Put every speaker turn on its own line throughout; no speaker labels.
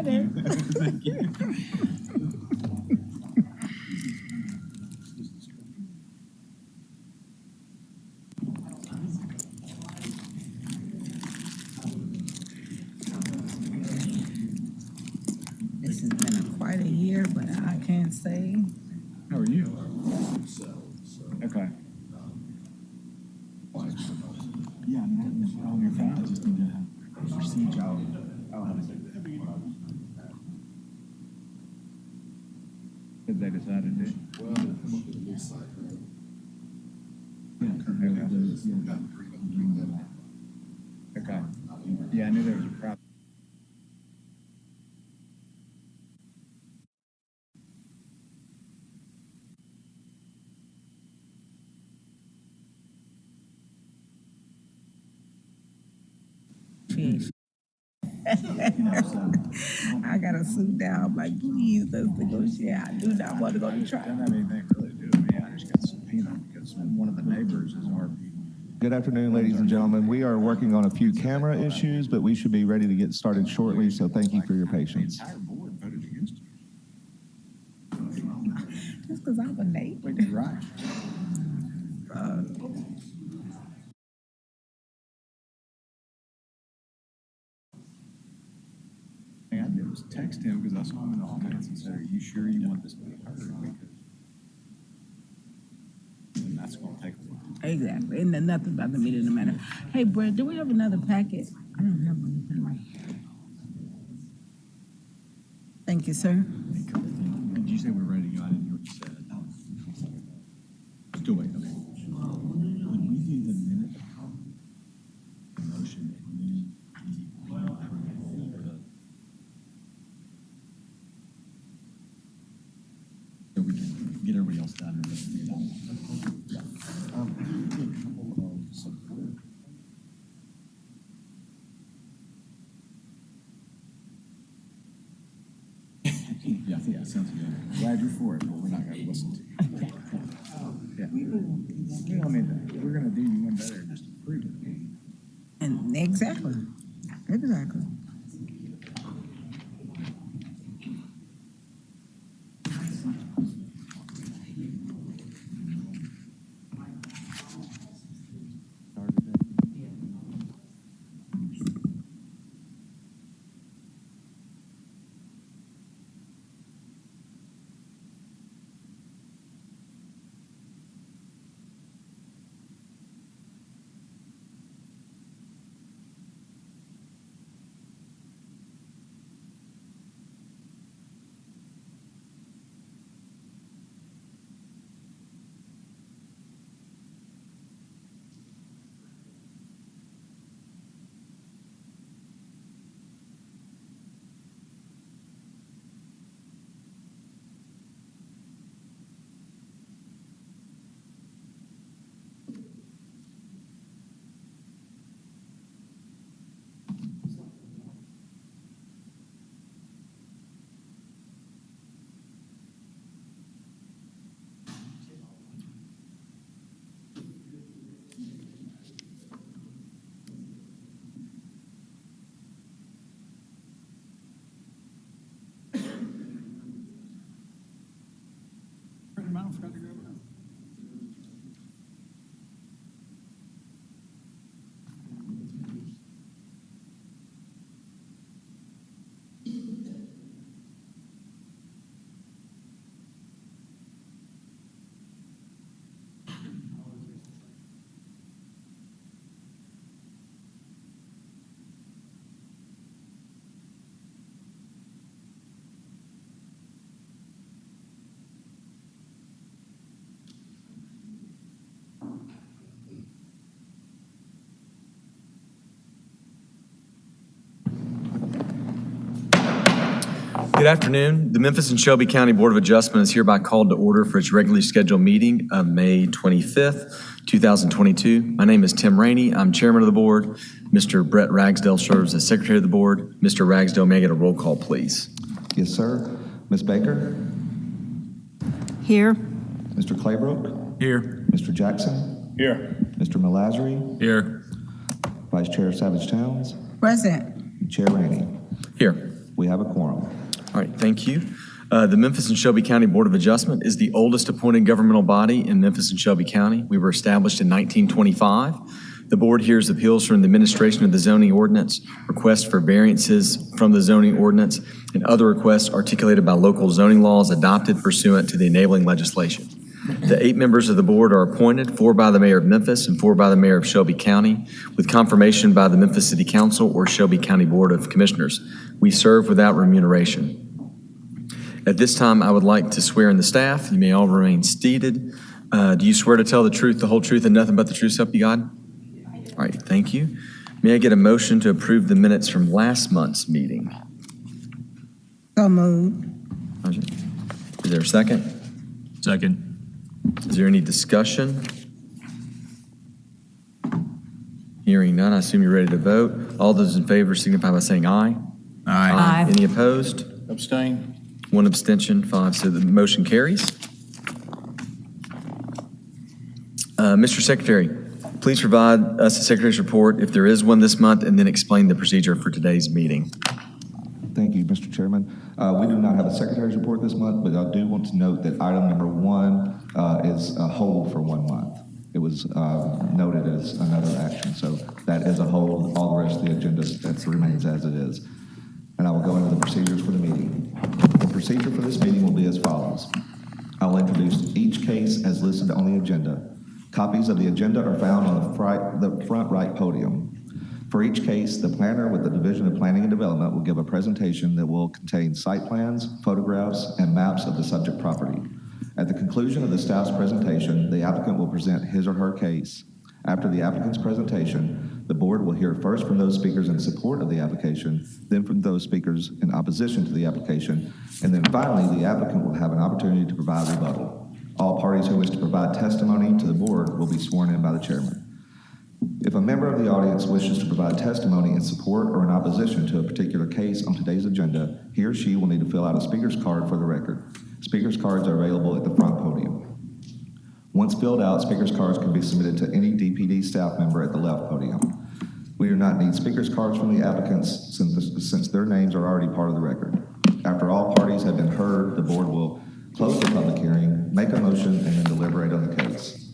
better.
Thank you.
This has been quite a year, but I can't say.
How are you? Okay. Yeah, on your phone, I just need to proceed. I'll have it. Did they decide to do?
Well, come up with a new site.
Okay. Yeah, I knew there was a problem.
I gotta sit down, like, please, let's negotiate. I do not want to go to trial.
I don't have anything really to do with me. I just got subpoenaed because one of the neighbors is our.
Good afternoon, ladies and gentlemen. We are working on a few camera issues, but we should be ready to get started shortly, so thank you for your patience.
The entire board voted against you.
Just because I'm a neighbor.
Right. Thing I did was text him because I saw him in the audience and said, "Are you sure you want this to be heard?" Because and that's going to take a while.
Exactly. And then nothing about the meeting, no matter. Hey, Brett, do we have another packet? I don't have anything right here. Thank you, sir.
Did you say we're ready to go? I didn't hear what you said. Still waiting. Okay. Would we do the minute motion and then the approval for the so we can get everybody else done and then be done? Yeah. A couple of support. Yeah, sounds good. Glad you're for it, but we're not going to listen to you. Yeah. We don't need that. We're going to do you one better and just approve it.
And exactly. Exactly.
I forgot to grab it.
Good afternoon. The Memphis and Shelby County Board of Adjustment is hereby called to order for its regularly scheduled meeting of May 25th, 2022. My name is Tim Rainey. I'm chairman of the board. Mr. Brett Ragsdale serves as secretary of the board. Mr. Ragsdale, may I get a roll call, please?
Yes, sir. Ms. Baker?
Here.
Mr. Claybrook?
Here.
Mr. Jackson?
Here.
Mr. Malazri?
Here.
Vice Chair Savage Towns?
Present.
and Chair Rainey.
Here.
We have a quorum.
All right, thank you. The Memphis and Shelby County Board of Adjustment is the oldest appointed governmental body in Memphis and Shelby County. We were established in 1925. The board hears appeals from the administration of the zoning ordinance, requests for variances from the zoning ordinance, and other requests articulated by local zoning laws adopted pursuant to the enabling legislation. The 8 members of the board are appointed, 4 by the mayor of Memphis and 4 by the mayor of Shelby County, with confirmation by the Memphis City Council or Shelby County Board of Commissioners. We serve without remuneration. At this time, I would like to swear in the staff. You may all remain seated. Do you swear to tell the truth, the whole truth, and nothing but the truth, so help you God? All right, thank you. May I get a motion to approve the minutes from last month's meeting?
So moved.
Is there a second?
Second.
Is there any discussion? Hearing none, I assume you're ready to vote. All those in favor signify by saying aye.
Aye.
Any opposed?
Abstain.
1 abstention, 5, so the motion carries. Mr. Secretary, please provide us a secretary's report if there is one this month, and then explain the procedure for today's meeting.
Thank you, Mr. Chairman. We do not have a secretary's report this month, but I do want to note that item number 1 is a hold for 1 month. It was noted as another action, so that is a hold. All the rest of the agenda that remains as it is. And I will go into the procedures for the meeting. The procedure for this meeting will be as follows. I will introduce each case as listed on the agenda. Copies of the agenda are found on the front right podium. For each case, the planner with the Division of Planning and Development will give a presentation that will contain site plans, photographs, and maps of the subject property. At the conclusion of the staff's presentation, the applicant will present his or her case. After the applicant's presentation, the board will hear first from those speakers in support of the application, then from those speakers in opposition to the application, and then finally, the applicant will have an opportunity to provide rebuttal. All parties who wish to provide testimony to the board will be sworn in by the chairman. If a member of the audience wishes to provide testimony in support or in opposition to a particular case on today's agenda, he or she will need to fill out a speaker's card for the record. Speaker's cards are available at the front podium. Once filled out, speaker's cards can be submitted to any DPD staff member at the left podium. We do not need speaker's cards from the applicants since their names are already part of the record. After all parties have been heard, the board will close the public hearing, make a motion, and then deliberate on the case.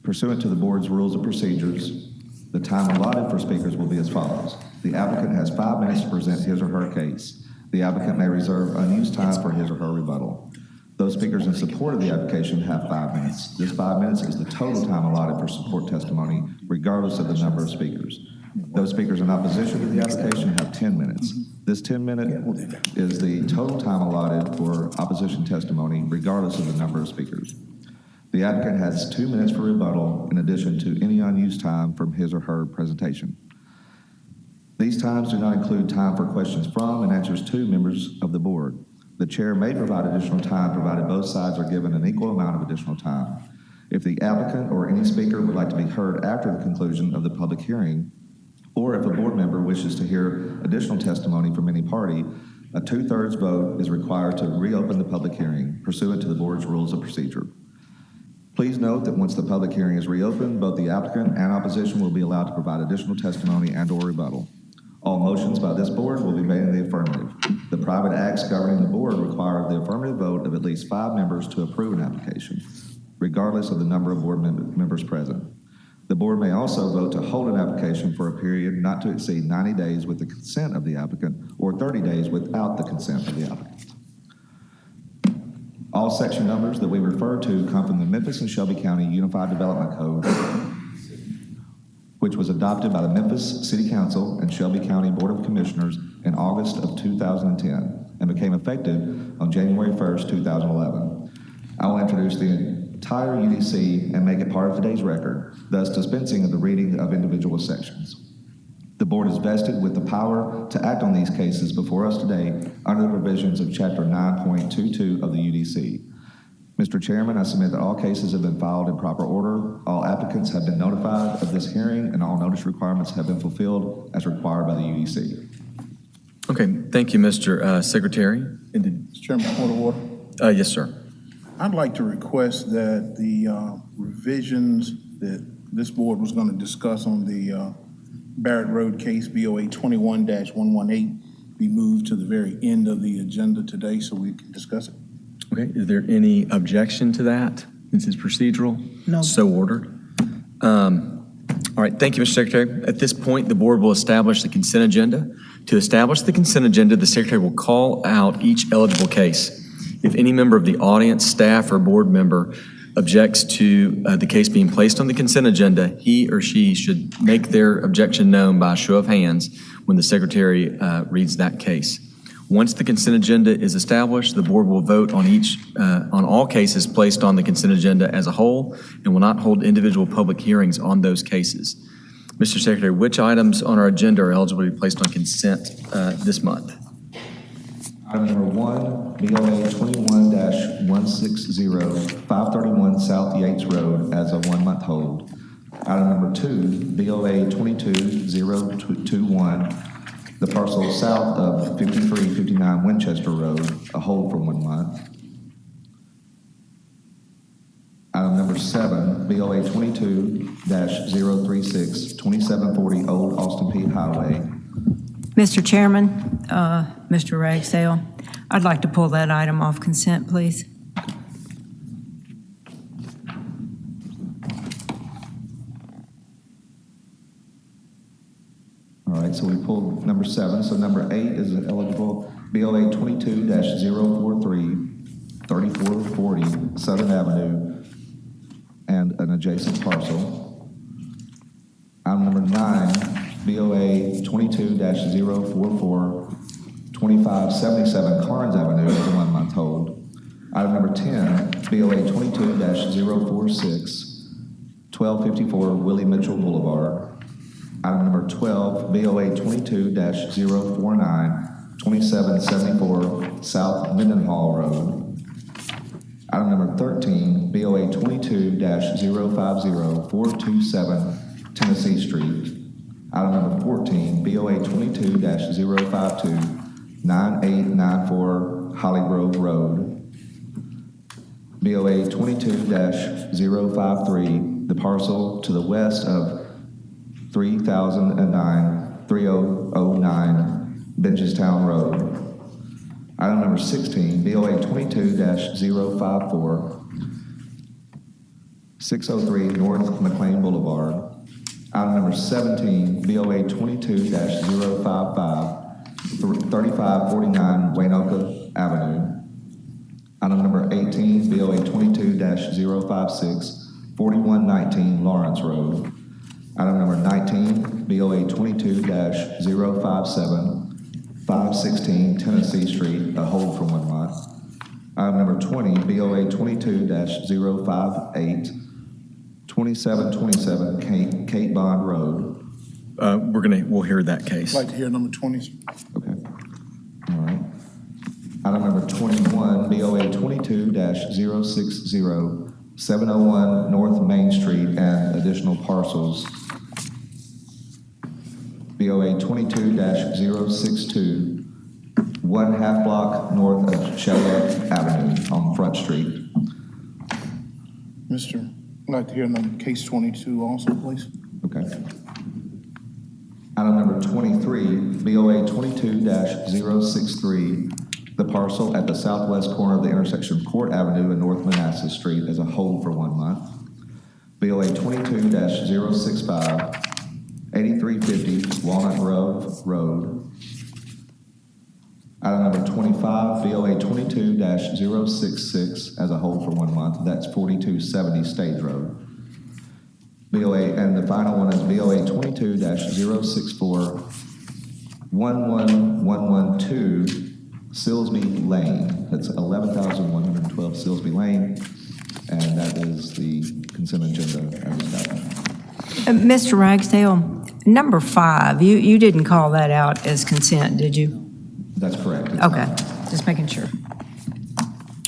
Pursuant to the board's rules of procedures, the time allotted for speakers will be as follows. The applicant has 5 minutes to present his or her case. The applicant may reserve unused time for his or her rebuttal. Those speakers in support of the application have 5 minutes. This 5 minutes is the total time allotted for support testimony, regardless of the number of speakers. Those speakers in opposition to the application have 10 minutes. This 10-minute is the total time allotted for opposition testimony, regardless of the number of speakers. The applicant has 2 minutes for rebuttal in addition to any unused time from his or her presentation. These times do not include time for questions from and answers to members of the board. The chair may provide additional time provided both sides are given an equal amount of additional time. If the applicant or any speaker would like to be heard after the conclusion of the public hearing, or if a board member wishes to hear additional testimony from any party, a 2/3 vote is required to reopen the public hearing pursuant to the board's rules of procedure. Please note that once the public hearing is reopened, both the applicant and opposition will be allowed to provide additional testimony and/or rebuttal. All motions by this board will be made in the affirmative. The private acts governing the board require the affirmative vote of at least 5 members to approve an application, regardless of the number of board members present. The board may also vote to hold an application for a period not to exceed 90 days with the consent of the applicant or 30 days without the consent of the applicant. All section numbers that we refer to come from the Memphis and Shelby County Unified Development Code, which was adopted by the Memphis City Council and Shelby County Board of Commissioners in August of 2010 and became effective on January 1st, 2011. I will introduce the entire UDC and make it part of today's record, thus dispensing of the reading of individual sections. The board is vested with the power to act on these cases before us today under the provisions of Chapter 9.22 of the UDC. Mr. Chairman, I submit that all cases have been filed in proper order, all applicants have been notified of this hearing, and all notice requirements have been fulfilled as required by the UDC.
Okay, thank you, Mr. Secretary.
Mr. Chairman, point of order.
Yes, sir.
I'd like to request that the revisions that this board was going to discuss on the Barrett Road case, BOA 21-118, be moved to the very end of the agenda today so we can discuss it.
Okay, is there any objection to that since it's procedural?
No.
So ordered. All right, thank you, Mr. Secretary. At this point, the board will establish the consent agenda. To establish the consent agenda, the Secretary will call out each eligible case. If any member of the audience, staff, or board member objects to the case being placed on the consent agenda, he or she should make their objection known by a show of hands when the Secretary reads that case. Once the consent agenda is established, the board will vote on all cases placed on the consent agenda as a whole and will not hold individual public hearings on those cases. Mr. Secretary, which items on our agenda are eligible to be placed on consent this month?
Item number 1, BOA 21-160, 531 South Yates Road as a 1-month hold. Item number 2, BOA 22-021, the parcel south of 5359 Winchester Road, a hold for 1 month. Item number 7, BOA 22-036, 2740 Old Austin Peay Highway.
Mr. Chairman, Mr. Ragsdale, I'd like to pull that item off consent, please.
All right, so we pulled number 7. So number 8 is eligible, BOA 22-043, 3440 Southern Avenue, and an adjacent parcel. Item number 9, BOA 22-044, 2577 Carnes Avenue as a 1-month hold. Item number 10, BOA 22-046, 1254 Willie Mitchell Boulevard. Item number 12, BOA 22-049, 2774 South Mendenhall Road. Item number 13, BOA 22-050, 427 Tennessee Street. Item number 14, BOA 22-052, 9894 Holly Grove Road. BOA 22-053, the parcel to the west of 3009 Benchestown Road. Item number 16, BOA 22-054, 603 North McLean Boulevard. Item number 17, BOA 22-055, 3549 Waynoka Avenue. Item number 18, BOA 22-056, 4119 Lawrence Road. Item number 19, BOA 22-057, 516 Tennessee Street, a hold for 1 month. Item number 20, BOA 22-058, 2727 Kate Bond Road.
We'll hear that case.
I'd like to hear number 20.
Okay. All right. Item number 21, BOA 22-060, 701 North Main Street and additional parcels. BOA 22-062, 1/2 block north of Chevrolet Avenue on Front Street.
Mr. I'd like to hear number case 22 also, please.
Okay. Item number 23, BOA 22-063, the parcel at the southwest corner of the intersection of Court Avenue and North Manassas Street as a hold for 1 month. BOA 22-065, 8350 Walnut Grove Road. Item number 25, BOA 22-066 as a hold for 1 month. That's 4270 Stage Road. BOA, and the final one is BOA 22-064, 11112 Silsby Lane. That's 11,112 Silsby Lane, and that is the consent agenda as established.
Mr. Ragsdale, number 5, you didn't call that out as consent, did you?
That's correct. It's
Okay,
not.
just making sure.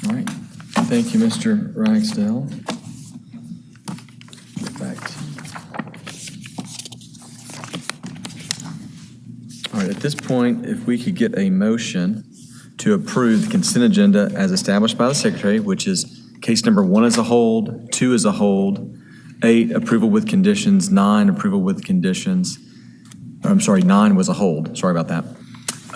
All right. Thank you, Mr. Ragsdale. Get back to you. All right, at this point, if we could get a motion to approve the consent agenda as established by the Secretary, which is case number 1 as a hold, 2 as a hold, 8, approval with conditions, 9, approval with conditions. I'm sorry, 9 was a hold. Sorry about that.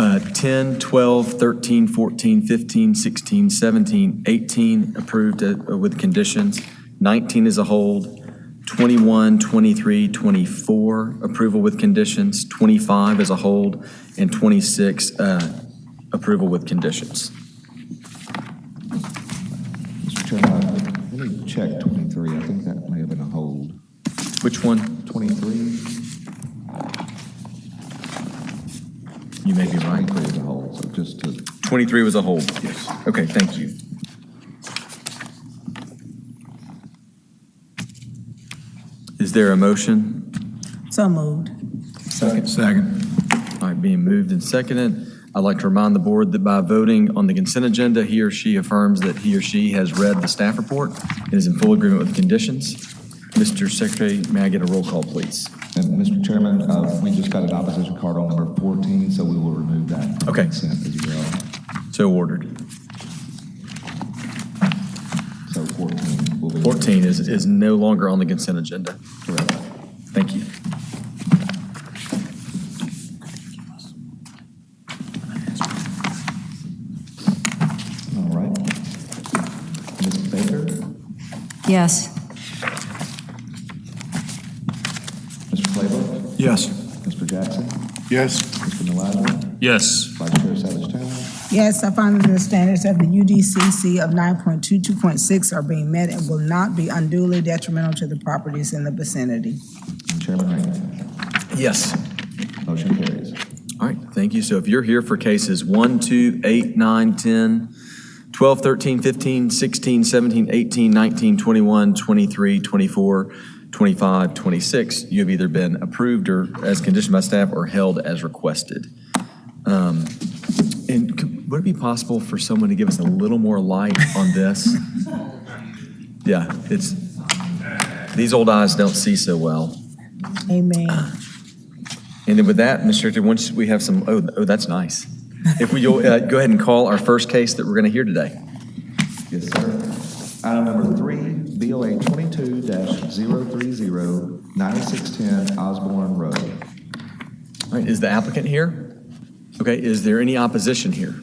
10, 12, 13, 14, 15, 16, 17, 18 approved with conditions. 19 is a hold. 21, 23, 24 approval with conditions. 25 is a hold. And 26 approval with conditions.
Mr. Chairman, let me check 23. I think that may have been a hold.
Which one?
23?
You may be right.
23 is a hold, so just to...
23 was a hold? Yes. Okay, thank you. Is there a motion?
So moved.
Second.
All right, being moved and seconded. I'd like to remind the board that by voting on the consent agenda, he or she affirms that he or she has read the staff report and is in full agreement with the conditions. Mr. Secretary, may I get a roll call, please?
And Mr. Chairman, we just got an opposition card on number 14, so we will remove that.
Okay.
Consent as well.
So ordered.
So 14 will be...
14 is no longer on the consent agenda.
Correct.
Thank you.
All right. Ms. Baker?
Yes.
Mr. Claybrook?
Yes.
Mr. Jackson?
Yes.
Mr. Milagro?
Yes.
Vice Chair Savage-Taylor?
Yes, I find that the standards of the UDCC of 9.22.6 are being met and will not be unduly detrimental to the properties in the vicinity.
And Chairman Rainey?
Yes.
Motion carries.
All right, thank you. So if you're here for cases 1, 2, 8, 9, 10, 12, 13, 15, 16, 17, 18, 19, 21, 23, 24, 25, 26, you have either been approved or as conditioned by staff or held as requested. Would it be possible for someone to give us a little more light on this? Yeah, these old eyes don't see so well.
Amen.
And then with that, Mr. Secretary, once we have some, oh, that's nice. If we go ahead and call our first case that we're going to hear today.
Yes, sir. Item number 3, BOA 22-030, 9610 Osborne Road.
All right, is the applicant here? Okay, is there any opposition here?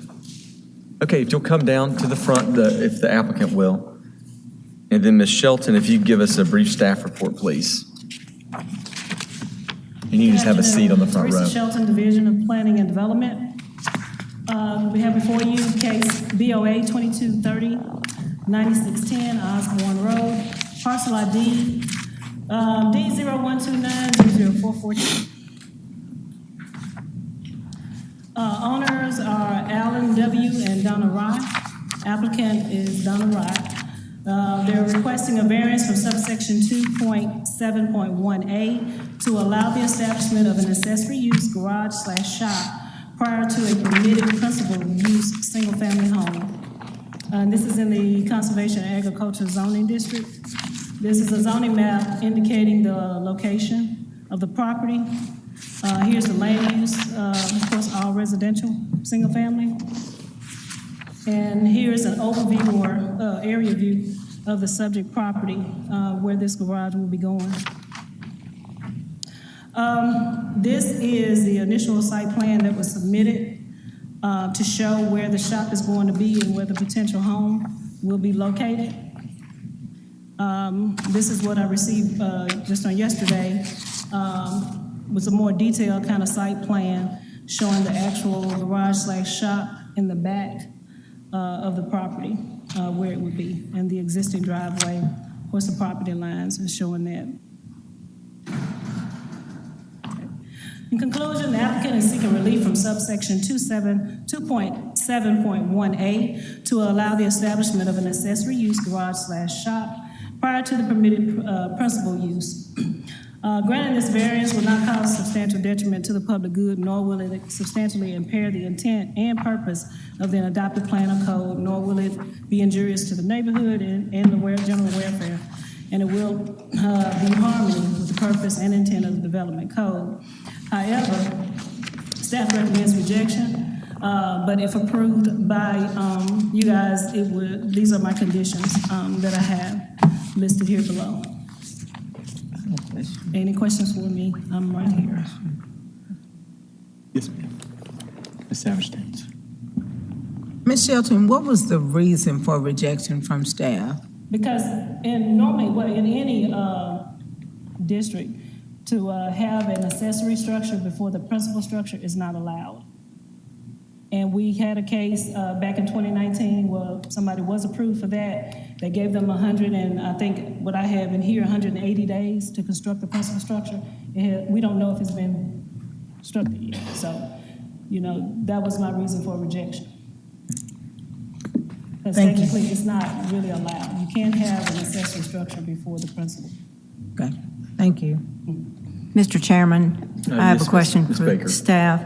Okay, if you'll come down to the front, if the applicant will. And then Ms. Shelton, if you'd give us a brief staff report, please. And you just have a seat on the front row.
Teresa Shelton, Division of Planning and Development. We have before you case BOA 2230, 9610 Osborne Road, parcel ID D0129-00442. Owners are Alan W. and Donna Rye. Applicant is Donna Rye. They're requesting a variance from subsection 2.7.1A to allow the establishment of an accessory use garage/shop prior to a permitted principal use single-family home. This is in the Conservation and Agriculture Zoning District. This is a zoning map indicating the location of the property. Here's the land use, of course, all residential, single family. And here's an overview or area view of the subject property where this garage will be going. This is the initial site plan that was submitted to show where the shop is going to be and where the potential home will be located. This is what I received just on yesterday. Was a more detailed kind of site plan showing the actual garage/shop in the back of the property, where it would be, and the existing driveway, of course, the property lines is showing that. In conclusion, the applicant is seeking relief from subsection 2.7.1A to allow the establishment of an accessory use garage/shop prior to the permitted principal use. Granting this variance will not cause substantial detriment to the public good, nor will it substantially impair the intent and purpose of the adopted plan or code, nor will it be injurious to the neighborhood and the general welfare. And it will be in harmony with the purpose and intent of the development code. However, staff recommends rejection, but if approved by you guys, these are my conditions that I have listed here below. Any questions for me? I'm right here.
Yes, ma'am. Established dates.
Ms. Shelton, what was the reason for rejection from staff?
Because normally, well, in any district, to have an accessory structure before the principal structure is not allowed. And we had a case back in 2019 where somebody was approved for that. They gave them 100 and I think what I have in here, 180 days to construct the principal structure. We don't know if it's been constructed yet. So, that was my reason for rejection. Because technically it's not really allowed. You can't have an accessory structure before the principal.
Okay, thank you.
Mr. Chairman, I have a question
Ms.
for
Baker.
staff.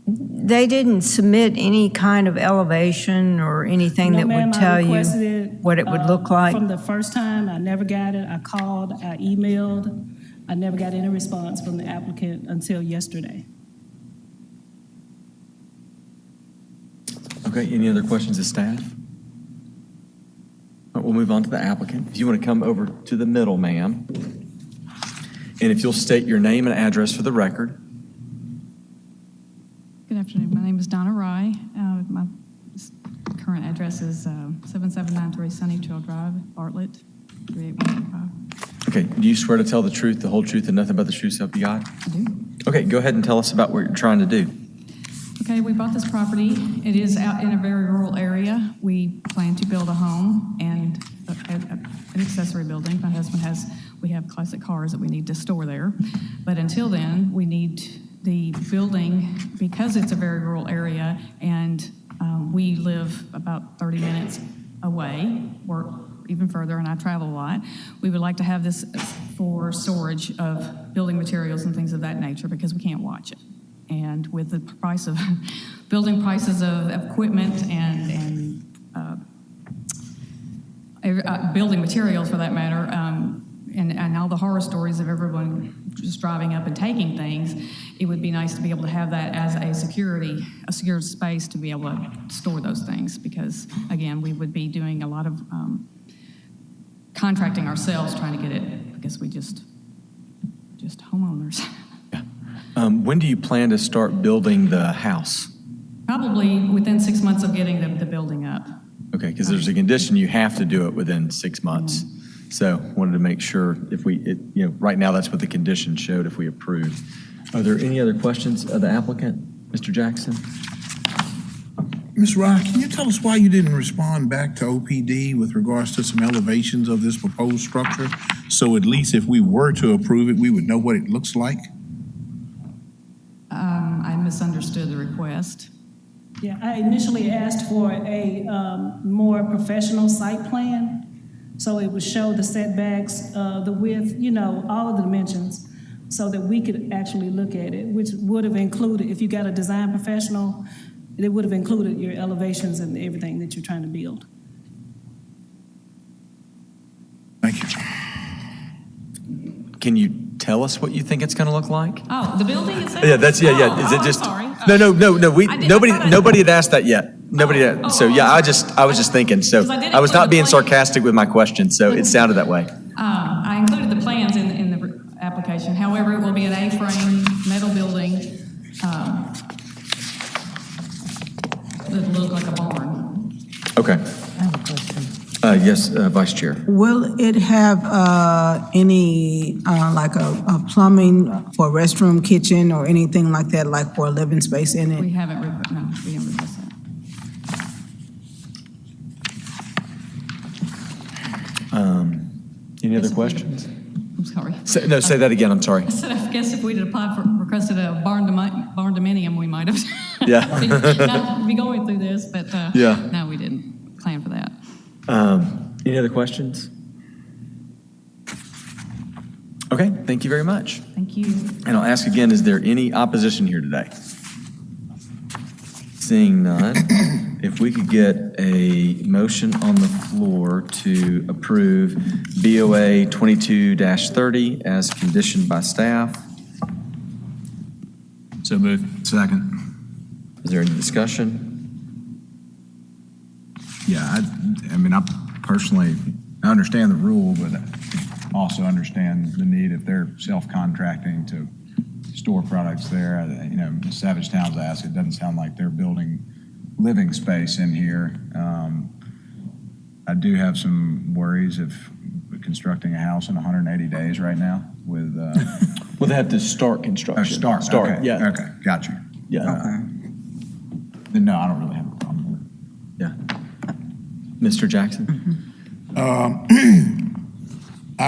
They didn't submit any kind of elevation or anything
No,
that
ma'am,
would
I
tell you
requested it,
what it would look like?
From the first time, I never got it. I called, I emailed. I never got any response from the applicant until yesterday.
Okay, any other questions of staff? All right, we'll move on to the applicant. If you want to come over to the middle, ma'am. And if you'll state your name and address for the record.
Good afternoon. My name is Donna Rye. My current address is 7793 Sunny Trail Drive, Bartlett, 38105.
Okay, do you swear to tell the truth, the whole truth, and nothing but the truth, so help you God?
I do.
Okay, go ahead and tell us about what you're trying to do.
Okay, we bought this property. It is out in a very rural area. We plan to build a home and an accessory building. My husband we have classic cars that we need to store there. But until then, we need the building, because it's a very rural area and we live about 30 minutes away, or even further, and I travel a lot. We would like to have this for storage of building materials and things of that nature because we can't watch it. And with the price of building prices of equipment and building materials for that matter, and all the horror stories of everyone just driving up and taking things, it would be nice to be able to have that as a secured space to be able to store those things because, again, we would be doing a lot of contracting ourselves trying to get it because we just homeowners.
When do you plan to start building the house?
Probably within 6 months of getting the building up.
Okay, because there's a condition you have to do it within 6 months. So wanted to make sure if right now that's what the condition showed if we approved. Are there any other questions of the applicant, Mr. Jackson?
Ms. Rye, can you tell us why you didn't respond back to OPD with regards to some elevations of this proposed structure? So at least if we were to approve it, we would know what it looks like?
I misunderstood the request.
Yeah, I initially asked for a more professional site plan. So it would show the setbacks, the width, all of the dimensions, so that we could actually look at it, which would have included, if you got a design professional, it would have included your elevations and everything that you're trying to build.
Thank you.
Can you tell us what you think it's going to look like?
Oh, the building itself?
Yeah, that's yeah. Is it
I'm
just?
sorry.
No. Nobody had asked that yet. Nobody. I was just thinking. So
'Cause I did
I was not
include
being
the plan.
sarcastic with my question. So it sounded that way.
I included the plans in the application. However, it will be an A-frame metal building that will look like a barn.
Okay.
I have a question.
Yes, Vice Chair.
Will it have any, like a plumbing for a restroom, kitchen, or anything like that, like for a living space in
We
it?
haven't requested that.
Any other questions?
I'm sorry.
Say that again. I'm sorry.
I said, I guess if we'd requested a barn dominium, we might have.
Yeah.
Not be going through this, but
Yeah.
no, we didn't plan for that.
Any other questions? Okay, thank you very much.
Thank you.
And I'll ask again, is there any opposition here today? Seeing none, if we could get a motion on the floor to approve BOA 22-30 as conditioned by staff.
So moved. Second.
Is there any discussion?
Yeah, I personally understand the rule, but also understand the need if they're self-contracting to store products there. Ms. Savage Towns asked, it doesn't sound like they're building living space in here. I do have some worries if constructing a house in 180 days right now with.
Well, they have to start construction.
Start, okay,
yeah.
Okay, got you.
Yeah.
Okay.
Then no, I don't really have a problem with it.
Yeah. Mr. Jackson?
I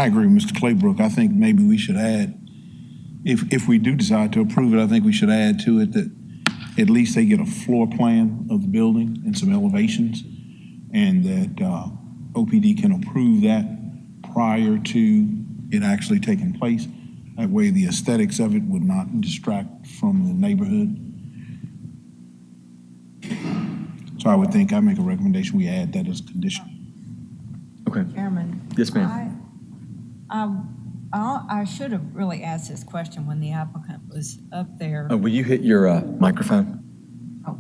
agree with Mr. Claybrook. I think maybe we should add, if we do decide to approve it, I think we should add to it that at least they get a floor plan of the building and some elevations, and that OPD can approve that prior to it actually taking place. That way the aesthetics of it would not distract from the neighborhood. So I would think I make a recommendation, we add that as a condition.
Okay.
Chairman.
Yes, ma'am.
I should have really asked this question when the applicant was up there.
Will you hit your microphone?
Oh,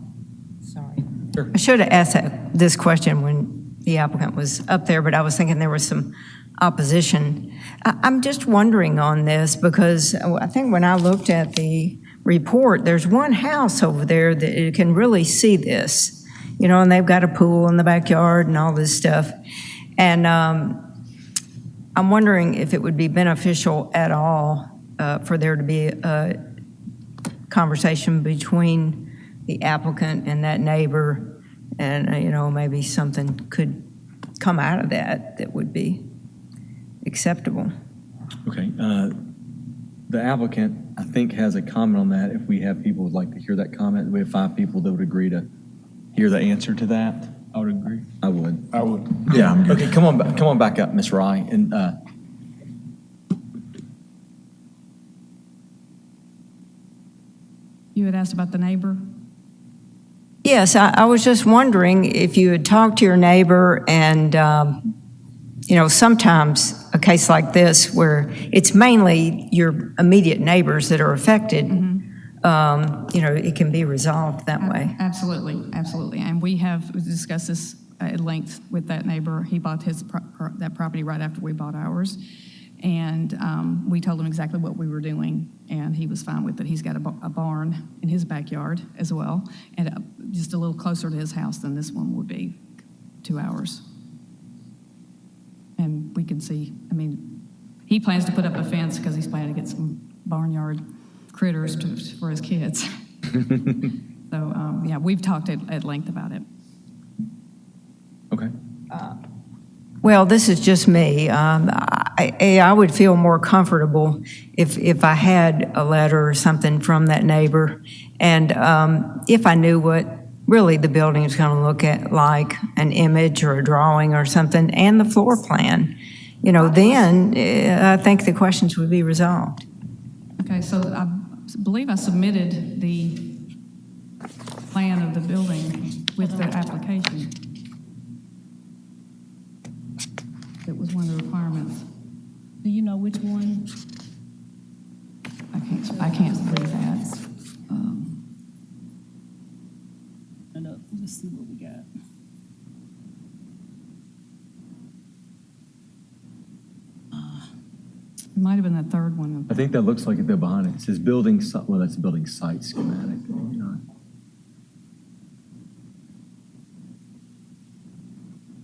sorry.
Sure.
I should have asked this question when the applicant was up there, but I was thinking there was some opposition. I'm just wondering on this because I think when I looked at the report, there's one house over there that you can really see this, and they've got a pool in the backyard and all this stuff. And I'm wondering if it would be beneficial at all for there to be a conversation between the applicant and that neighbor, and maybe something could come out of that would be acceptable.
Okay. The applicant, I think, has a comment on that. If we have people who would like to hear that comment, we have 5 people that would agree to hear the answer to that.
I would agree.
I would.
I would.
Yeah. Okay. Come on back up, Ms. Rye. And
You had asked about the neighbor?
Yes, I was just wondering if you had talked to your neighbor and, sometimes a case like this where it's mainly your immediate neighbors that are affected, it can be resolved that way.
Absolutely, absolutely. And we have discussed this at length with that neighbor. He bought that property right after we bought ours. And we told him exactly what we were doing, and he was fine with it. He's got a barn in his backyard as well, and just a little closer to his house than this one would be, 2 hours. And we can see, he plans to put up a fence because he's planning to get some barnyard critters for his kids. So, we've talked at length about it.
okay.
Well, this is just me. I would feel more comfortable if I had a letter or something from that neighbor, and if I knew what really the building is going to look like an image or a drawing or something, and the floor plan, then I think the questions would be resolved.
Okay, so I believe I submitted the plan of the building with the application. It was one of the requirements.
Do you know which one?
I can't read that.
Let's see what we got.
It might have been the third one.
I think that looks like it there behind it. It says building, well, that's building site schematic. Maybe not.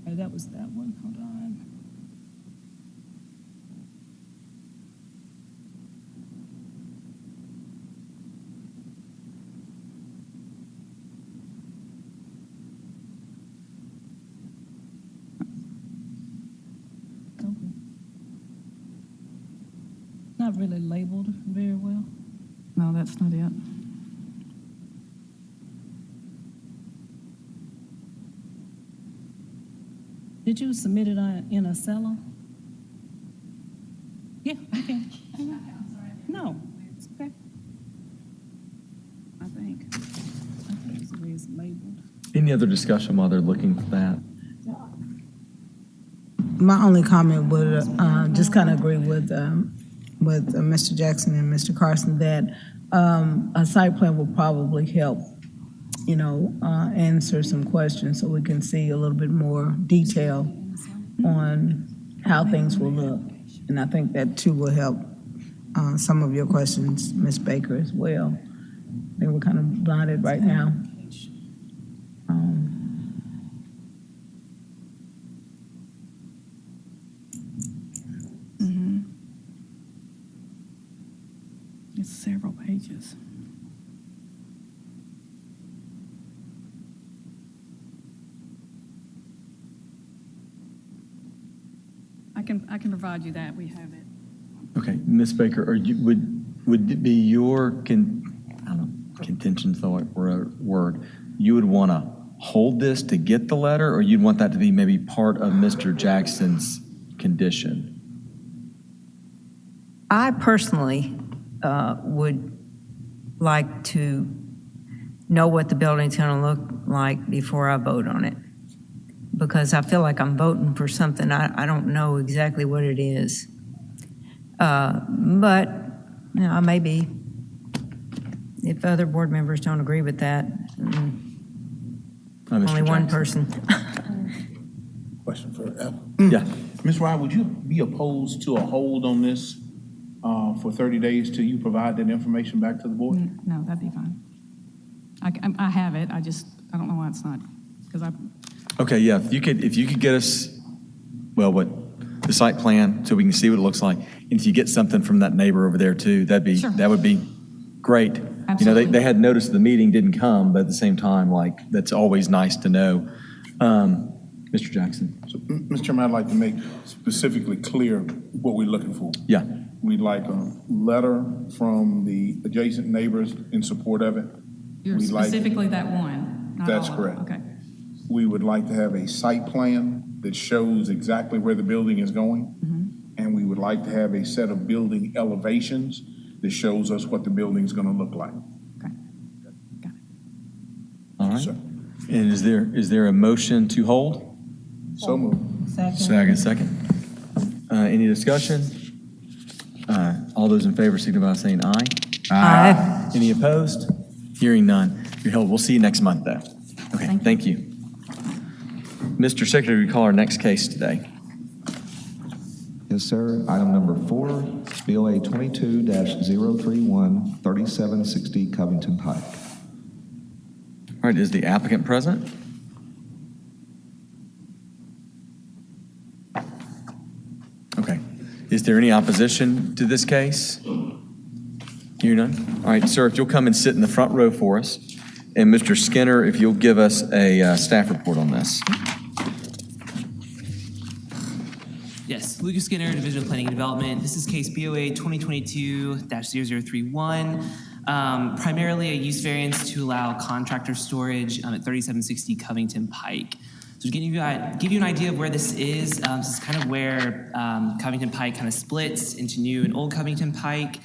Oh, that was that one. Hold on. Not really labeled very well.
No, that's not it.
Did you submit it in a cellar? Yeah, okay. No, it's okay. I think it's the way it's labeled.
Any other discussion while they're looking for that?
My only comment would just kind of agree with Mr. Jackson and Mr. Carson that a site plan will probably help, answer some questions so we can see a little bit more detail on how things will look. And I think that too will help some of your questions, Ms. Baker, as well. I think we're kind of blinded right now.
It's several pages. I can provide you that. We have it.
Okay, Ms. Baker, would it be your contention's the right word? You would want to hold this to get the letter, or you'd want that to be maybe part of Mr. Jackson's condition?
I personally would like to know what the building's going to look like before I vote on it, because I feel like I'm voting for something I don't know exactly what it is. But you know, maybe if other board members don't agree with that, only one person.
Question for
Yeah.
Ms. Ryan, would you be opposed to a hold on this for 30 days till you provide that information back to the board?
No, that'd be fine. I have it. I don't know why it's not, because
Okay, yeah, if you could get us, well, the site plan, so we can see what it looks like, and if you get something from that neighbor over there too, that would be great.
Absolutely.
You know, they had noticed the meeting didn't come, but at the same time, like, that's always nice to know. Mr. Jackson.
So, Mr. Chairman, I'd like to make specifically clear what we're looking for.
Yeah.
We'd like a letter from the adjacent neighbors in support of it.
you're
We'd like-
specifically that one. Not
That's
all of them.
correct.
Okay.
We would like to have a site plan that shows exactly where the building is going. And we would like to have a set of building elevations that shows us what the building's gonna look like.
Okay. Got it.
All right.
Sir.
And is there a motion to hold?
So moved.
Second. Any discussion? All those in favor signify by saying aye.
Aye.
Any opposed? Hearing none. You're held. We'll see you next month, though. Okay, thank you. Mr. Secretary, we call our next case today.
Yes, sir. Item number 4, BOA 22-031, 3760 Covington Pike.
All right, is the applicant present? Okay. Is there any opposition to this case? Hear none? All right, sir, if you'll come and sit in the front row for us. And Mr. Skinner, if you'll give us a staff report on this.
Yes, Lucas Skinner, Division of Planning and Development. This is case BOA 2022-0031. Primarily a use variance to allow contractor storage at 3760 Covington Pike. So to give you an idea of where this is kind of where Covington Pike kind of splits into new and old Covington Pike.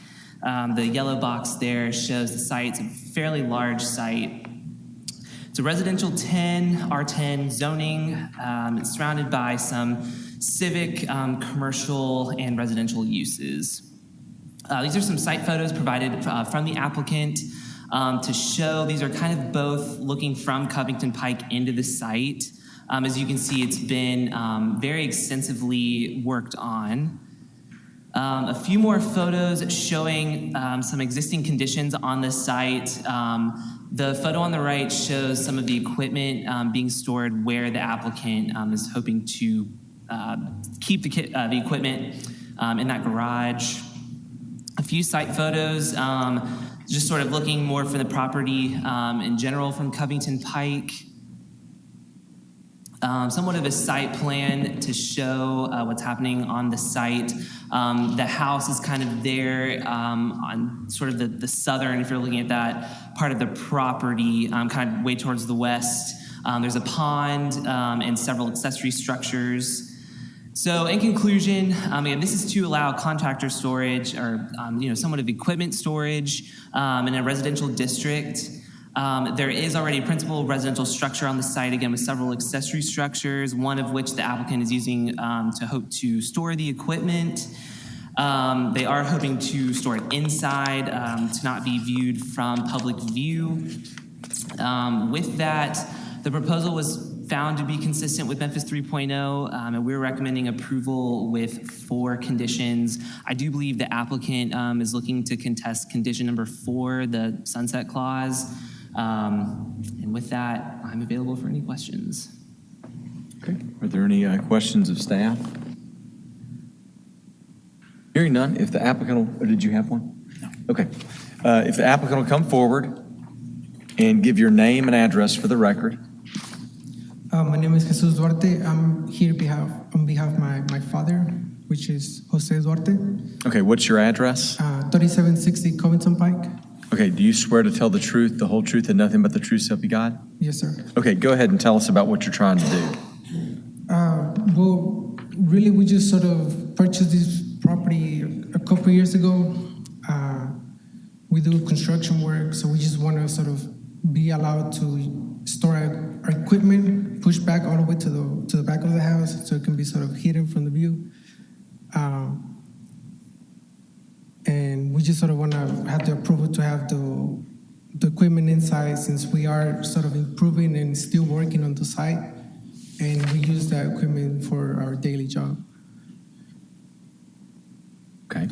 The yellow box there shows the site. It's a fairly large site. It's a residential 10, R10 zoning. It's surrounded by some civic, commercial, and residential uses. These are some site photos provided from the applicant to show these are kind of both looking from Covington Pike into the site. As you can see, it's been very extensively worked on. A few more photos showing some existing conditions on the site. The photo on the right shows some of the equipment being stored where the applicant is hoping to keep the equipment in that garage. A few site photos, just sort of looking more for the property in general from Covington Pike. Somewhat of a site plan to show what's happening on the site. The house is kind of there on sort of the southern, if you're looking at that part of the property, kind of way towards the west. There's a pond and several accessory structures. So in conclusion, again, this is to allow contractor storage or somewhat of equipment storage in a residential district. There is already a principal residential structure on the site, again, with several accessory structures, one of which the applicant is using to hope to store the equipment. They are hoping to store it inside to not be viewed from public view. With that, the proposal was found to be consistent with Memphis 3.0, and we're recommending approval with 4 conditions. I do believe the applicant is looking to contest condition number 4, the sunset clause. And with that, I'm available for any questions.
Okay. Are there any questions of staff? Hearing none, if the applicant will, or did you have one? No. Okay. If the applicant will come forward and give your name and address for the record.
My name is Jesus Duarte. I'm here on behalf of my father, which is Jose Duarte.
Okay, what's your address?
3760 Covington Pike.
Okay, do you swear to tell the truth, the whole truth, and nothing but the truth, so help you God?
Yes, sir.
Okay, go ahead and tell us about what you're trying to do.
Well, really, we just sort of purchased this property a couple years ago. We do construction work, so we just want to sort of be allowed to store our equipment, push back all the way to the back of the house, so it can be sort of hidden from the view. And we just sort of want to have the approval to have the equipment inside, since we are sort of improving and still working on the site, and we use that equipment for our daily job.
Okay.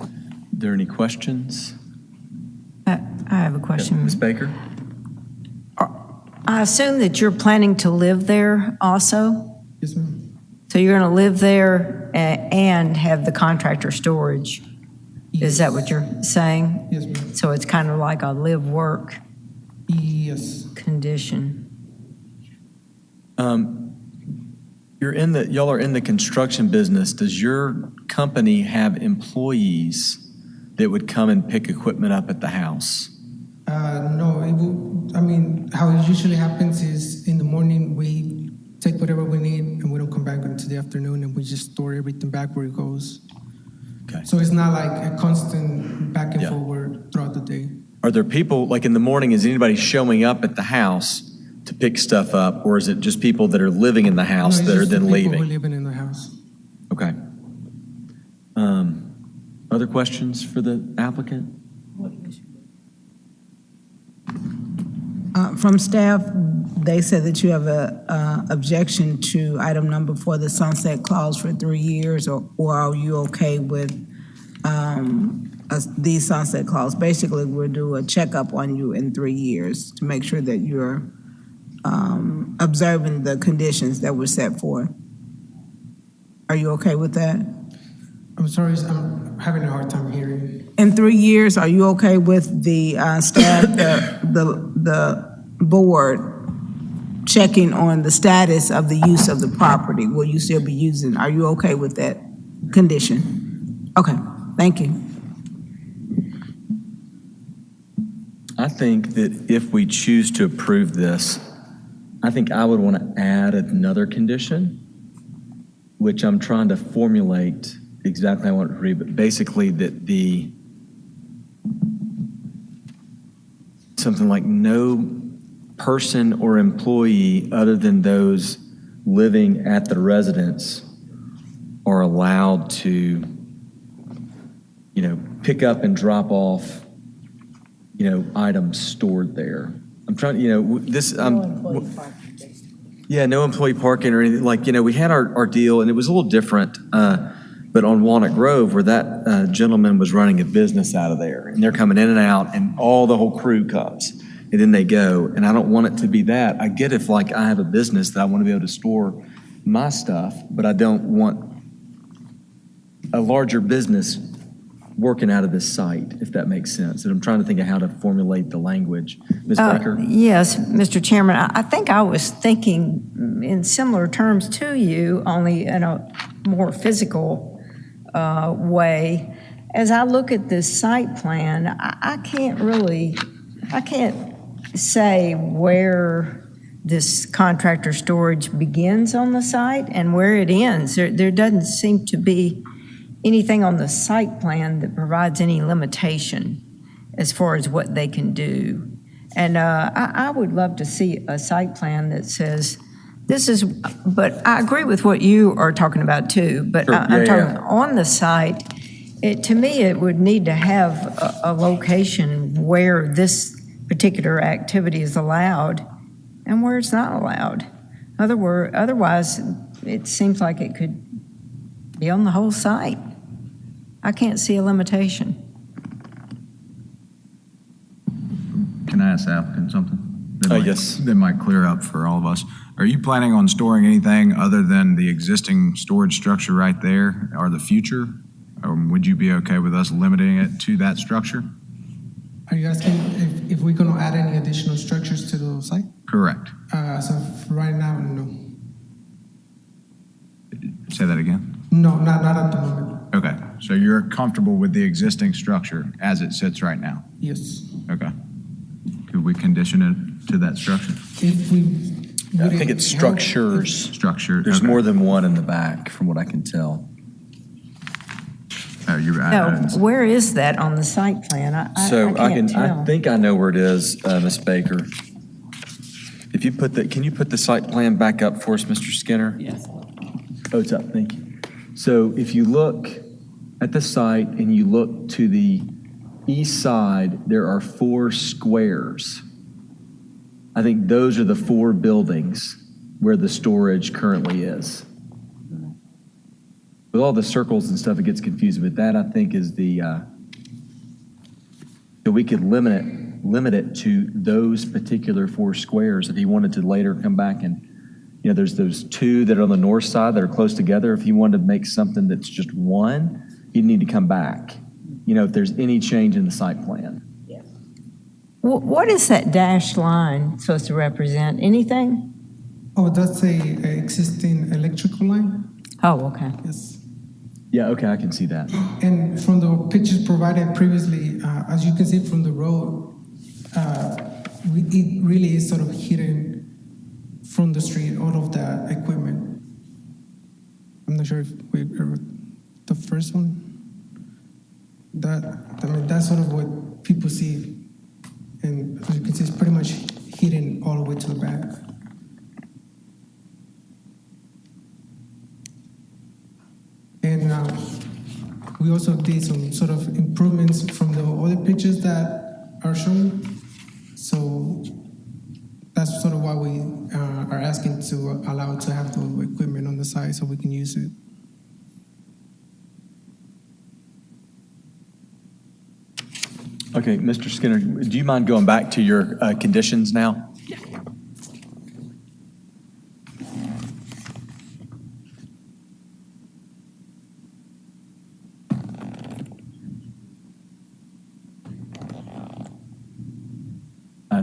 Are there any questions?
I have a question.
Ms. Baker?
I assume that you're planning to live there also?
Yes, ma'am.
So you're going to live there and have the contractor storage?
Yes.
Is that what you're saying?
Yes, ma'am.
So it's kind of like a live-work
Yes.
condition?
Y'all are in the construction business. Does your company have employees that would come and pick equipment up at the house?
No, how it usually happens is in the morning we take whatever we need and we don't come back until the afternoon, and we just store everything back where it goes.
Okay.
So it's not like a constant back and
Yeah.
forward throughout the day.
Are there people, like in the morning, is anybody showing up at the house to pick stuff up, or is it just people that are living in the house
No, it's
that are
just the
then
people
leaving?
who are living in the house.
Okay. Other questions for the applicant?
From staff, they said that you have a objection to item number 4, the sunset clause for 3 years, or are you okay with the sunset clause? Basically, we'll do a checkup on you in 3 years to make sure that you're observing the conditions that were set forth. Are you okay with that?
I'm sorry, I'm having a hard time hearing.
In 3 years, are you okay with the staff, the board checking on the status of the use of the property? Will you still be using? Are you okay with that condition? Okay, thank you.
I think that if we choose to approve this, I think I would want to add another condition, which I'm trying to formulate exactly how I want to read, but basically that something like no person or employee other than those living at the residence are allowed to, pick up and drop off, items stored there. I'm trying, this, yeah, no employee parking or anything. Like, we had our deal, and it was a little different, but on Walnut Grove, where that gentleman was running a business out of there, and they're coming in and out, and the whole crew comes, and then they go. And I don't want it to be that. I get if, like, I have a business that I want to be able to store my stuff, but I don't want a larger business working out of this site, if that makes sense. And I'm trying to think of how to formulate the language. Ms. Becker?
Yes, Mr. Chairman, I think I was thinking in similar terms to you, only in a more physical way. As I look at this site plan, I can't say where this contractor storage begins on the site and where it ends. There doesn't seem to be anything on the site plan that provides any limitation as far as what they can do. And I would love to see a site plan that says, but I agree with what you are talking about too, but
Sure.
I'm talking on the site, to me, it would need to have a location where this particular activity is allowed and where it's not allowed. Otherwise, it seems like it could be on the whole site. I can't see a limitation.
Can I ask the applicant something?
Yes.
That might clear up for all of us. Are you planning on storing anything other than the existing storage structure right there or the future? Or would you be okay with us limiting it to that structure?
Are you asking if we're going to add any additional structures to the site?
Correct.
So right now, no.
Say that again?
No, not at the moment.
Okay. So you're comfortable with the existing structure as it sits right now?
Yes.
Okay. Could we condition it to that structure?
If we,
I think it's structures.
Structure.
There's
okay.
more than one in the back, from what I can tell.
Oh, you're right.
No, where is that on the site plan? I can't tell.
I think I know where it is, Ms. Baker. If you can you put the site plan back up for us, Mr. Skinner?
Yes.
Oh, it's up, thank you. So if you look at the site and you look to the east side, there are 4 squares. I think those are the 4 buildings where the storage currently is. With all the circles and stuff, it gets confusing, but that I think is that we could limit it to those particular 4 squares if he wanted to later come back and, there's those 2 that are on the north side that are close together. If he wanted to make something that's just 1, he'd need to come back, if there's any change in the site plan.
What is that dashed line supposed to represent? Anything?
Oh, that's a existing electrical line?
Oh, okay.
Yes.
Yeah, okay, I can see that.
And from the pictures provided previously, as you can see from the road, it really is sort of hidden from the street, all of that equipment. I'm not sure if the first one, that's sort of what people see. And as you can see, it's pretty much hidden all the way to the back. And we also did some sort of improvements from the other pictures that are shown. So that's sort of why we are asking to allow to have the equipment on the site so we can use it.
Okay, Mr. Skinner, do you mind going back to your conditions now?
Yeah.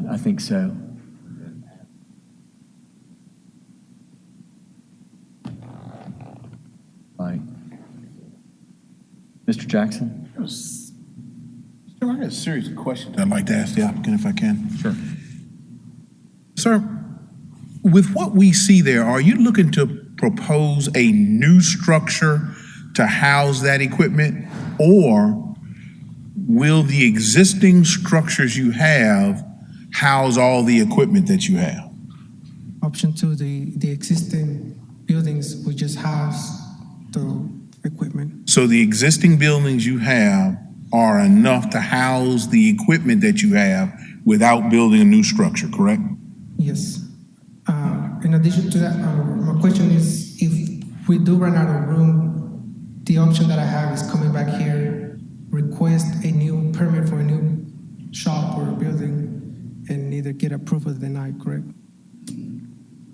I think so. Right. Mr. Jackson?
Sir, I got a series of questions I'd like to ask the applicant if I can.
Sure.
Sir, with what we see there, are you looking to propose a new structure to house that equipment? Or will the existing structures you have house all the equipment that you have?
Option 2, the existing buildings will just house the equipment.
So the existing buildings you have are enough to house the equipment that you have without building a new structure, correct?
Yes. In addition to that, my question is, if we do run out of room, the option that I have is coming back here, request a new permit for a new shop or building, and either get approved or denied, correct?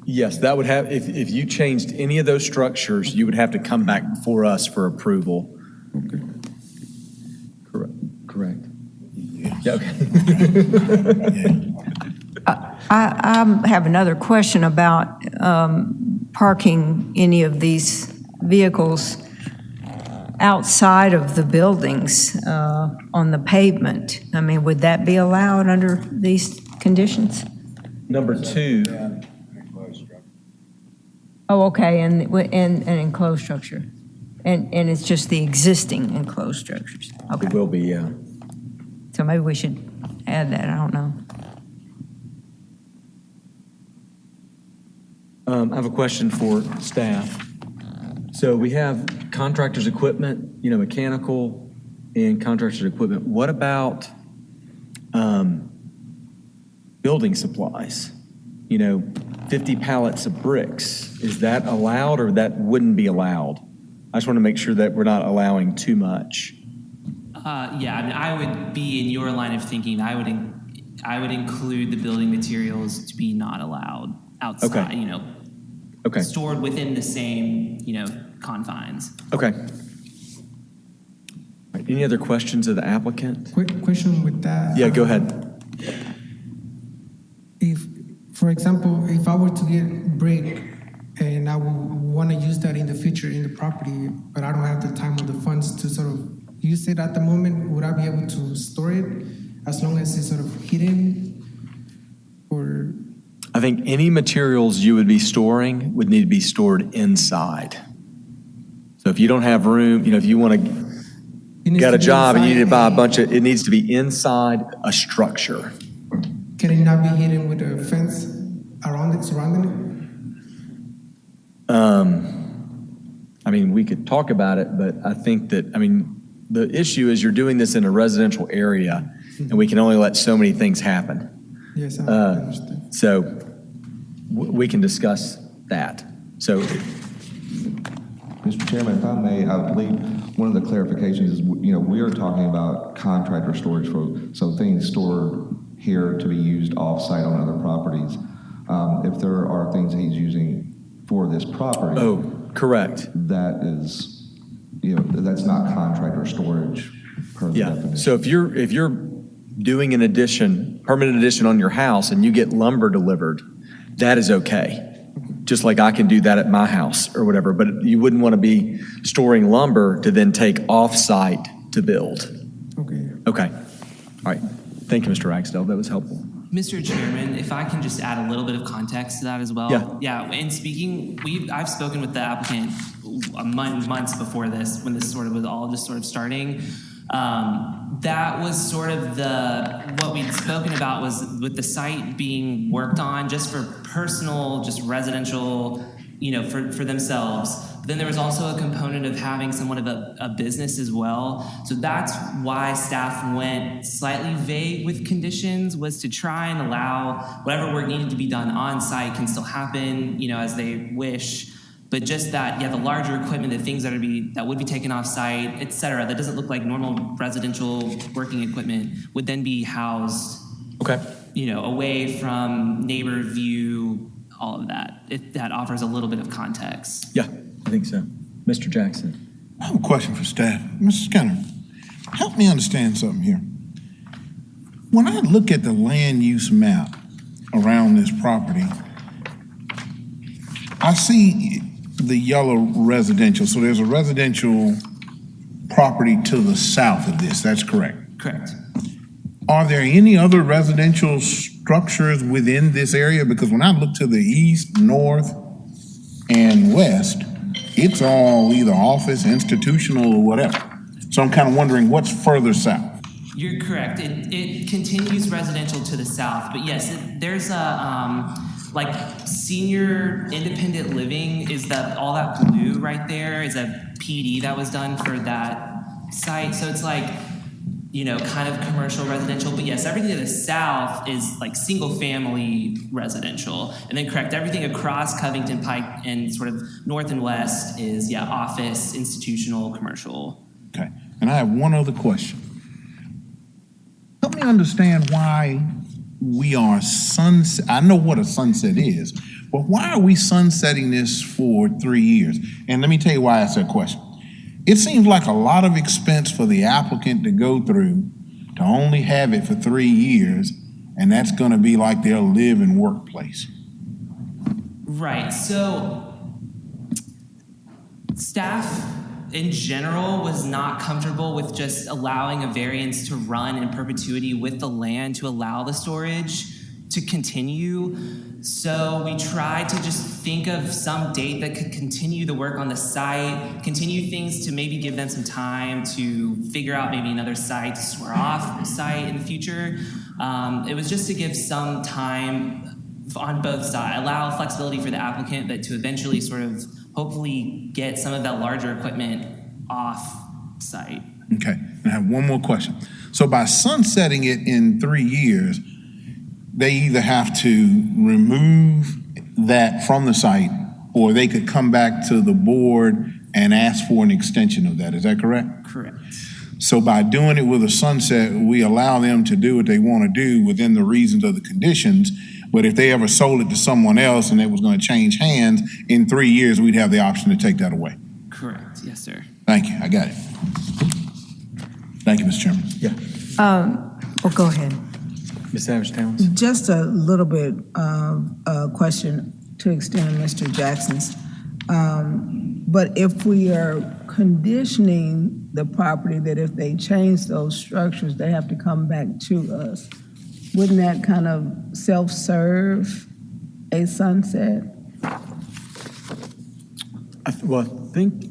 Yes, that would have, if you changed any of those structures, you would have to come back before us for approval.
Okay.
Correct. Yeah, okay.
I have another question about parking any of these vehicles outside of the buildings on the pavement. I mean, would that be allowed under these conditions?
Number 2.
Oh, okay, and enclosed structure. And it's just the existing enclosed structures. Okay.
It will be, yeah.
So maybe we should add that, I don't know.
I have a question for staff. So we have contractors' equipment, mechanical and contractors' equipment. What about building supplies? 50 pallets of bricks, is that allowed or that wouldn't be allowed? I just want to make sure that we're not allowing too much.
Yeah, I mean, I would be in your line of thinking. I would include the building materials to be not allowed outside.
Okay. Okay.
Stored within the same confines.
Okay. All right, any other questions of the applicant?
Quick question with that.
Yeah, go ahead.
If, for example, if I were to get brick and I would want to use that in the future in the property, but I don't have the time or the funds to sort of use it at the moment, would I be able to store it as long as it's sort of hidden? Or
I think any materials you would be storing would need to be stored inside. So if you don't have room, if you want to got a job and you need to buy a bunch of, it needs to be inside a structure.
Can it not be hidden with a fence around it, surrounding it?
I mean, we could talk about it, but I think that, the issue is you're doing this in a residential area, and we can only let so many things happen.
Yes, I understand.
So we can discuss that. So,
Mr. Chairman, if I may, I believe one of the clarifications is, we are talking about contractor storage so things stored here to be used off-site on other properties. If there are things that he's using for this property.
Oh, correct.
That is, that's not contractor storage per the definition.
So if you're doing an addition, permanent addition on your house and you get lumber delivered, that is okay. Just like I can do that at my house or whatever, but you wouldn't want to be storing lumber to then take off-site to build.
Okay.
Okay. All right. Thank you, Mr. Ragsdale. That was helpful.
Mr. Chairman, if I can just add a little bit of context to that as well.
Yeah.
In speaking, I've spoken with the applicant months before this, when this sort of was all just sort of starting. That was sort of what we'd spoken about was with the site being worked on just for personal, just residential, for themselves. But then there was also a component of having somewhat of a business as well. So that's why staff went slightly vague with conditions, was to try and allow whatever work needed to be done on site can still happen, as they wish. But just that, the larger equipment, the things that would be taken off site, et cetera, that doesn't look like normal residential working equipment, would then be housed, away from neighbor view, all of that. That offers a little bit of context.
Yeah, I think so. Mr. Jackson.
I have a question for staff. Mr. Skinner, help me understand something here. When I look at the land use map around this property, I see the yellow residential. So there's a residential property to the south of this. That's correct?
Correct.
Are there any other residential structures within this area? Because when I look to the east, north, and west, it's all either office, institutional, or whatever. So I'm kind of wondering what's further south.
You're correct. It continues residential to the south, but yes, there's a senior independent living is all that blue right there is a PD that was done for that site. So it's kind of commercial residential, but yes, everything to the south is like single family residential. And then correct, everything across Covington Pike and sort of north and west is office, institutional, commercial.
Okay, and I have one other question. Help me understand why we are sunset. I know what a sunset is, but why are we sunsetting this for 3 years? And let me tell you why I asked that question. It seems like a lot of expense for the applicant to go through to only have it for 3 years, and that's going to be like their live and workplace.
Right. So staff in general was not comfortable with just allowing a variance to run in perpetuity with the land to allow the storage to continue. So we tried to just think of some date that could continue the work on the site, continue things to maybe give them some time to figure out maybe another site to swear off the site in the future. It was just to give some time on both sides, allow flexibility for the applicant, but to eventually sort of hopefully get some of that larger equipment off site.
Okay, and I have one more question. So by sunsetting it in 3 years, they either have to remove that from the site, or they could come back to the board and ask for an extension of that. Is that correct?
Correct.
So by doing it with a sunset, we allow them to do what they want to do within the reasons of the conditions. But if they ever sold it to someone else and it was going to change hands, in 3 years, we'd have the option to take that away.
Correct. Yes, sir.
Thank you. I got it. Thank you, Mr. Chairman.
Well, go ahead.
Ms. Savage Towns?
Just a little bit of a question to extend Mr. Jackson's. But if we are conditioning the property that if they change those structures, they have to come back to us, wouldn't that kind of self-serve a sunset?
I think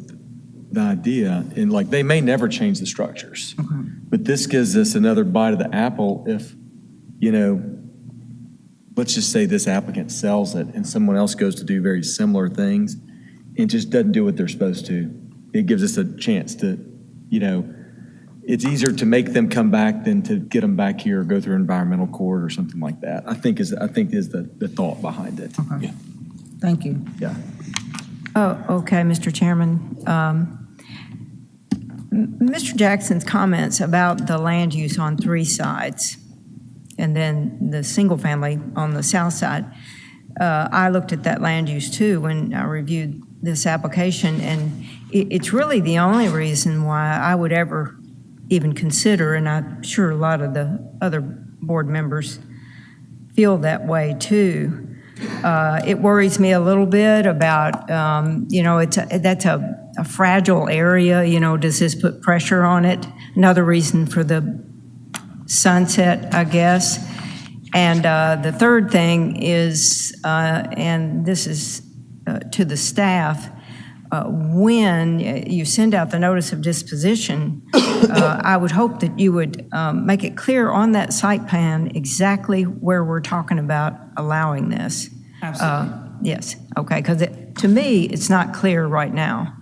the idea, and like, they may never change the structures, but this gives us another bite of the apple if, let's just say this applicant sells it and someone else goes to do very similar things and just doesn't do what they're supposed to. It gives us a chance to, it's easier to make them come back than to get them back here or go through environmental court or something like that. I think is the thought behind it.
Okay. Yeah. Thank you.
Yeah.
Oh, okay, Mr. Chairman. Mr. Jackson's comments about the land use on 3 sides and then the single family on the south side, I looked at that land use too when I reviewed this application, and it's really the only reason why I would ever even consider, and I'm sure a lot of the other board members feel that way too. It worries me a little bit about, that's a fragile area. Does this put pressure on it? Another reason for the sunset, I guess. And the third thing is, and this is to the staff, when you send out the notice of disposition, I would hope that you would make it clear on that site plan exactly where we're talking about allowing this.
Absolutely.
Yes, okay, because to me, it's not clear right now.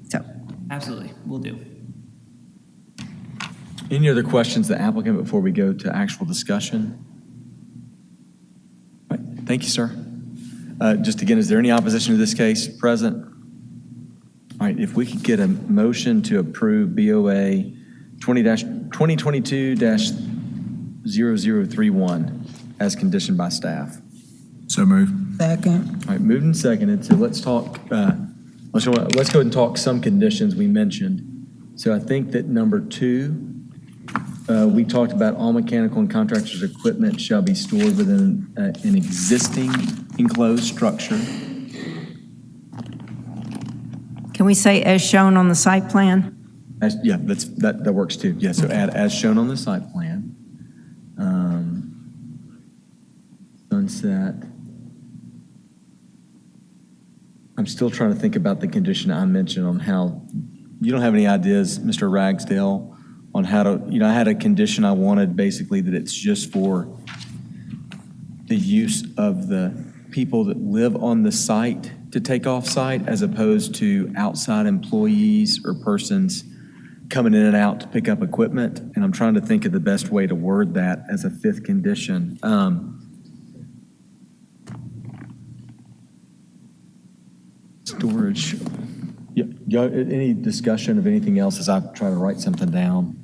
So,
Absolutely. We'll do.
Any other questions, the applicant, before we go to actual discussion? All right, thank you, sir. Just again, is there any opposition to this case present? All right, if we could get a motion to approve BOA 2022-0031 as conditioned by staff.
So move.
Second.
All right, moved and seconded. So let's talk, let's go ahead and talk some conditions we mentioned. So I think that number 2, we talked about all mechanical and contractors' equipment shall be stored within an existing enclosed structure.
can we say as shown on the site plan?
Yeah, that works too. Yeah, so add as shown on the site plan. Sunset. I'm still trying to think about the condition I mentioned on how, you don't have any ideas, Mr. Ragsdale, on how to, I had a condition I wanted basically that it's just for the use of the people that live on the site to take off site as opposed to outside employees or persons coming in and out to pick up equipment. And I'm trying to think of the best way to word that as a 5th condition. Storage. Yeah, any discussion of anything else as I try to write something down?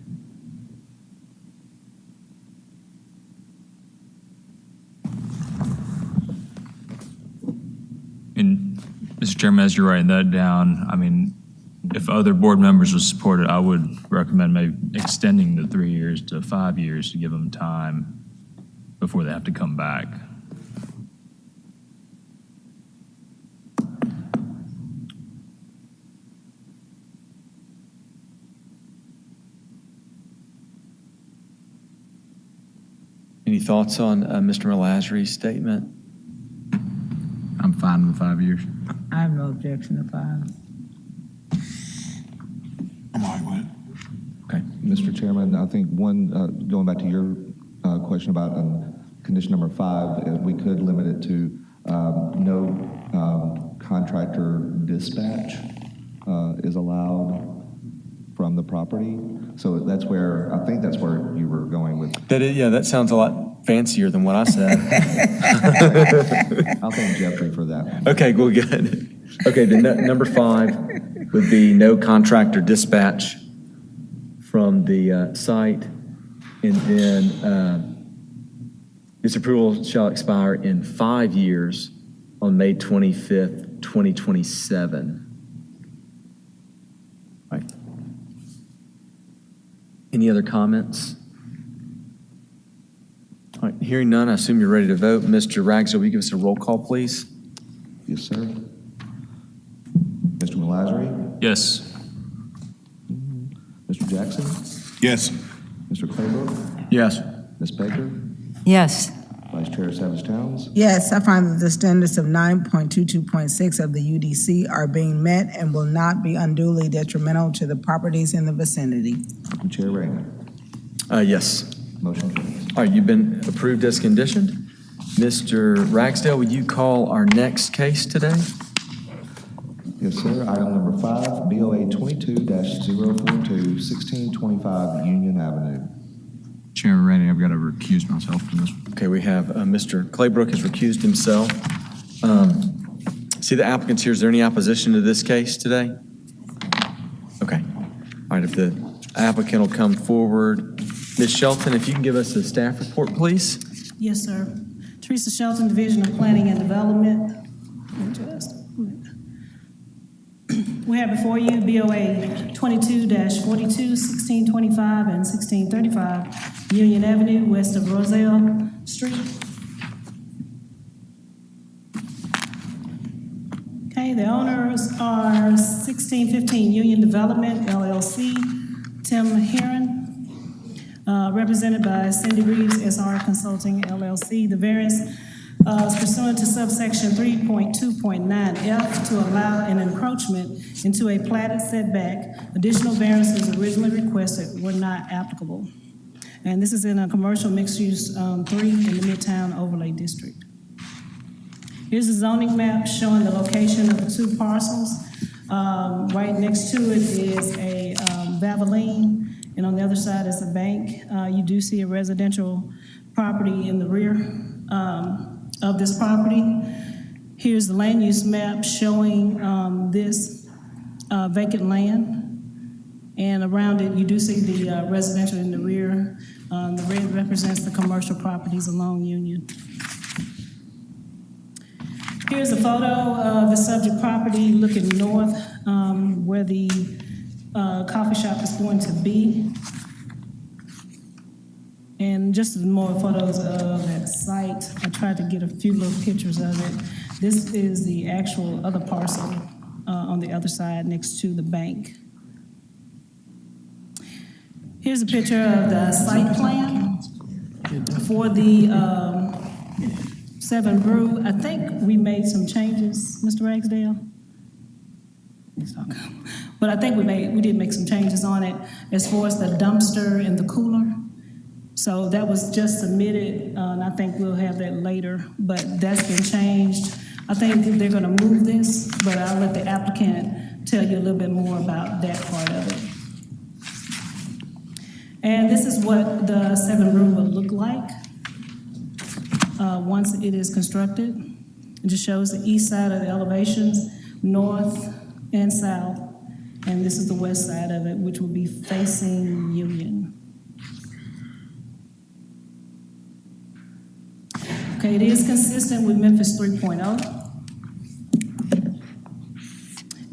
And Mr. Chairman, as you're writing that down, I mean, if other board members would support it, I would recommend maybe extending the 3 years to 5 years to give them time before they have to come back.
Any thoughts on Mr. Malazri's statement?
I'm fine with 5 years.
I have no objection to 5.
I'm all right with it.
Okay.
Mr. Chairman, I think going back to your question about condition number 5, we could limit it to no contractor dispatch is allowed from the property. So that's where, I think that's where you were going with.
That sounds a lot fancier than what I said.
I'll thank Jeffrey for that one.
Okay, well, good. Okay, the number 5 would be no contractor dispatch from the site. And then this approval shall expire in 5 years on May 25th, 2027. Right. Any other comments? All right, hearing none, I assume you're ready to vote. Mr. Ragsdale, will you give us a roll call, please?
Yes, sir. Mr. Malazri?
Yes.
Mr. Jackson?
Yes.
Mr. Claybrook?
Yes.
Ms. Baker?
Yes.
Vice Chair Savage Towns?
Yes, I find that the standards of 9.22.6 of the UDC are being met and will not be unduly detrimental to the properties in the vicinity.
And Chair Rayner?
Yes.
Motion carries.
All right, you've been approved as conditioned. Mr. Ragsdale, would you call our next case today?
Yes, sir. Item number 5, BOA 22-042, 1625 Union Avenue.
Chairman Rainey, I've got to recuse myself from this one.
Okay, we have Mr. Claybrook has recused himself. See the applicants here. Is there any opposition to this case today? Okay. All right, if the applicant will come forward. Ms. Shelton, if you can give us a staff report, please.
Yes, sir. Teresa Shelton, Division of Planning and Development. We have before you BOA 22-42, 1625, and 1635 Union Avenue, west of Roselle Street. Okay, the owners are 1615 Union Development, LLC, Tim Heron, represented by Cindy Reeves, SR Consulting, LLC. The variance is pursuant to subsection 3.2.9F to allow an encroachment into a platted setback. Additional variances originally requested were not applicable. And this is in a commercial mixed-use 3 in the Midtown Overlay District. Here's a zoning map showing the location of the 2 parcels. Right next to it is a Valvoline, and on the other side is a bank. You do see a residential property in the rear of this property. Here's the land use map showing this vacant land. And around it, you do see the residential in the rear. The red represents the commercial properties along Union. Here's a photo of the subject property looking north, where the coffee shop is going to be. And just more photos of that site. I tried to get a few little pictures of it. This is the actual other parcel on the other side next to the bank. Here's a picture of the site plan for the 7 Brew. I think we made some changes, Mr. Ragsdale. But I think we did make some changes on it as far as the dumpster and the cooler. So that was just submitted, and I think we'll have that later, but that's been changed. I think they're gonna move this, but I'll let the applicant tell you a little bit more about that part of it. And this is what the 7 room will look like once it is constructed. It just shows the east side of the elevations, north and south, and this is the west side of it, which will be facing Union. Okay, it is consistent with Memphis 3.0.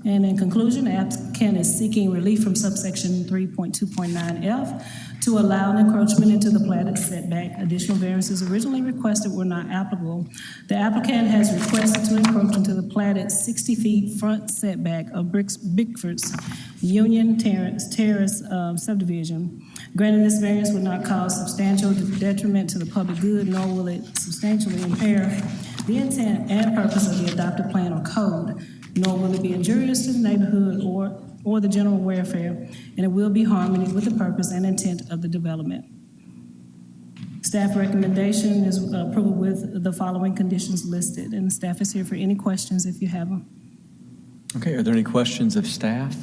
And in conclusion, the applicant is seeking relief from subsection 3.2.9F to allow an encroachment into the platted setback. Additional variances originally requested were not applicable. The applicant has requested to encroach into the platted 60 feet front setback of Bickford's Union Terrace subdivision. Granted, this variance would not cause substantial detriment to the public good, nor will it substantially impair the intent and purpose of the adopted plan or code, nor will it be injurious to the neighborhood or the general welfare, and it will be harmony with the purpose and intent of the development. Staff recommendation is approval with the following conditions listed, and the staff is here for any questions if you have them.
Okay, are there any questions of staff?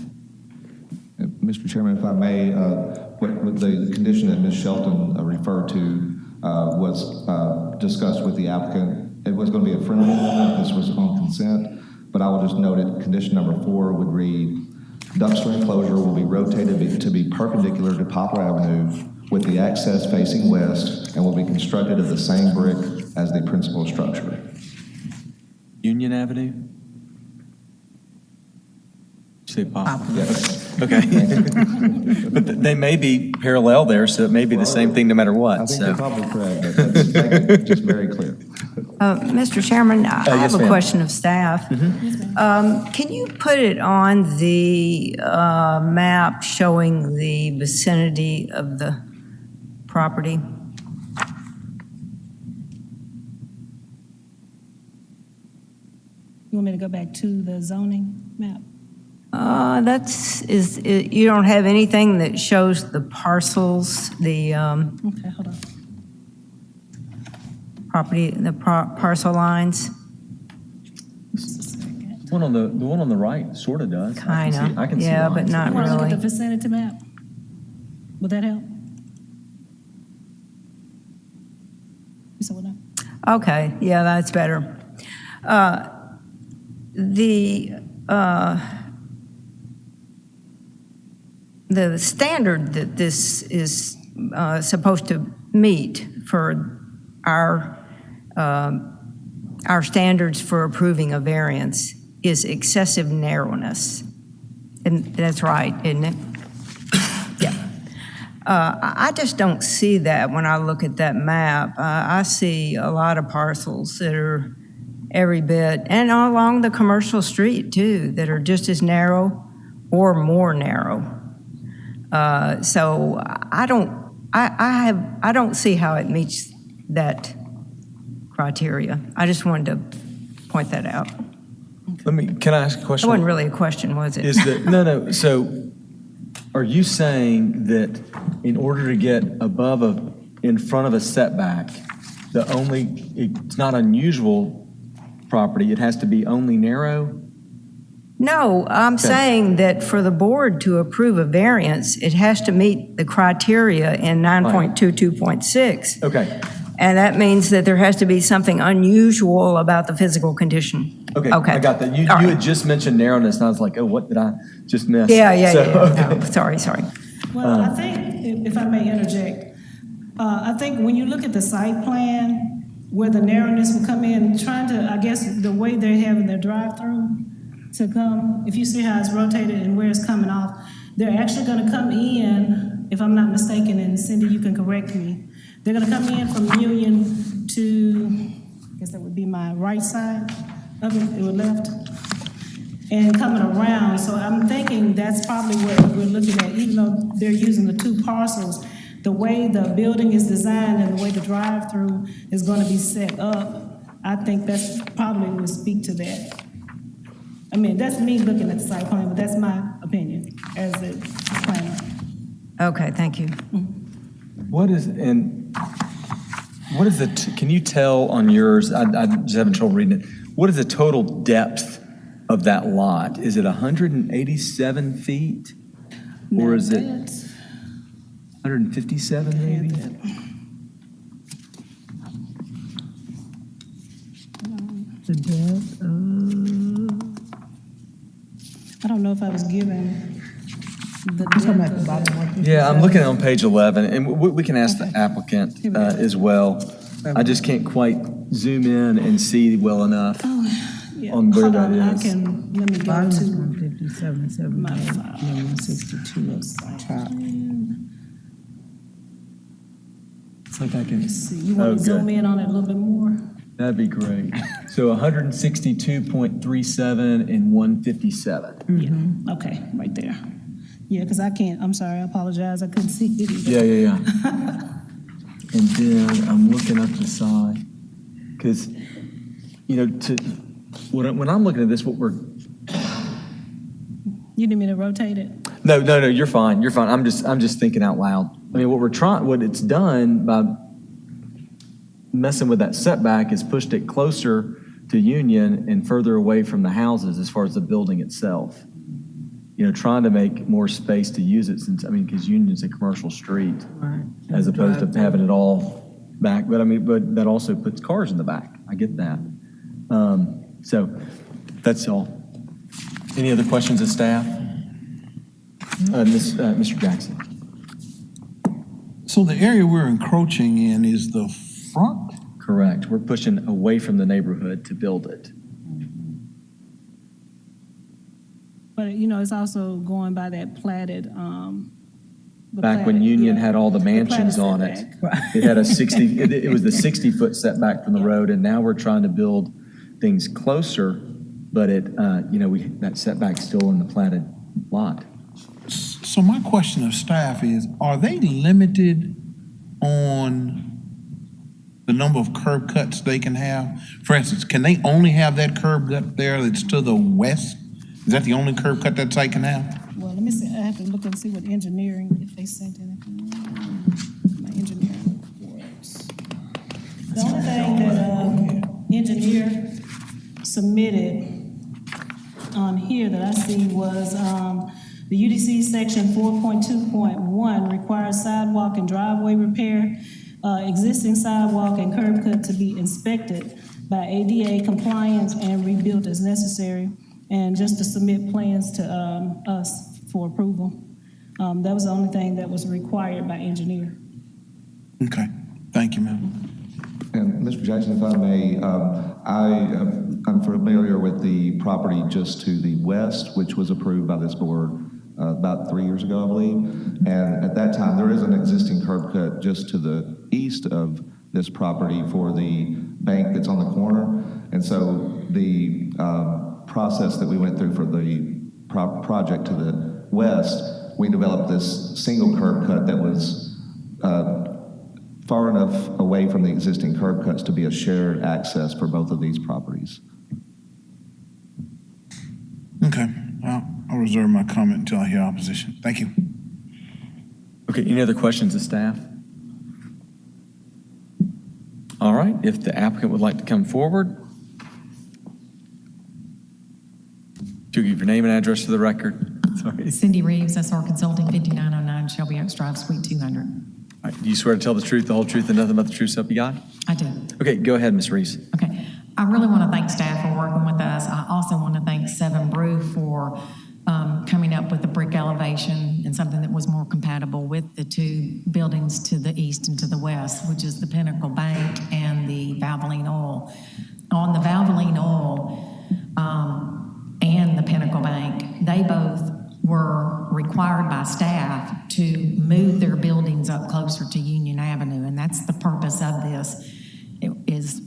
Mr. Chairman, if I may, with the condition that Ms. Shelton referred to, was discussed with the applicant. It was going to be a friendly amendment. This was on consent, but I will just note it. Condition number 4 would read, dumpster enclosure will be rotated to be perpendicular to Poplar Avenue with the access facing west and will be constructed of the same brick as the principal structure.
Union Avenue? Did you say Poplar?
Yes.
Okay. But they may be parallel there, so it may be the same thing no matter what.
I think
so.
you're probably correct, but let's make it just very clear.
Mr. Chairman, I have
yes,
a
ma'am.
question of staff. Can you put it on the map showing the vicinity of the property?
You want me to go back to the zoning map?
You don't have anything that shows the parcels, the
Okay, hold on.
property, the parcel lines?
Just a second.
The one on the right sort of does.
Kind of.
I can see
Yeah,
lines.
but not
You want to look at
really.
the vicinity map? Would that help? You said what now?
Okay, yeah, that's better. The standard that this is supposed to meet for our standards for approving a variance is excessive narrowness. And that's right, isn't it? Yeah. I just don't see that when I look at that map. I see a lot of parcels that are every bit, and along the commercial street too, that are just as narrow or more narrow. So I don't see how it meets that criteria. I just wanted to point that out.
Can I ask a
It
question?
wasn't really a question, was it?
No. So are you saying that in order to get in front of a setback, it's not unusual property, it has to be only narrow?
No, I'm
Okay.
saying that for the board to approve a variance, it has to meet the criteria in 9.22.6.
Okay.
And that means that there has to be something unusual about the physical condition.
Okay,
Okay.
I got that. You
All right.
had just mentioned narrowness, and I was like, oh, what did I just miss?
Yeah.
Okay.
No, sorry.
Well, I think, if I may interject, I think when you look at the site plan, where the narrowness will come in, trying to, I guess, the way they're having their drive-through to come, if you see how it's rotated and where it's coming off, they're actually gonna come in, if I'm not mistaken, and Cindy, you can correct me, they're gonna come in from Union to, I guess that would be my right side of it, or left, and coming around. So I'm thinking that's probably what we're looking at, even though they're using the two parcels. The way the building is designed and the way the drive-through is going to be set up, I think that's probably would speak to that. I mean, that's me looking at the site plan, but that's my opinion as a planner.
Okay, thank you.
Can you tell on yours, I just having trouble reading it, what is the total depth of that lot? Is it 187 feet? Or is it 157 maybe?
The depth
I don't know if I was given the
talking about
depth
the
of
bottom
that.
one.
Yeah, I'm looking on page 11, and we can ask the applicant
Here we go.
as well. I just can't quite zoom in and see well enough.
Yeah.
on where
Hold
that
on,
is.
let me go
Bottom is
to
157, 78,
my
and
file.
162 up top.
It's like I can,
Let's see, you want to
good.
zoom in on it a little bit more?
That'd be great. So 162.37 and 157.
Yeah, okay, right there. Yeah, because I can't, I'm sorry, I apologize, I couldn't see it either.
Yeah. And then I'm looking up the side, because, when I'm looking at this,
You need me to rotate it?
No, you're fine. I'm just thinking out loud. I mean, what it's done by messing with that setback is pushed it closer to Union and further away from the houses as far as the building itself. Trying to make more space to use it because Union's a commercial street
Right.
as opposed to having it all back, but that also puts cars in the back. I get that. So that's all. Any other questions of staff? Mr. Jackson.
So the area we're encroaching in is the front?
Correct. We're pushing away from the neighborhood to build it.
But, it's also going by that platted,
When Union had all the mansions on it, it had a 60, it was the 60-foot setback from the road, and now we're trying to build things closer, but that setback's still in the platted lot.
So my question of staff is, are they limited on the number of curb cuts they can have? For instance, can they only have that curb cut there that's to the west? Is that the only curb cut that site can have?
Well, let me see, I have to look and see what engineering, if they sent anything. My engineering reports. The only thing that engineer submitted on here that I see was the UDC section 4.2.1 requires sidewalk and driveway repair, existing sidewalk and curb cut to be inspected by ADA compliance and rebuilt as necessary, and just to submit plans to us for approval. That was the only thing that was required by engineer.
Okay, thank you, ma'am.
And Mr. Jackson, if I may, I'm familiar with the property just to the west, which was approved by this board about 3 years ago, I believe. And at that time, there is an existing curb cut just to the east of this property for the bank that's on the corner. And so the process that we went through for the project to the west, we developed this single curb cut that was far enough away from the existing curb cuts to be a shared access for both of these properties.
Okay, I'll reserve my comment until I hear opposition. Thank you.
Okay, any other questions of staff? All right, if the applicant would like to come forward, to give your name and address to the record. Sorry.
Cindy Reeves, SR Consulting, 5909 Shelby Oaks Drive, Suite 200.
All right, do you swear to tell the truth, the whole truth, and nothing but the truth, so help you God?
I do.
Okay, go ahead, Ms. Reeves.
Okay. I really want to thank staff for working with us. I also want to thank Seven Brew for coming up with the brick elevation and something that was more compatible with the two buildings to the east and to the west, which is the Pinnacle Bank and the Valvoline Oil. On the Valvoline Oil and the Pinnacle Bank, they both were required by staff to move their buildings up closer to Union Avenue, and that's the purpose of this. It is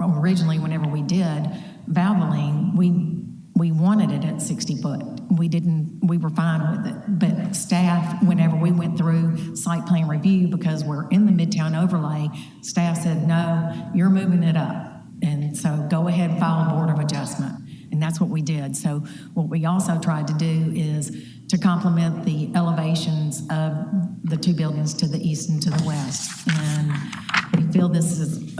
originally, whenever we did Valvoline, we wanted it at 60 foot. We were fine with it. But staff, whenever we went through site plan review, because we're in the Midtown overlay, staff said, no, you're moving it up. And so go ahead and file a Board of Adjustment. And that's what we did. So what we also tried to do is to complement the elevations of the two buildings to the east and to the west. And we feel this is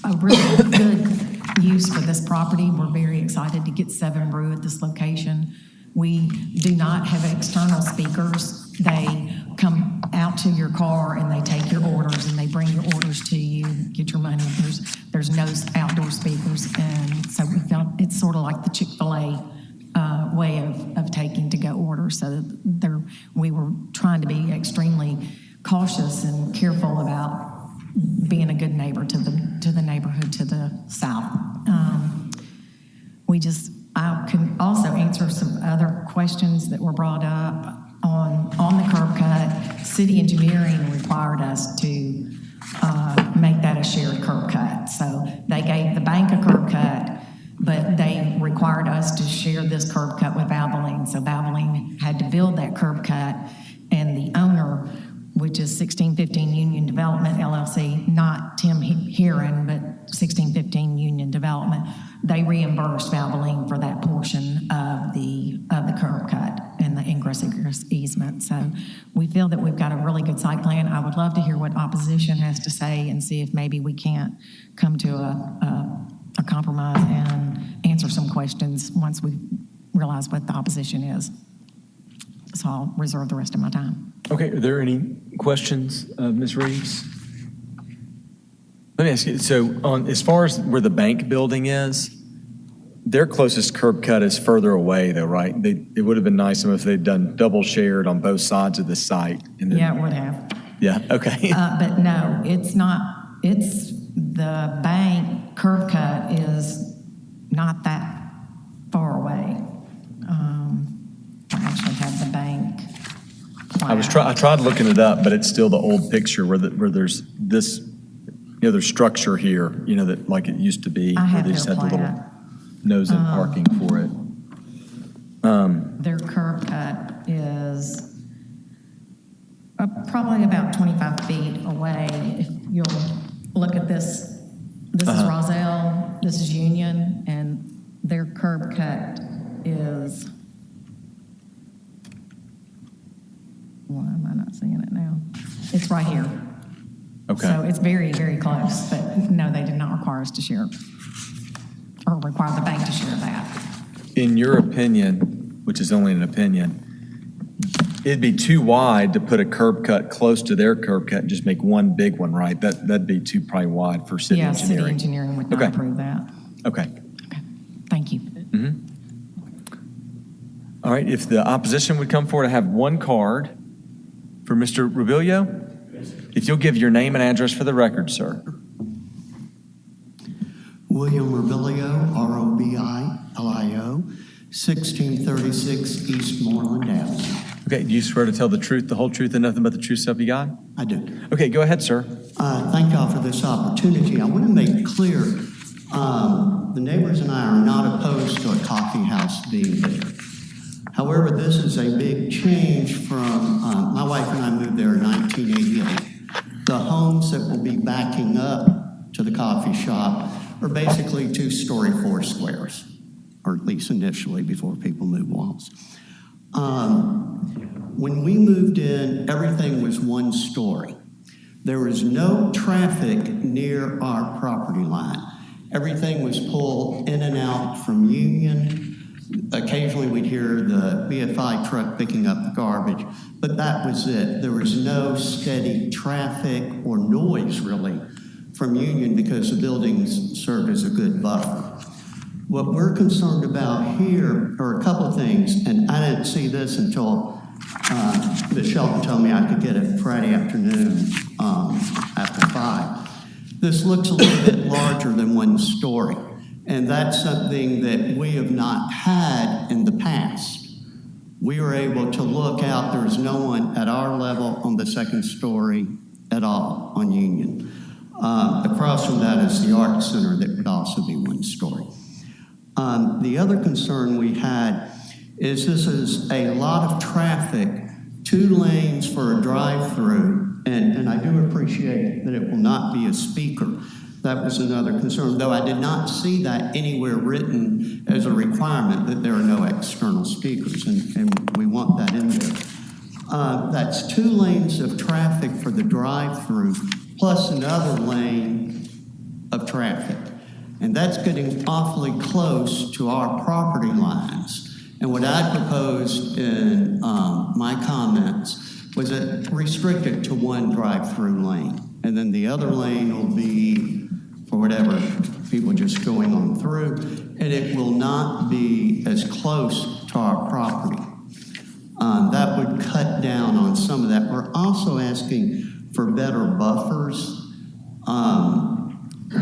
a really good use for this property. We're very excited to get Seven Brew at this location. We do not have external speakers. They come out to your car and they take your orders and they bring your orders to you, get your money. There's no outdoor speakers. And so we felt it's sort of like the Chick-fil-A way of taking to-go orders. So we were trying to be extremely cautious and careful about being a good neighbor to the neighborhood to the south. I can also answer some other questions that were brought up on the curb cut. City engineering required us to make that a shared curb cut. So they gave the bank a curb cut, but they required us to share this curb cut with Valvoline. So Valvoline had to build that curb cut, and the owner, which is 1615 Union Development LLC, not Tim Heron, but 1615 Union Development, they reimbursed Valvoline for that portion of the curb cut and the ingress-egress easement. So we feel that we've got a really good site plan. I would love to hear what opposition has to say and see if maybe we can't come to a compromise and answer some questions once we realize what the opposition is. So I'll reserve the rest of my time.
Okay, are there any questions of Ms. Reeves? Let me ask you, so as far as where the bank building is, their closest curb cut is further away though, right? It would have been nice if they'd done double shared on both sides of the site. And then,
Yeah, it would have.
yeah, okay.
But no, it's not, it's, the bank curb cut is not that far away. I actually have the bank plan.
I tried looking it up, but it's still the old picture where there's this, there's structure here, that like it used to be.
I
where
have
they just
their
had the little
plan.
nose-in parking for it.
Their curb cut is probably about 25 feet away. If you'll look at this, this is Roselle, this is Union, and their curb cut is, why am I not seeing it now? It's right here.
Okay.
So it's very, very close, but no, they did not require us to share, or require the bank to share that.
In your opinion, which is only an opinion, it'd be too wide to put a curb cut close to their curb cut and just make one big one, right? That'd be too probably wide for city
Yes,
engineering.
city engineering would not
Okay.
approve that.
Okay.
Thank you.
All right, if the opposition would come forward, I have one card for Mr. Rubilio. If you'll give your name and address for the record, sir.
William Rubilio, R-O-B-I-L-I-O, 1636 East Moreland Avenue.
Okay, do you swear to tell the truth, the whole truth, and nothing but the truth, so help you God?
I do.
Okay, go ahead, sir.
Thank y'all for this opportunity. I want to make clear, the neighbors and I are not opposed to a coffee house being there. However, this is a big change from, my wife and I moved there in 1988. The homes that will be backing up to the coffee shop are basically 2-story, 4 squares, or at least initially before people move walls. When we moved in, everything was 1 story. There was no traffic near our property line. Everything was pulled in and out from Union. Occasionally we'd hear the BFI truck picking up the garbage, but that was it. There was no steady traffic or noise really from Union because the buildings serve as a good buffer. What we're concerned about here are a couple of things, and I didn't see this until Ms. Shelton told me I could get it Friday afternoon after 5. This looks a little bit larger than 1 story. And that's something that we have not had in the past. We were able to look out, there's no one at our level on the 2nd story at all on Union. Across from that is the Art Center that would also be 1 story. The other concern we had is this is a lot of traffic, 2 lanes for a drive-through, and I do appreciate that it will not be a speaker. That was another concern, though I did not see that anywhere written as a requirement that there are no external speakers, and we want that in there. That's 2 lanes of traffic for the drive-through, plus another lane of traffic. And that's getting awfully close to our property lines. And what I proposed in my comments was it restricted to 1 drive-through lane. And then the other lane will be for whatever, people just going on through, and it will not be as close to our property. That would cut down on some of that. We're also asking for better buffers.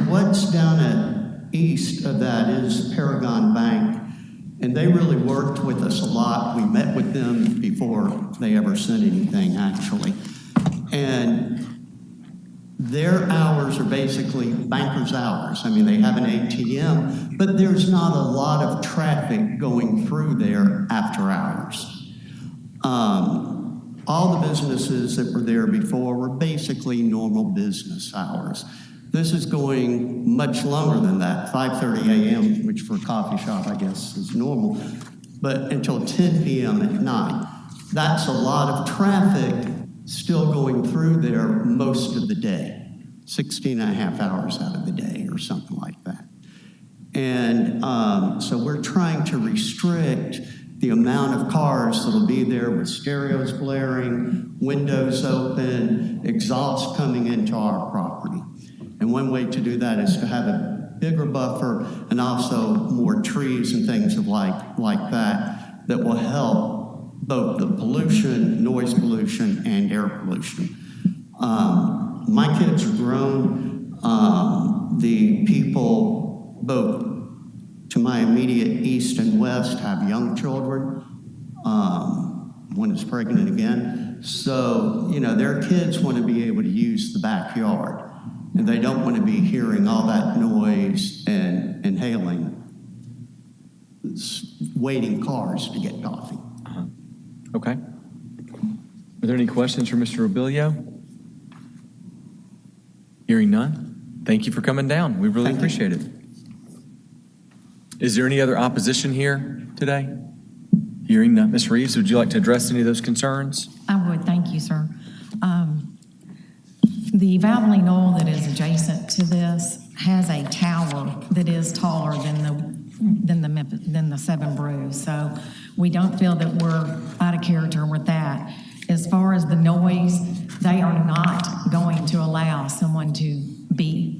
What's down at east of that is Paragon Bank, and they really worked with us a lot. We met with them before they ever sent anything, actually. And their hours are basically banker's hours. I mean, they have an ATM, but there's not a lot of traffic going through there after hours. All the businesses that were there before were basically normal business hours. This is going much longer than that, 5:30 a.m., which for a coffee shop, I guess, is normal, but until 10 p.m. at night. That's a lot of traffic still going through there most of the day, 16 and a half hours out of the day or something like that. And so we're trying to restrict the amount of cars that'll be there with stereos blaring, windows open, exhaust coming into our property. And one way to do that is to have a bigger buffer and also more trees and things like that will help both the pollution, noise pollution, and air pollution. My kids are grown. The people both to my immediate east and west have young children. One is pregnant again. So, their kids want to be able to use the backyard. And they don't want to be hearing all that noise and inhaling waiting cars to get coffee.
Okay. Are there any questions for Mr. Robilio? Hearing none. Thank you for coming down. We really appreciate it. Is there any other opposition here today? Hearing none. Ms. Reeves, would you like to address any of those concerns?
I would, thank you, sir. The Valvoline oil that is adjacent to this has a tower that is taller than the Seven Brews. So we don't feel that we're out of character with that. As far as the noise, they are not going to allow someone to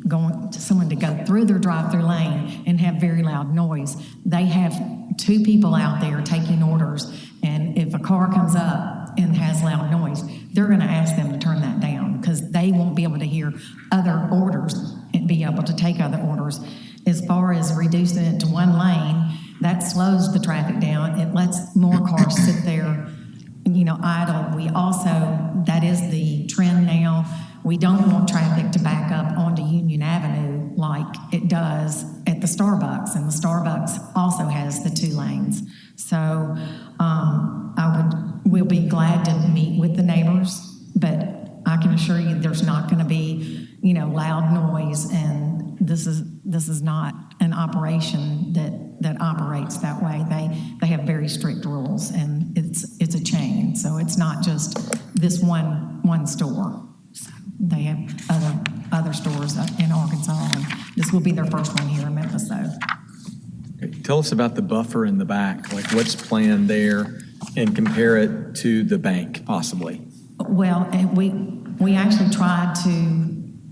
go through their drive-through lane and have very loud noise. They have 2 people out there taking orders, and if a car comes up and has loud noise, they're going to ask them to turn that down because they won't be able to hear other orders and be able to take other orders. As far as reducing it to 1 lane, that slows the traffic down. It lets more cars sit there, idle. We also, that is the trend now. We don't want traffic to back up onto Union Avenue like it does at the Starbucks, and the Starbucks also has the 2 lanes. So we'll be glad to meet with the neighbors, but I can assure you there's not going to be, loud noise, and this is not an operation that operates that way. They have very strict rules, and it's a chain, so it's not just this one store. So they have other stores in Arkansas, and this will be their first one here in Memphis, though.
Okay. Tell us about the buffer in the back, like what's planned there, and compare it to the bank, possibly.
Well, we actually tried to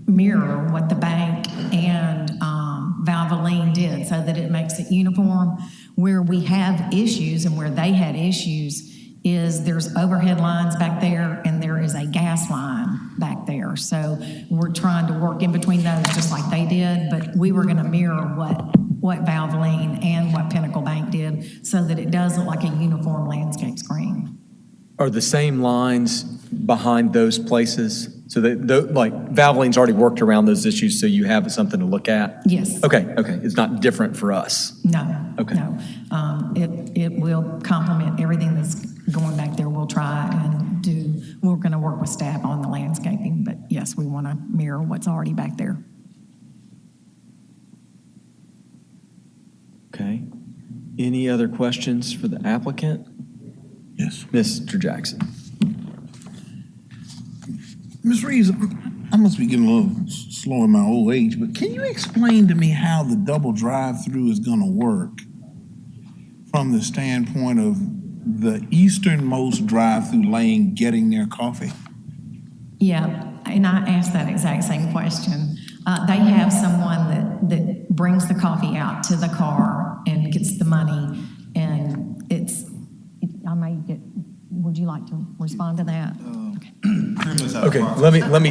mirror what the bank and Valvoline did so that it makes it uniform. Where we have issues and where they had issues is there's overhead lines back there and there is a gas line back there. So we're trying to work in between those just like they did, but we were going to mirror what Valvoline and what Pinnacle Bank did so that it does look like a uniform landscape screen.
Are the same lines behind those places? So that, like, Valvoline's already worked around those issues, so you have something to look at?
Yes.
Okay. It's not different for us?
No.
Okay.
No. It will complement everything that's going back there. We'll try and we're going to work with staff on the landscaping, but yes, we want to mirror what's already back there.
Okay. Any other questions for the applicant?
Yes.
Mr. Jackson.
Ms. Reeves, I must be getting a little slow in my old age, but can you explain to me how the double drive-through is going to work from the standpoint of the easternmost drive-through lane getting their coffee?
Yeah, and I asked that exact same question. They have someone that brings the coffee out to the car and gets the money, and would you like to respond to that?
Okay, let me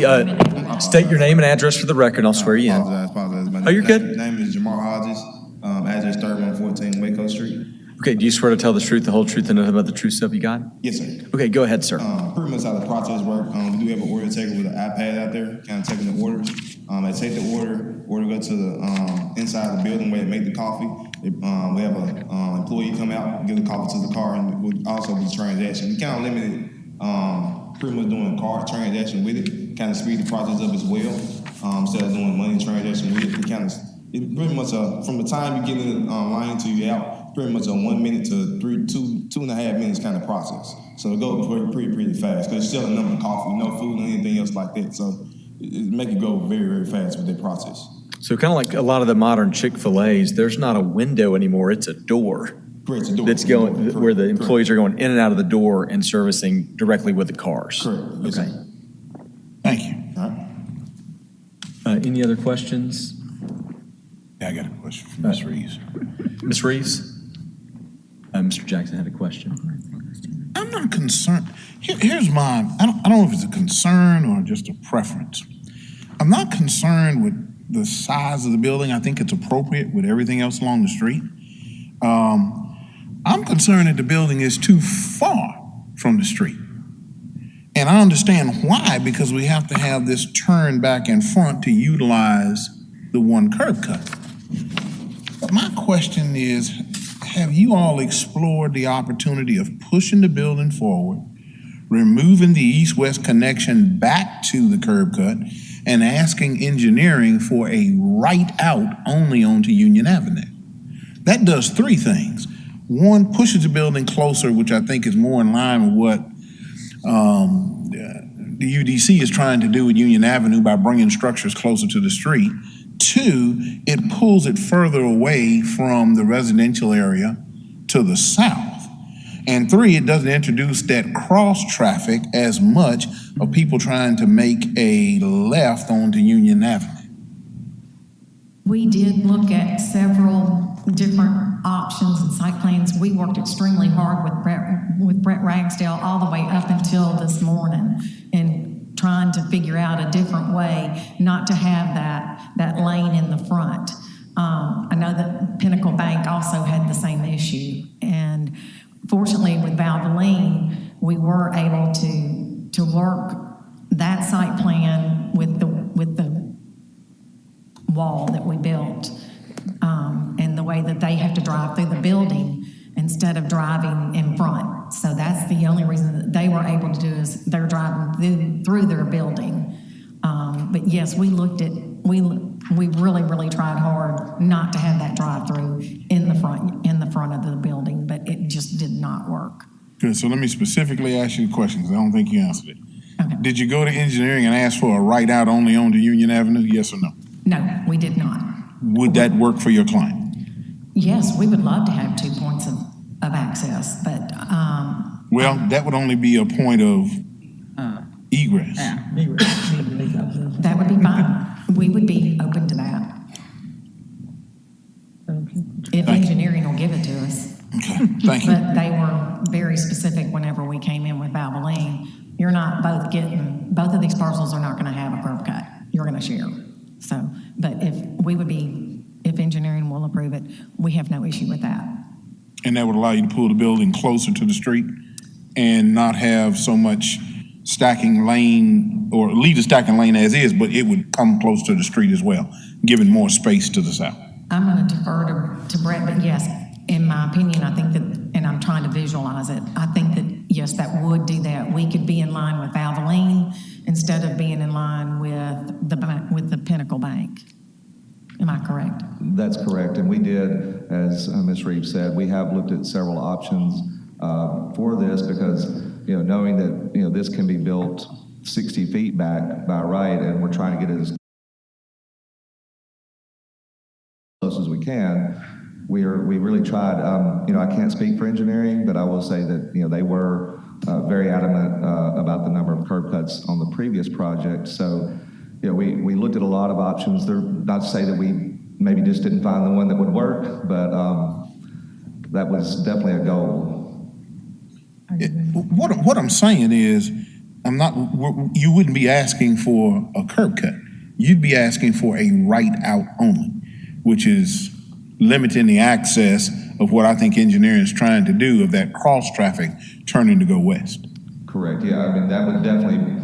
state your name and address for the record. I'll swear you in. Oh, you're good.
My name is Jamar Hodges. Address 3114 Waco Street.
Okay, do you swear to tell the truth, the whole truth, and nothing but the true stuff you got?
Yes, sir.
Okay, go ahead, sir.
Pretty much how the process works. We do have an order taker with an iPad out there, kind of taking the orders. I take the order go to the inside the building where they make the coffee. We have an employee come out, give the coffee to the car, and we'll also do transaction. We kind of limited pretty much doing card transaction with it, kind of speed the process up as well. Instead of doing money transaction with it, it pretty much from the time you get in the line to you out, pretty much a 1 minute to 2.5 minutes kind of process. So it goes pretty fast because it's still a number of coffee, no food or anything else like that. So it make it go very, very fast with that process.
So kind of like a lot of the modern Chick-fil-A's, there's not a window anymore, it's a door.
Correct, it's a door.
That's going, where the employees are going in and out of the door and servicing directly with the cars.
Correct. Yes,
okay.
Thank you.
All right.
any other questions?
Yeah, I got a question for Ms. Reeves.
Ms. Reeves? Mr. Jackson had a question.
I'm not concerned. Here's mine. I don't know if it's a concern or just a preference. I'm not concerned with the size of the building. I think it's appropriate with everything else along the street. I'm concerned that the building is too far from the street. And I understand why, because we have to have this turn back in front to utilize the one curb cut. But my question is, have you all explored the opportunity of pushing the building forward, removing the east-west connection back to the curb cut, and asking engineering for a right out only onto Union Avenue? That does three things. One, pushes the building closer, which I think is more in line with what the UDC is trying to do with Union Avenue by bringing structures closer to the street. Two, it pulls it further away from the residential area to the south. And three, it doesn't introduce that cross traffic as much of people trying to make a left onto Union Avenue.
We did look at several different options and site plans. We worked extremely hard with Brett Ragsdale all the way up until this morning and trying to figure out a different way not to have that lane in the front. I know that Pinnacle Bank also had the same issue. And fortunately with Valvoline, we were able to work that site plan with the wall that we built, and the way that they have to drive through the building instead of driving in front. So that's the only reason that they were able to do is they're driving through their building. But yes, we looked at, we really, really tried hard not to have that drive-through in the front of the building, but it just did not work.
Good, so let me specifically ask you a question, because I don't think you answered it.
Okay.
Did you go to engineering and ask for a right out only onto Union Avenue, yes or no?
No, we did not.
Would that work for your client?
Yes, we would love to have 2 points of access, but
Well, that would only be a point of egress.
that would be fine. We would be open to that. If engineering will give it to us.
Okay, thank you.
But they were very specific whenever we came in with Valvoline. You're not both of these parcels are not going to have a curb cut. You're going to share. So, but if engineering will approve it, we have no issue with that.
And that would allow you to pull the building closer to the street and not have so much stacking lane, or leave the stacking lane as is, but it would come close to the street as well, giving more space to the south.
I'm going to defer to Brett, but yes, in my opinion, I think that, and I'm trying to visualize it, I think that, yes, that would do that. We could be in line with Valvoline instead of being in line with the Pinnacle Bank. Am I correct?
That's correct, and we did, as Ms. Reeves said, we have looked at several options for this because, knowing that, this can be built 60 feet back by right, and we're trying to get it as close as we can. We really tried. I can't speak for engineering, but I will say that they were very adamant about the number of curb cuts on the previous project. So, we looked at a lot of options. They're not to say that we maybe just didn't find the one that would work, but that was definitely a goal.
What I'm saying is, you wouldn't be asking for a curb cut. You'd be asking for a right out only, which is limiting the access of what I think engineering is trying to do, of that cross traffic turning to go west.
Correct, yeah, I mean, that would definitely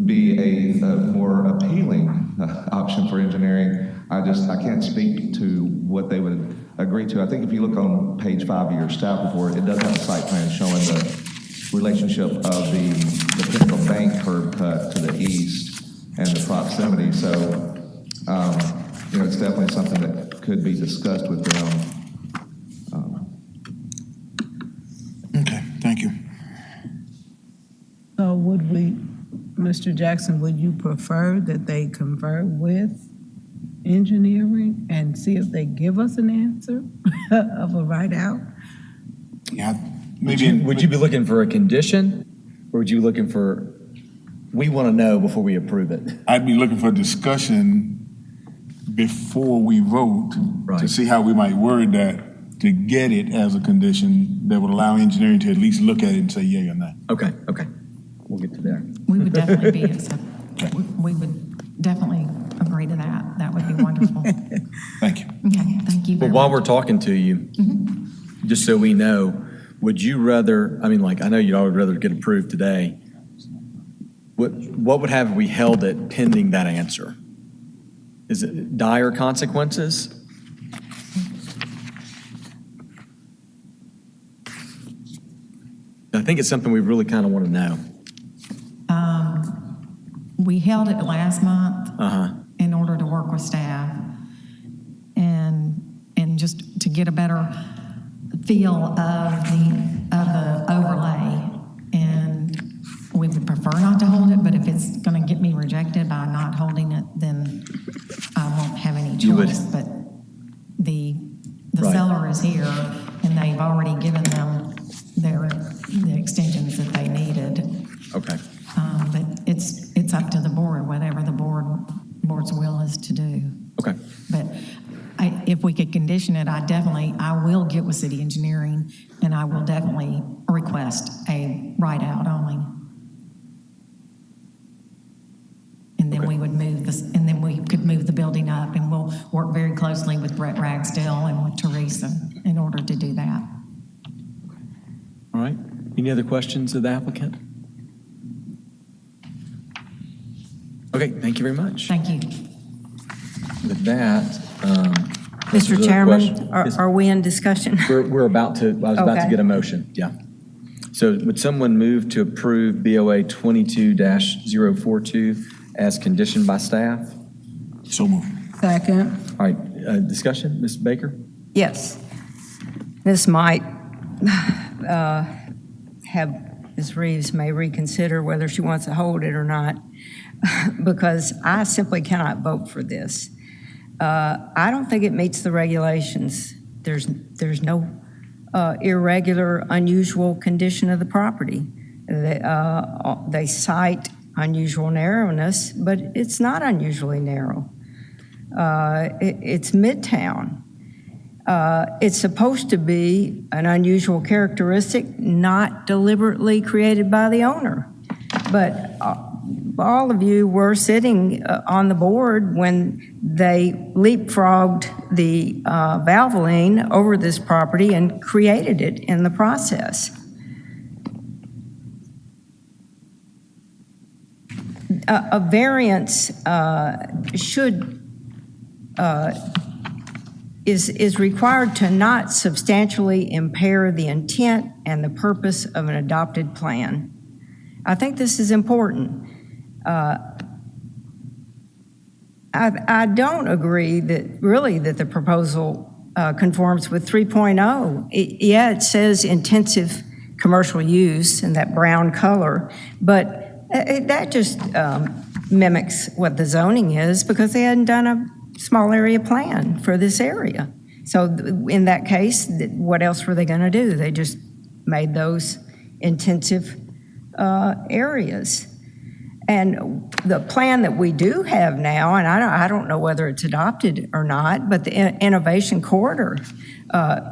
be a more appealing option for engineering. I can't speak to what they would agree to. I think if you look on page 5 of your staff report, it does have a site plan showing the relationship of the Pinnacle Bank curb cut to the east and the proximity. So, it's definitely something that could be discussed with them.
Okay, thank you.
So Mr. Jackson, would you prefer that they confer with engineering and see if they give us an answer of a right out?
Yeah,
Would you be looking for a condition, or would you be looking for, we want to know before we approve it?
I'd be looking for discussion before we vote to see how we might word that to get it as a condition that would allow engineering to at least look at it and say yay or nay.
Okay. We'll get to there.
We would definitely be we would definitely agree to that. That would be wonderful.
Thank you.
Okay, thank you
Well,
very
while
much.
we're talking to you, just so we know, would you rather, I know you'd all would rather get approved today. What would have we held it pending that answer? Is it dire consequences? I think it's something we really kind of want to know.
We held it last month in order to work with staff and just to get a better feel of the overlay. And we would prefer not to hold it, but if it's going to get me rejected by not holding it, then I won't have any choice. But the seller is here, and they've already given them the extensions that they needed.
Okay.
But it's up to the board, whatever the board's will is to do.
Okay.
But if we could condition it, I will get with city engineering, and I will definitely request a write-out only. And then we would move this, and then we could move the building up, and we'll work very closely with Brett Ragsdale and with Teresa in order to do that.
All right. Any other questions of the applicant? Okay, thank you very much.
Thank you.
With that,
Mr. Chairman, are we in discussion?
We're about to, I was about to
Okay.
get a motion, yeah. So would someone move to approve BOA 22-042 as conditioned by staff?
So moved.
Second.
All right, discussion, Ms. Baker?
Yes. This might have, Ms. Reeves may reconsider whether she wants to hold it or not, because I simply cannot vote for this. I don't think it meets the regulations. There's no irregular, unusual condition of the property. They cite unusual narrowness, but it's not unusually narrow. It's Midtown. It's supposed to be an unusual characteristic, not deliberately created by the owner. But all of you were sitting on the board when they leapfrogged the Valvoline over this property and created it in the process. A variance is required to not substantially impair the intent and the purpose of an adopted plan. I think this is important. I don't agree that the proposal conforms with 3.0. It says intensive commercial use in that brown color, but that just mimics what the zoning is, because they hadn't done a small area plan for this area. So in that case, what else were they going to do? They just made those intensive areas. And the plan that we do have now, and I don't know whether it's adopted or not, but the innovation corridor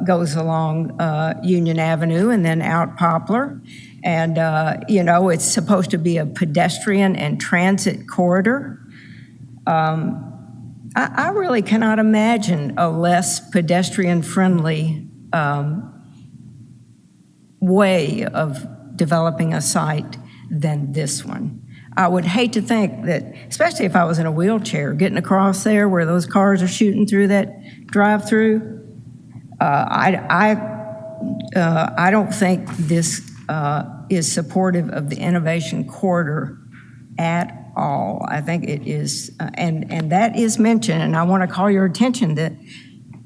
goes along Union Avenue and then out Poplar. And, it's supposed to be a pedestrian and transit corridor. I really cannot imagine a less pedestrian-friendly way of developing a site than this one. I would hate to think that, especially if I was in a wheelchair, getting across there where those cars are shooting through that drive-through, I don't think this is supportive of the innovation corridor at all. I think it is, and that is mentioned, and I want to call your attention that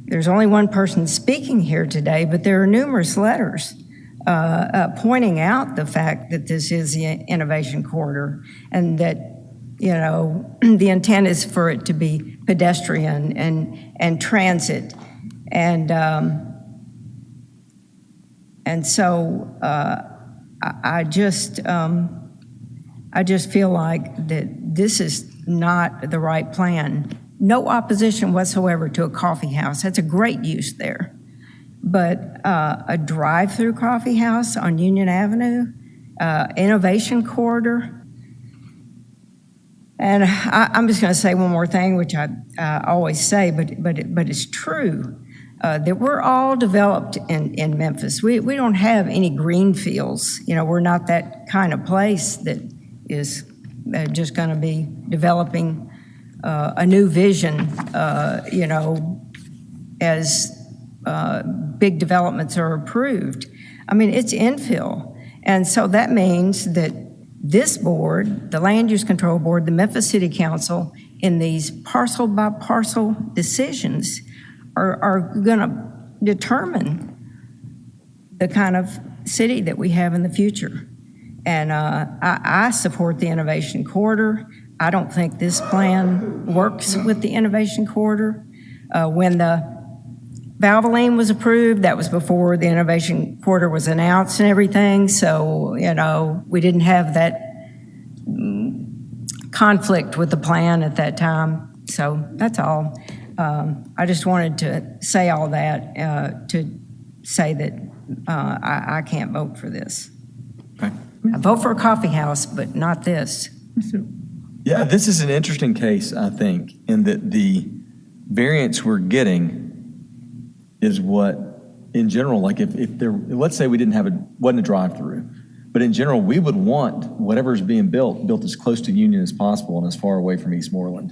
there's only one person speaking here today, but there are numerous letters pointing out the fact that this is the innovation corridor and that, the intent is for it to be pedestrian and transit. And so I just feel like that this is not the right plan no opposition whatsoever to a coffee house. That's a great use there. But a drive-through coffee house on Union Avenue, innovation corridor. And I'm just going to say one more thing, which I always say, but it's true, that we're all developed in Memphis. We don't have any green fields. You know, we're not that kind of place that is just going to be developing a new vision, you know, as big developments are approved. I mean, it's infill. And so that means that this board, the Land Use Control Board, the Memphis City Council, in these parcel by parcel decisions are going to determine the kind of city that we have in the future. And I support the innovation corridor. I don't think this plan works with the innovation corridor. When the Valvoline was approved, that was before the innovation corridor was announced and everything. So, you know, we didn't have that conflict with the plan at that time. So that's all. I just wanted to say all that to say that I can't vote for this.
Okay.
I vote for a coffee house, but not this.
Yeah, this is an interesting case, I think, in that the variance we're getting is what, in general, like if there, let's say we didn't have wasn't a drive-through, but in general, we would want whatever's being built as close to Union as possible and as far away from Eastmoreland.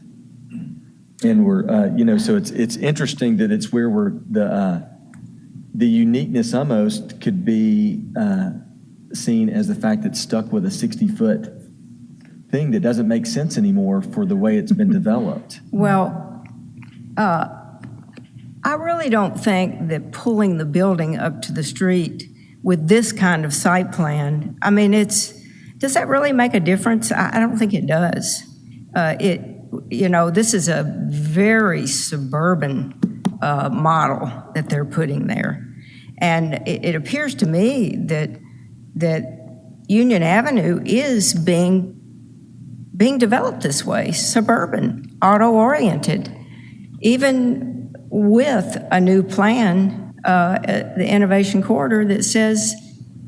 And we're, you know, so it's interesting that it's where we're, the uniqueness almost could be seen as the fact that it's stuck with a 60-foot thing that doesn't make sense anymore for the way it's been developed.
Well, I really don't think that pulling the building up to the street with this kind of site plan, I mean, does that really make a difference? I don't think it does. You know, this is a very suburban model that they're putting there. And it appears to me that Union Avenue is being developed this way, suburban, auto-oriented. Even with a new plan, the innovation corridor that says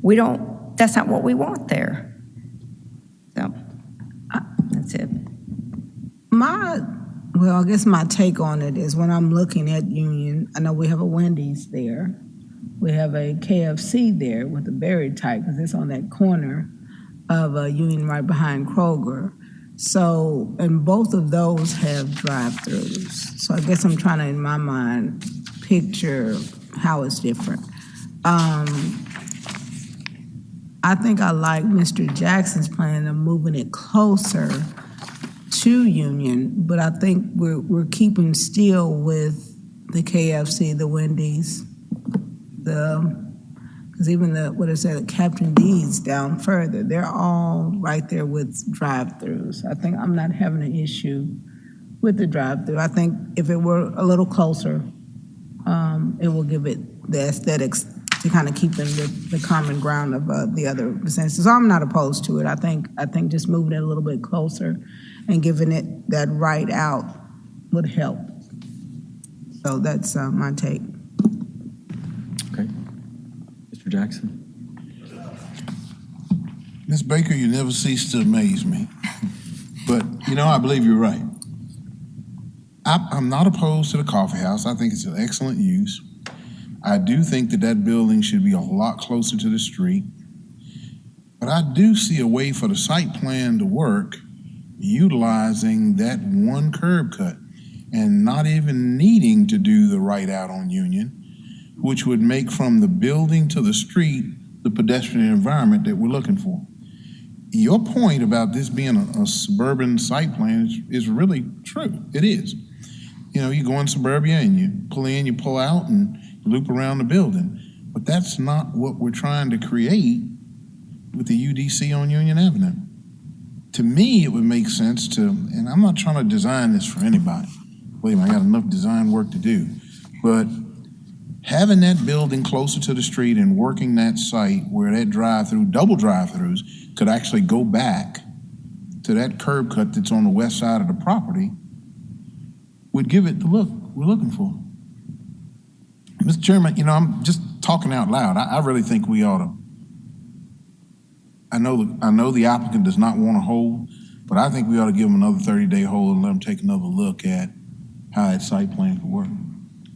that's not what we want there. So that's it.
I guess my take on it is when I'm looking at Union, I know we have a Wendy's there. We have a KFC there with a berry type, because it's on that corner of Union right behind Kroger. So, and both of those have drive-throughs. So I guess I'm trying to, in my mind, picture how it's different. I think I like Mr. Jackson's plan of moving it closer to Union, but I think we're keeping still with the KFC, the Wendy's, because even Captain D's down further, they're all right there with drive-throughs. I think I'm not having an issue with the drive-through. I think if it were a little closer, it will give it the aesthetics to kind of keep in the common ground of the other vicinities. So I'm not opposed to it. I think just moving it a little bit closer and giving it that right out would help. So that's my take.
Okay. Mr. Jackson?
Ms. Baker, you never cease to amaze me. But, you know, I believe you're right. I'm not opposed to the coffee house. I think it's an excellent use. I do think that building should be a lot closer to the street. But I do see a way for the site plan to work utilizing that one curb cut and not even needing to do the right out on Union, which would make from the building to the street the pedestrian environment that we're looking for. Your point about this being a suburban site plan is really true. It is. You know, you go in suburbia and you pull in, you pull out, and you loop around the building. But that's not what we're trying to create with the UDC on Union Avenue. To me, it would make sense to, and I'm not trying to design this for anybody. Believe me, I got enough design work to do. But having that building closer to the street and working that site where that drive-through, double drive-throughs, could actually go back to that curb cut that's on the west side of the property would give it the look we're looking for. Mr. Chairman, I'm just talking out loud. I really think we ought to. I know the applicant does not want to hold, but I think we ought to give them another 30-day hold and let them take another look at how that site plan could work.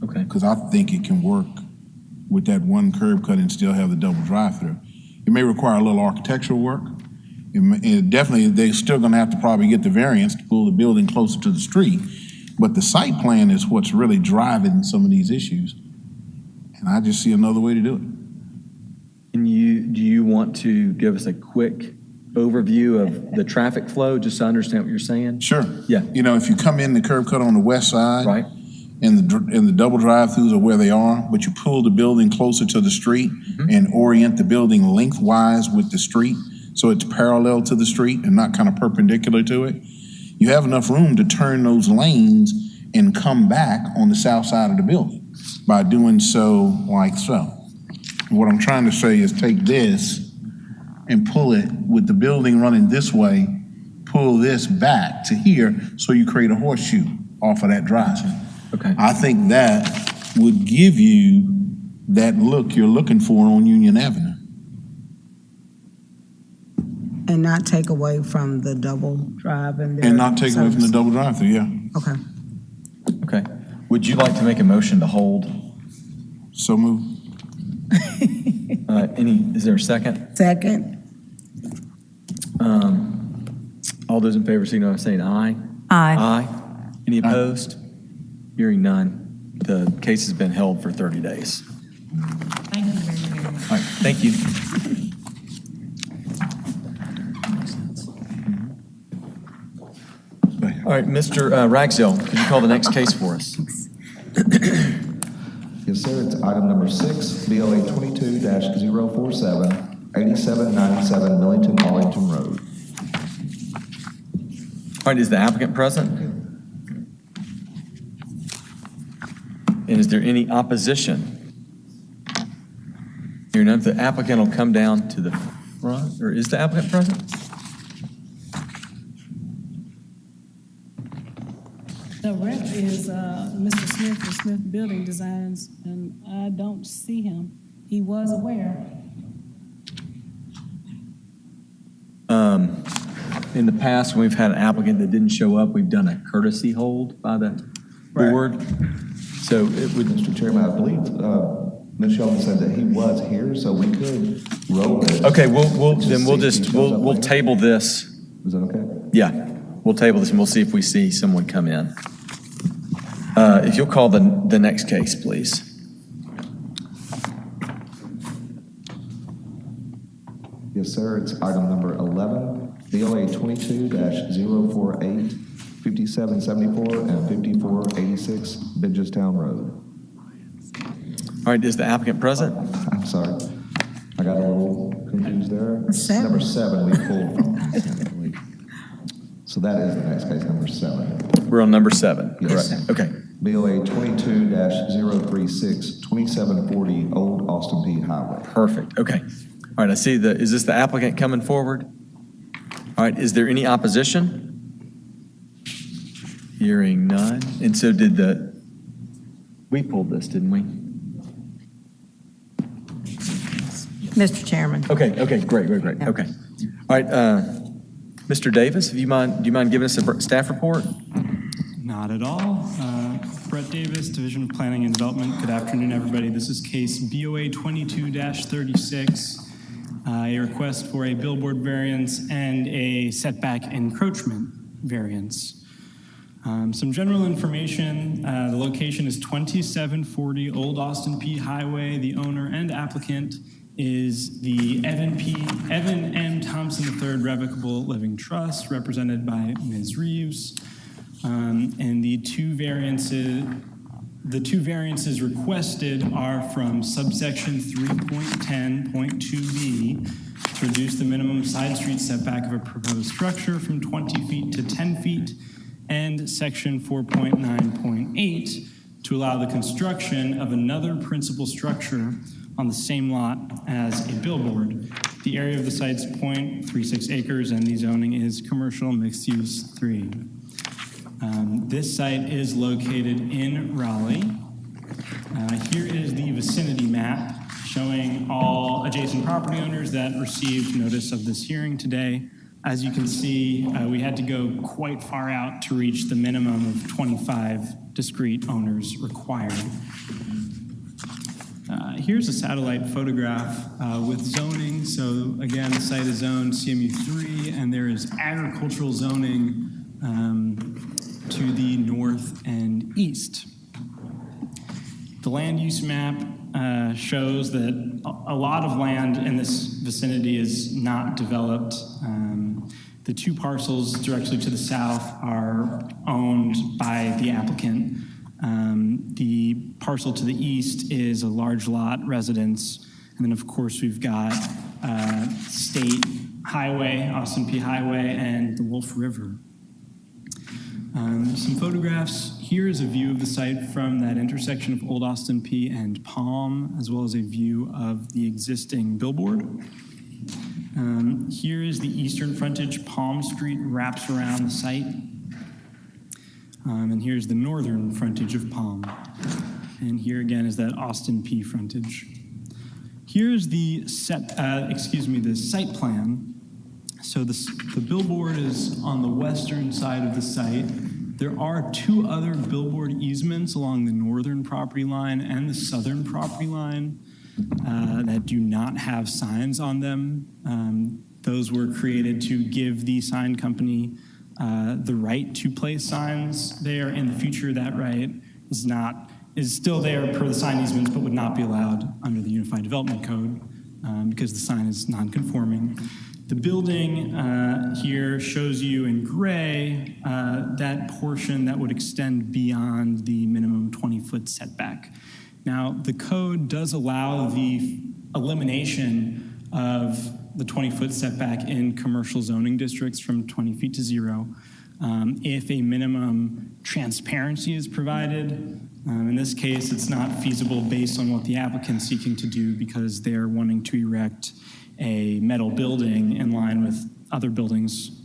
Okay.
Because I think it can work with that one curb cut and still have the double drive-through. It may require a little architectural work. Definitely, they're still going to have to probably get the variance to pull the building closer to the street. But the site plan is what's really driving some of these issues. And I just see another way to do it.
Do you want to give us a quick overview of the traffic flow, just to understand what you're saying?
Sure.
Yeah.
If you come in the curb cut on the west side,
right,
and the double drive-throughs are where they are, but you pull the building closer to the street and orient the building lengthwise with the street so it's parallel to the street and not kind of perpendicular to it, you have enough room to turn those lanes and come back on the south side of the building by doing so like so. What I'm trying to say is take this and pull it with the building running this way, pull this back to here so you create a horseshoe off of that drive.
Okay.
I think that would give you that look you're looking for on Union Avenue.
And not take away from the double drive and
not take away from the double drive-through, yeah.
Okay.
Okay. Would you like to make a motion to hold?
So move.
Is there a second?
Second.
All those in favor signify by saying aye.
Aye.
Aye. Any opposed? Hearing none. The case has been held for 30 days.
Thank you very much.
All right, thank you. All right, Mr. Ragsdale, could you call the next case for us?
Yes, sir. It's item number 6, BOA 22-047, 8797 Millington, Arlington Road.
All right, is the applicant present? And is there any opposition? Hearing none, the applicant will come down to the front, or is the applicant present?
The rep is Mr. Smith with Smith Building Designs, and I don't see him. He was aware.
In the past, when we've had an applicant that didn't show up, we've done a courtesy hold by the board. So it would,
Mr. Chairman, I believe Ms. Sheldon said that he was here, so we could roll it.
okay, we'll table this.
Is that okay?
Yeah, we'll table this and we'll see if we see someone come in. If you'll call the next case, please.
Yes, sir. It's item number 11, BOA 22-048, 5774 and 5486 Bridgestown Road.
All right, is the applicant present?
I'm sorry. I got a little confused there. Number 7 we pulled from. So that is the next case, number 7.
We're on number 7,
Yes.
correct? Okay.
BOA 22-036, 2740 Old Austin Peay Highway.
Perfect, okay. All right, I see is this the applicant coming forward? All right, is there any opposition? Hearing none. And so we pulled this, didn't we?
Mr. Chairman.
Okay, great.
Yeah.
Okay. All right, Mr. Davis, do you mind giving us a staff report?
Not at all. Brett Davis, Division of Planning and Development. Good afternoon, everybody. This is case BOA 22-36, a request for a billboard variance and a setback encroachment variance. Some general information. The location is 2740 Old Austin Peay Highway. The owner and applicant is the Evan M. Thompson III Revocable Living Trust, represented by Ms. Reeves. And the two variances requested are from subsection 3.10.2b to reduce the minimum side street setback of a proposed structure from 20 feet to 10 feet, and section 4.9.8 to allow the construction of another principal structure on the same lot as a billboard. The area of the site is 0.36 acres, and the zoning is commercial mixed use 3. This site is located in Raleigh. Here is the vicinity map showing all adjacent property owners that received notice of this hearing today. As you can see, we had to go quite far out to reach the minimum of 25 discrete owners required. Here's a satellite photograph with zoning. So again, the site is zoned CMU3, and there is agricultural zoning to the north and east. The land use map shows that a lot of land in this vicinity is not developed. The two parcels directly to the south are owned by the applicant. The parcel to the east is a large lot residence. And then, of course, we've got State Highway, Austin P Highway, and the Wolf River. Some photographs. Here is a view of the site from that intersection of Old Austin P and Palm, as well as a view of the existing billboard. Here is the eastern frontage. Palm Street wraps around the site. And here's the northern frontage of Palm. And here again is that Austin P frontage. Here's the the site plan. So the billboard is on the western side of the site. There are two other billboard easements along the northern property line and the southern property line that do not have signs on them. Those were created to give the sign company the right to place signs there. In the future, that right is still there per the sign easements, but would not be allowed under the Unified Development Code because the sign is non-conforming. The building here shows you in gray that portion that would extend beyond the minimum 20-foot setback. Now, the code does allow the elimination of the 20-foot setback in commercial zoning districts from 20 feet to 0 if a minimum transparency is provided. In this case, it's not feasible based on what the applicant's seeking to do because they're wanting to erect a metal building in line with other buildings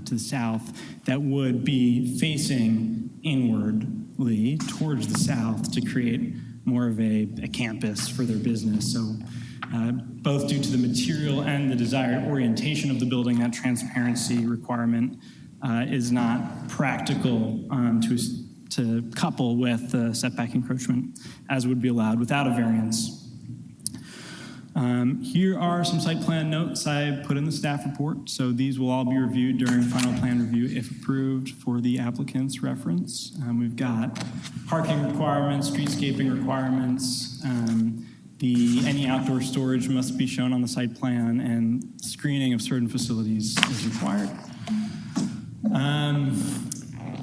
to the south that would be facing inwardly towards the south to create more of a campus for their business. So both due to the material and the desired orientation of the building, that transparency requirement is not practical to couple with the setback encroachment as would be allowed without a variance. Here are some site plan notes I put in the staff report. So these will all be reviewed during final plan review if approved for the applicant's reference. We've got parking requirements, streetscaping requirements. Any outdoor storage must be shown on the site plan, and screening of certain facilities is required.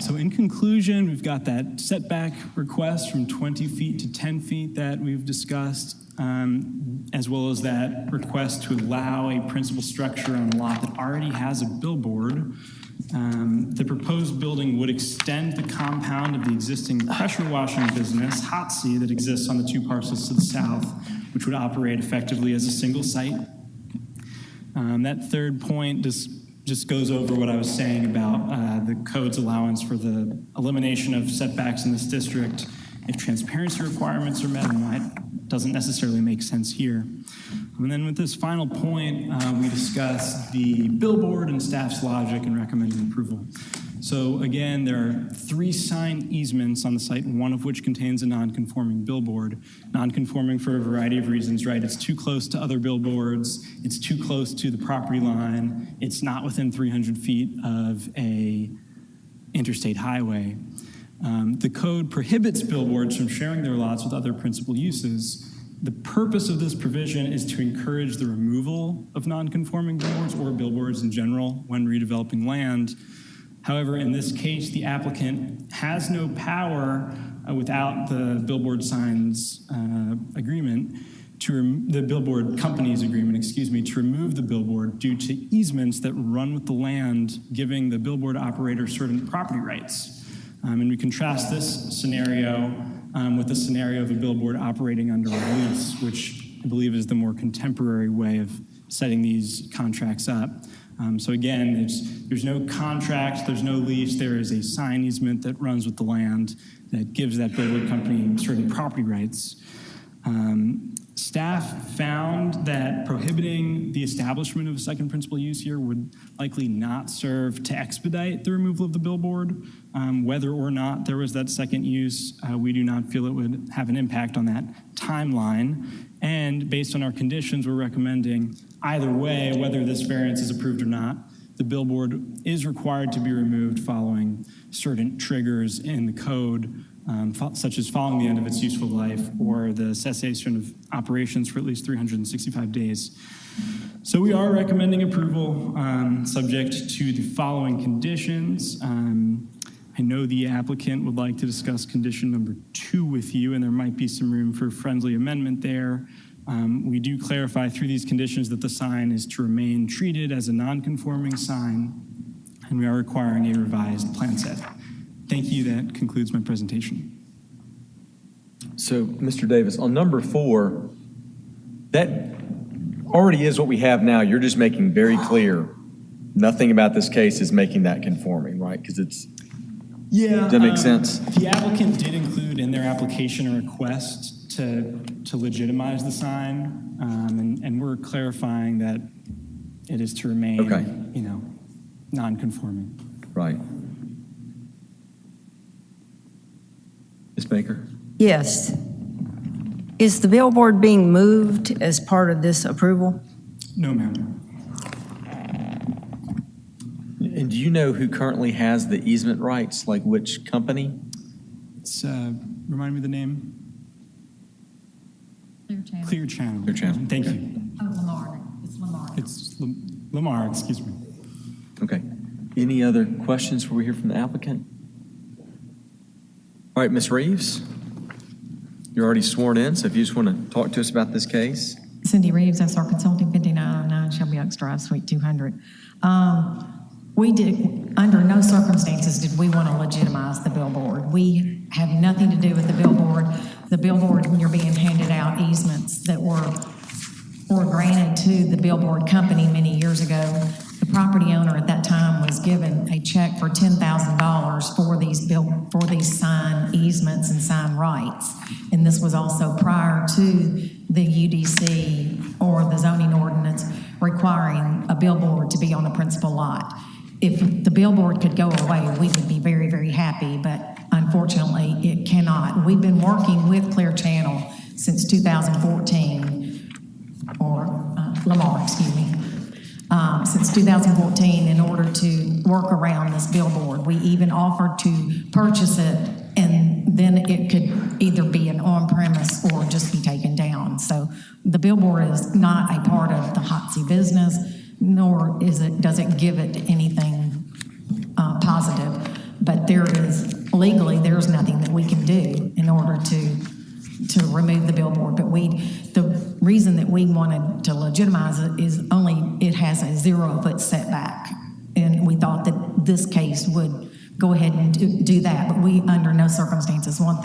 So in conclusion, we've got that setback request from 20 feet to 10 feet that we've discussed, as well as that request to allow a principal structure on a lot that already has a billboard. The proposed building would extend the compound of the existing pressure washing business, Hot Sea, that exists on the two parcels to the south, which would operate effectively as a single site. That third point just goes over what I was saying about the code's allowance for the elimination of setbacks in this district. If transparency requirements are met, that doesn't necessarily make sense here. And then with this final point, we discussed the billboard and staff's logic in recommending approval. So again, there are 3 sign easements on the site, one of which contains a non-conforming billboard. Non-conforming for a variety of reasons, right? It's too close to other billboards. It's too close to the property line. It's not within 300 feet of a interstate highway. The code prohibits billboards from sharing their lots with other principal uses. The purpose of this provision is to encourage the removal of non-conforming billboards or billboards in general when redeveloping land. However, in this case, the applicant has no power without the billboard signs agreement, the billboard company's agreement, to remove the billboard due to easements that run with the land, giving the billboard operator certain property rights. And we contrast this scenario with the scenario of a billboard operating under a lease, which I believe is the more contemporary way of setting these contracts up. So again, there's no contract, there's no lease, there is a sign easement that runs with the land that gives that billboard company certain property rights. Staff found that prohibiting the establishment of a second principal use here would likely not serve to expedite the removal of the billboard. Whether or not there was that second use, we do not feel it would have an impact on that timeline. And based on our conditions, we're recommending either way, whether this variance is approved or not, the billboard is required to be removed following certain triggers in the code, such as following the end of its useful life or the cessation of operations for at least 365 days. So we are recommending approval subject to the following conditions. I know the applicant would like to discuss condition number 2 with you, and there might be some room for friendly amendment there. We do clarify through these conditions that the sign is to remain treated as a non-conforming sign, and we are requiring a revised plan set. Thank you. That concludes my presentation.
So, Mr. Davis, on number 4, that already is what we have now. You're just making very clear nothing about this case is making that conforming, right? Because it's,
yeah.
Does that make sense?
The applicant did include in their application a request to legitimize the sign, and we're clarifying that it is to remain, non-conforming.
Right. Ms. Baker?
Yes. Is the billboard being moved as part of this approval?
No, ma'am.
And do you know who currently has the easement rights, like which company?
It's, remind me the name?
Clear Channel.
Clear Channel.
Thank you.
Oh, Lamar. It's Lamar.
It's Lamar, excuse me.
Okay. Any other questions before we hear from the applicant? All right, Ms. Reeves, you're already sworn in, so if you just want to talk to us about this case.
Cindy Reeves, SR Consulting, 5909 Shelby Oaks Drive, Suite 200. We did, under no circumstances did we want to legitimize the billboard. We have nothing to do with the billboard. The billboard, when you're being handed out easements that were granted to the billboard company many years ago, the property owner at that time was given a check for $10,000 for these sign easements and sign rights. And this was also prior to the UDC or the zoning ordinance requiring a billboard to be on the principal lot. If the billboard could go away, we would be very, very happy, but unfortunately it cannot. We've been working with Clear Channel since 2014, or Lamar, excuse me, since 2014 in order to work around this billboard. We even offered to purchase it, and then it could either be an on-premise or just be taken down. So the billboard is not a part of the Hotsy business, nor does it give it anything positive. But legally, there's nothing that we can do in order to remove the billboard. But the reason that we wanted to legitimize it is only it has a 0-foot setback. And we thought that this case would go ahead and do that. But we, under no circumstances, want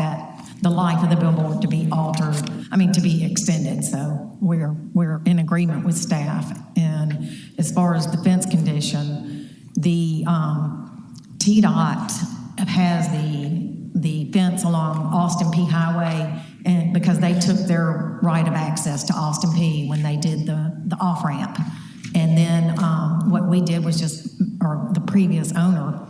the life of the billboard to be to be extended. So we're in agreement with staff. And as far as the fence condition, the TDOT has the fence along Austin P Highway, and because they took their right of access to Austin P when they did the off-ramp. And then what we did was or the previous owner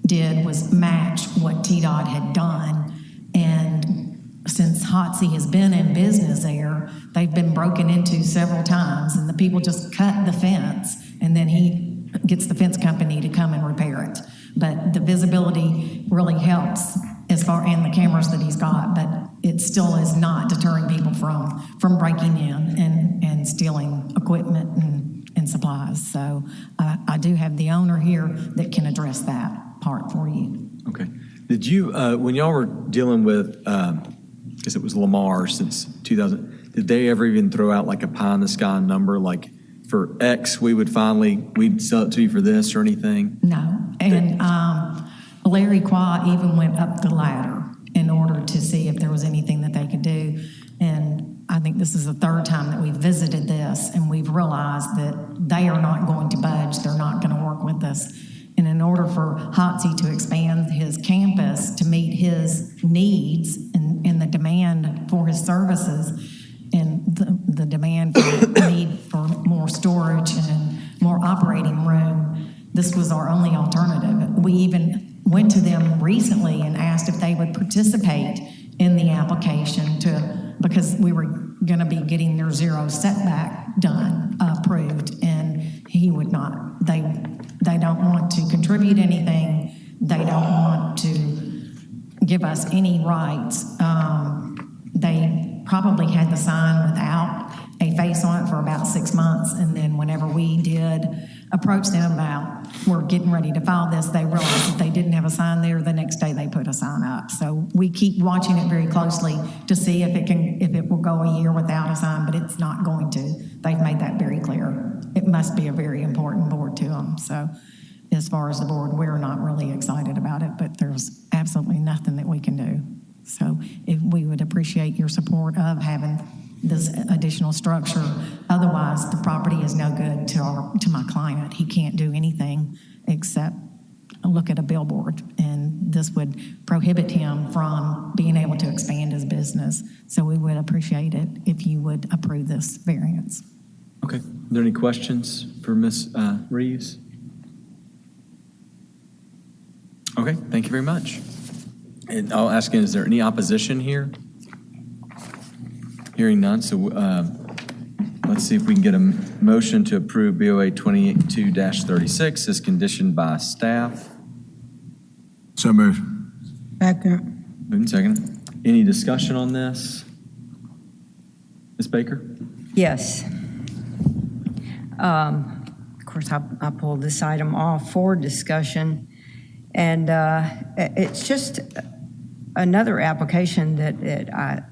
did was match what TDOT had done. And since Hotsy has been in business there, they've been broken into several times, and the people just cut the fence, and then he gets the fence company to come and repair it. But the visibility really helps and the cameras that he's got, but it still is not deterring people from breaking in and stealing equipment and supplies. So I do have the owner here that can address that part for you.
Okay. Did you, when y'all were dealing with, because it was Lamar since 2000, did they ever even throw out like a pie in the sky number, like for X, we'd sell it to you for this or anything?
No. And Larry Qua even went up the ladder in order to see if there was anything that they could do. And I think the This is the third time that we've visited this, and we've realized that they are not going to budge. They're not going to work with us. And in order for Hotsy to expand his campus to meet his needs and the demand for his services and the demand for need for more storage and more operating room, this was our only alternative. We even went to them recently and asked if they would participate in the application because we were going to be getting their zero setback approved, and he would not. They don't want to contribute anything. They don't want to give us any rights. They probably had the sign without a face on it for about 6 months, and then whenever we did approach them about we're getting ready to file this, they realized that they didn't have a sign there. The next day they put a sign up. So we keep watching it very closely to see if it will go a year without a sign, but it's not going to. They've made that very clear. It must be a very important board to them. So as far as the board, we're not really excited about it, but there's absolutely nothing that we can do. So if we would appreciate your support of having this additional structure. Otherwise, the property is no good to my client. He can't do anything except look at a billboard, and this would prohibit him from being able to expand his business. So we would appreciate it if you would approve this variance.
Okay. Are there any questions for Ms. Reeves? Okay, thank you very much. And I'll ask again, is there any opposition here? Hearing none, so let's see if we can get a motion to approve BOA 22-36 as conditioned by staff.
So moved.
Second.
Moved and second. Any discussion on this? Ms. Baker?
Yes. Of course, I pulled this item off for discussion, and it's just another application that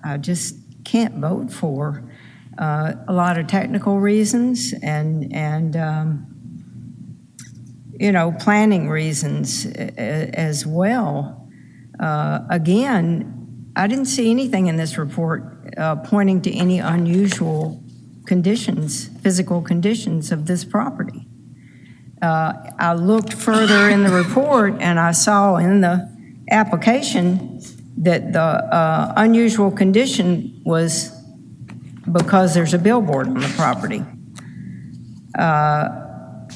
I just can't vote for. A lot of technical reasons and planning reasons as well. Again, I didn't see anything in this report pointing to any unusual conditions, physical conditions of this property. I looked further in the report and I saw in the application that the unusual condition was because there's a billboard on the property.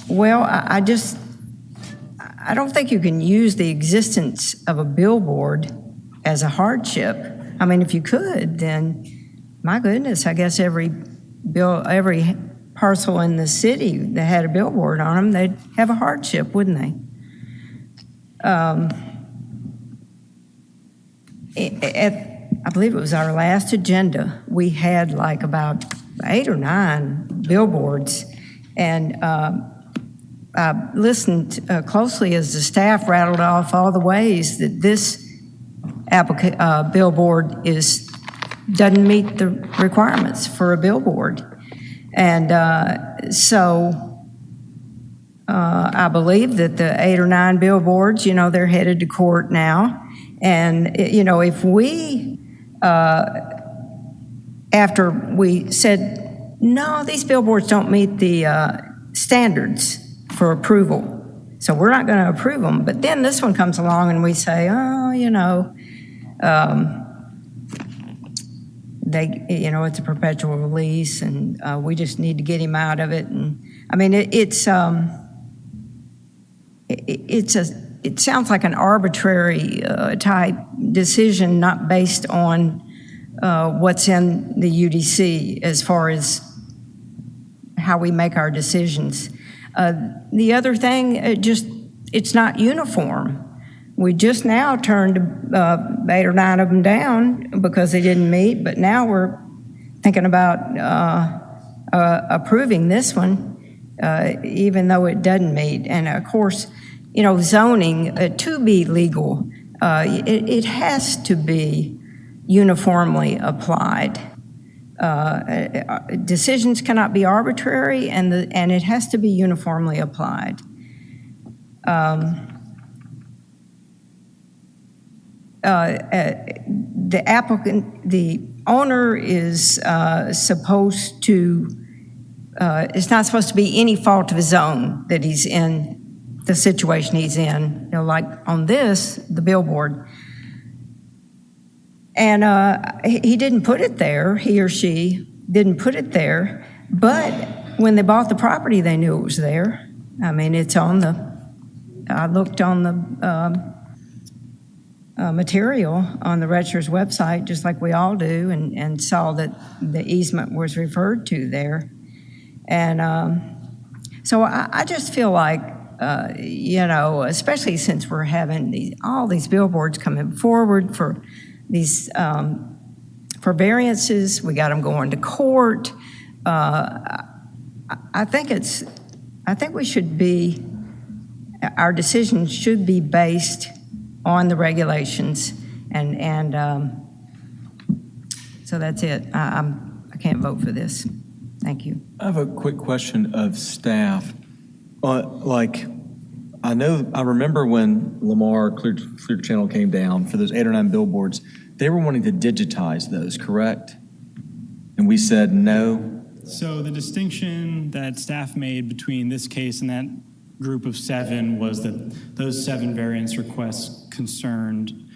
Well, I don't think you can use the existence of a billboard as a hardship. I mean, if you could, then my goodness, I guess every parcel in the city that had a billboard on them, they'd have a hardship, wouldn't they? I believe it was our last agenda, we had like about 8 or 9 billboards, and I listened closely as the staff rattled off all the ways that this billboard doesn't meet the requirements for a billboard. And so I believe that the 8 or 9 billboards, they're headed to court now. And, if we, after we said, no, these billboards don't meet the standards for approval, so we're not going to approve them. But then this one comes along and we say, it's a perpetual release, and we just need to get him out of it. And I mean, it sounds like an arbitrary type decision, not based on what's in the UDC as far as how we make our decisions. The other thing, it's not uniform. We just now turned 8 or 9 of them down because they didn't meet, but now we're thinking about approving this one, even though it doesn't meet. And of course, zoning, to be legal, it has to be uniformly applied. Decisions cannot be arbitrary, and it has to be uniformly applied. The owner is supposed to, it's not supposed to be any fault of his own that he's in the situation he's in, you know, like on this, the billboard. And he didn't put it there, he or she didn't put it there, but when they bought the property, they knew it was there. I mean, it's on the, I looked on the material on the registrar's website, just like we all do, and saw that the easement was referred to there. And so I just feel like, you know, especially since we're having all these billboards coming forward for these, for variances, we got them going to court. I think we should be, our decisions should be based on the regulations, and so that's it. I can't vote for this. Thank you.
I have a quick question of staff. Like, I remember when Lamar Clear Channel came down for those 8 or 9 billboards, they were wanting to digitize those, correct? And we said no.
So the distinction that staff made between this case and that group of 7 was that those 7 variance requests concerned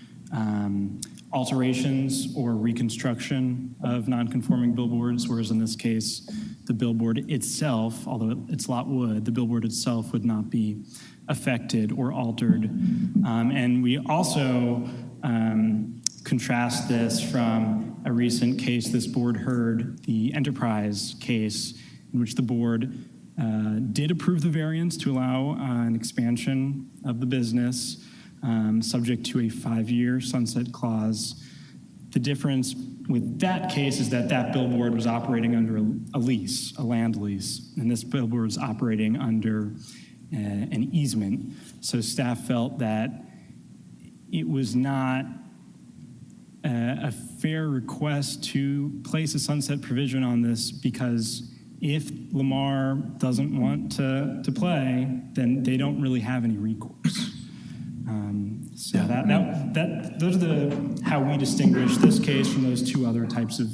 alterations or reconstruction of non-conforming billboards, whereas in this case, the billboard itself, although it's lot wood, the billboard itself would not be affected or altered. And we also contrast this from a recent case this board heard, the Enterprise case, in which the board did approve the variance to allow an expansion of the business, subject to a 5-year sunset clause. The difference with that case is that that billboard was operating under a lease, a land lease, and this billboard is operating under an easement. So staff felt that it was not a fair request to place a sunset provision on this, because if Lamar doesn't want to play, then they don't really have any recourse. So those are how we distinguish this case from those 2 other types of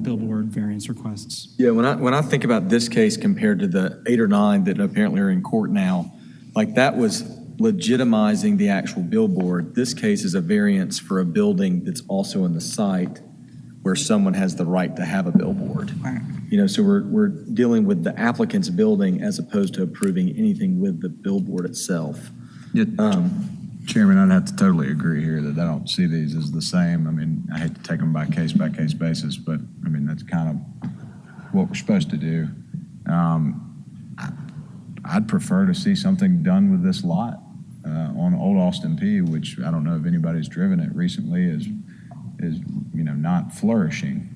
billboard variance requests.
Yeah, when I think about this case compared to the 8 or 9 that apparently are in court now, like that was legitimizing the actual billboard. This case is a variance for a building that's also in the site where someone has the right to have a billboard.
Right.
You know, so we're dealing with the applicant's building as opposed to approving anything with the billboard itself.
Chairman, I'd have to totally agree here that I don't see these as the same. I mean, I hate to take them by case basis, but I mean, that's kind of what we're supposed to do. I'd prefer to see something done with this lot on Old Austin P, which I don't know if anybody's driven it recently, is you know, not flourishing.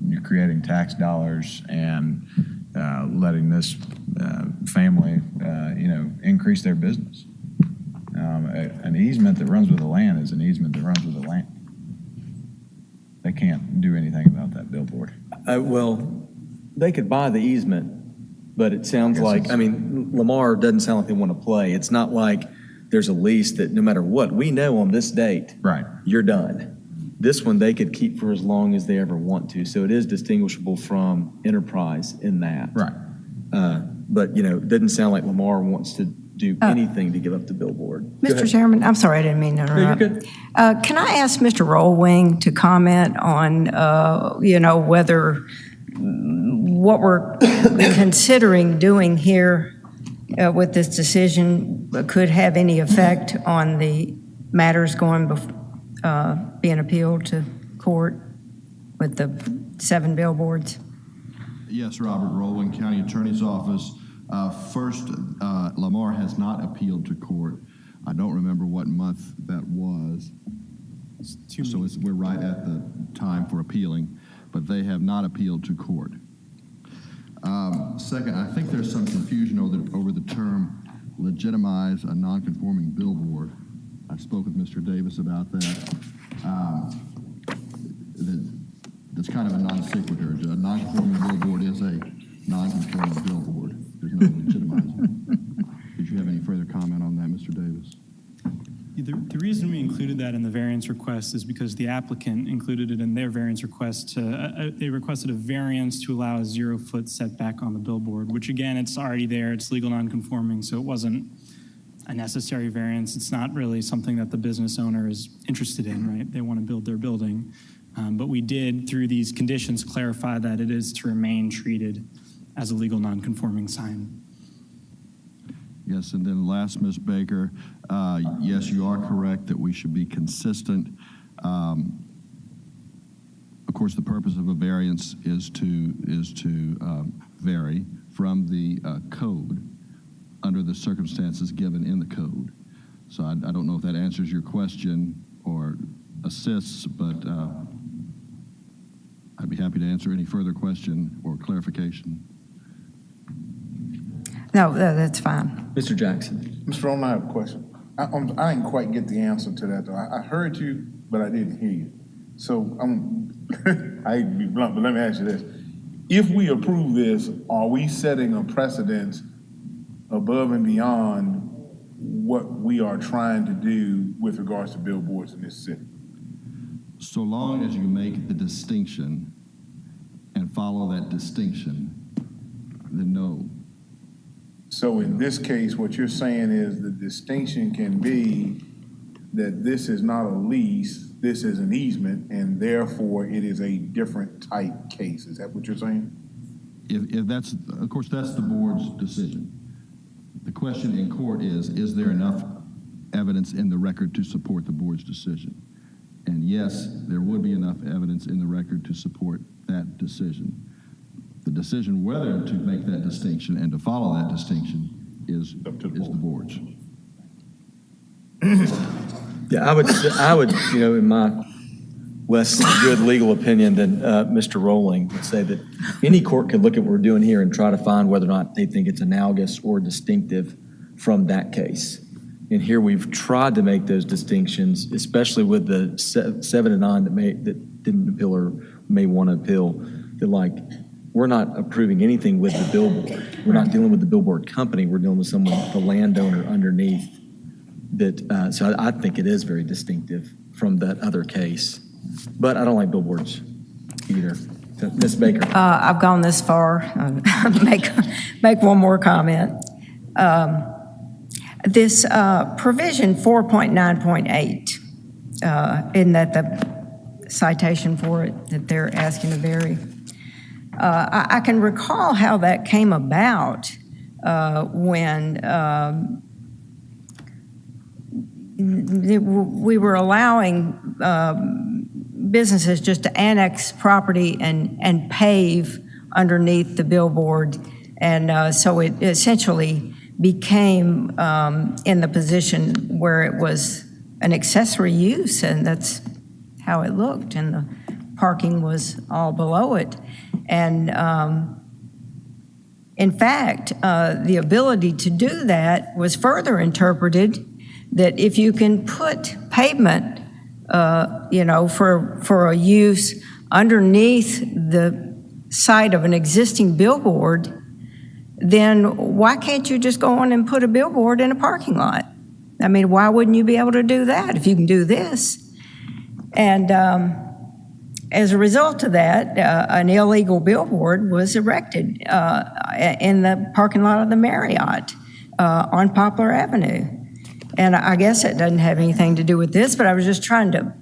You're creating tax dollars and letting this family you know, increase their business. An easement that runs with the land is an easement that runs with the land. They can't do anything about that billboard.
Well, they could buy the easement, but it sounds like, I mean, Lamar doesn't sound like they want to play. It's not like there's a lease that no matter what, we know on this date,
right,
you're done. This one they could keep for as long as they ever want to. So it is distinguishable from Enterprise in that.
Right.
But, you know, it doesn't sound like Lamar wants to do anything to give up the billboard.
Mr. Chairman, I'm sorry, I didn't mean to interrupt.
No, you're good.
Can I ask Mr. Rollwing to comment on, you know, whether what we're considering doing here with this decision could have any effect on the matters going being appealed to court with the 7 billboards?
Yes, Robert Rollwing, County Attorney's Office. First, Lamar has not appealed to court. I don't remember what month that was. So we're right at the time for appealing, but they have not appealed to court. Second, I think there's some confusion over the term legitimize a non-conforming billboard. I spoke with Mr. Davis about that. That's kind of a non sequitur. A non-conforming billboard is a non-conforming billboard. There's no legitimizing. Did you have any further comment on that, Mr. Davis?
The reason we included that in the variance request is because the applicant included it in their variance request. They requested a variance to allow a 0-foot setback on the billboard, which again, it's already there. It's legal non-conforming, so it wasn't a necessary variance. It's not really something that the business owner is interested in, right? They want to build their building. But we did, through these conditions, clarify that it is to remain treated as a legal non-conforming sign.
Yes, and then last, Ms. Baker, yes, you are correct that we should be consistent. Of course, the purpose of a variance is to vary from the code under the circumstances given in the code. So I don't know if that answers your question or assists, but I'd be happy to answer any further question or clarification.
No, that's fine.
Mr. Jackson.
Mr. Rollin, I have a question. I didn't quite get the answer to that, though. I heard you, but I didn't hear you. So I hate to be blunt, but let me ask you this. If we approve this, are we setting a precedent above and beyond what we are trying to do with regards to billboards in this city?
So long as you make the distinction and follow that distinction, then no.
So in this case, what you're saying is the distinction can be that this is not a lease, this is an easement, and therefore it is a different type case. Is that what you're saying?
If that's, of course, that's the board's decision. The question in court is there enough evidence in the record to support the board's decision? And yes, there would be enough evidence in the record to support that decision. The decision whether to make that distinction and to follow that distinction is the board's.
Yeah, I would, in my less good legal opinion than Mr. Rowling, would say that any court could look at what we're doing here and try to find whether or not they think it's analogous or distinctive from that case. And here we've tried to make those distinctions, especially with the 7 to 9 that didn't appeal or may want to appeal. That we're not approving anything with the billboard. We're not dealing with the billboard company. We're dealing with someone, the landowner underneath. That so I think it is very distinctive from that other case. But I don't like billboards either. Ms. Baker.
I've gone this far. Make one more comment. This provision 4.9.8, isn't that the citation for it that they're asking to vary? I can recall how that came about when we were allowing businesses just to annex property and pave underneath the billboard. And so it essentially became in the position where it was an accessory use, and that's how it looked, and the parking was all below it. And in fact, the ability to do that was further interpreted that if you can put pavement, for a use underneath the site of an existing billboard, then why can't you just go on and put a billboard in a parking lot? I mean, why wouldn't you be able to do that if you can do this? And as a result of that, an illegal billboard was erected in the parking lot of the Marriott on Poplar Avenue. And I guess it doesn't have anything to do with this, but I was just trying to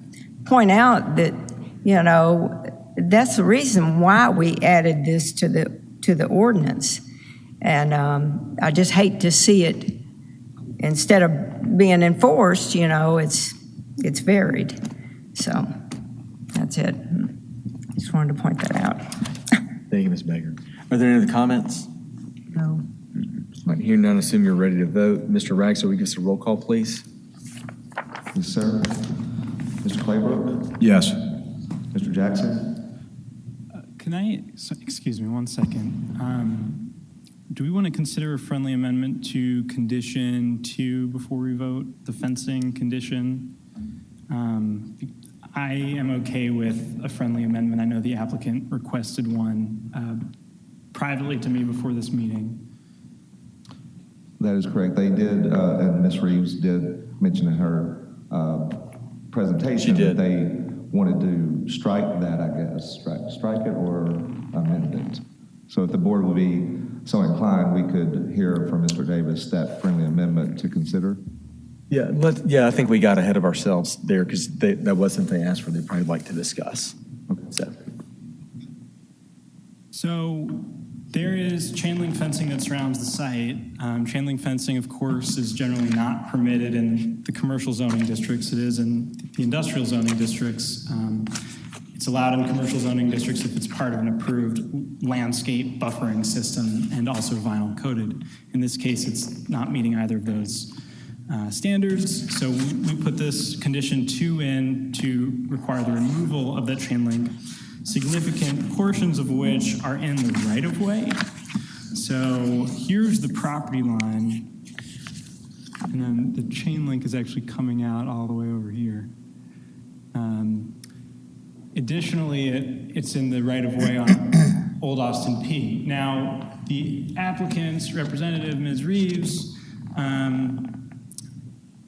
point out that, that's the reason why we added this to the ordinance. And I just hate to see it, instead of being enforced, it's varied. So that's it. Just wanted to point that out.
Thank you, Ms. Baker. Are there any other comments?
No.
Right, hear none, assume you're ready to vote. Mr. Rags, will we give us a roll call, please?
Yes, sir. Mr. Claybrook?
Yes.
Mr. Jackson?
Excuse me 1 second. Do we want to consider a friendly amendment to condition 2 before we vote, the fencing condition? I am okay with a friendly amendment. I know the applicant requested one privately to me before this meeting.
That is correct. They did, and Ms. Reeves did mention in her presentation.
She did.
That they wanted to strike that, I guess, strike it or amend it. So if the board would be so inclined, we could hear from Mr. Davis that friendly amendment to consider.
Yeah, I think we got ahead of ourselves there because that wasn't they asked for. They'd probably like to discuss. Okay.
So there is chain link fencing that surrounds the site. Chain link fencing, of course, is generally not permitted in the commercial zoning districts. It is in the industrial zoning districts. It's allowed in commercial zoning districts if it's part of an approved landscape buffering system and also vinyl coated. In this case, it's not meeting either of those standards. So we put this condition 2 in to require the removal of that chain link, significant portions of which are in the right of way. So here's the property line, and then the chain link is actually coming out all the way over here. Additionally, it's in the right of way on Old Austin P. Now, the applicant's representative, Ms. Reeves,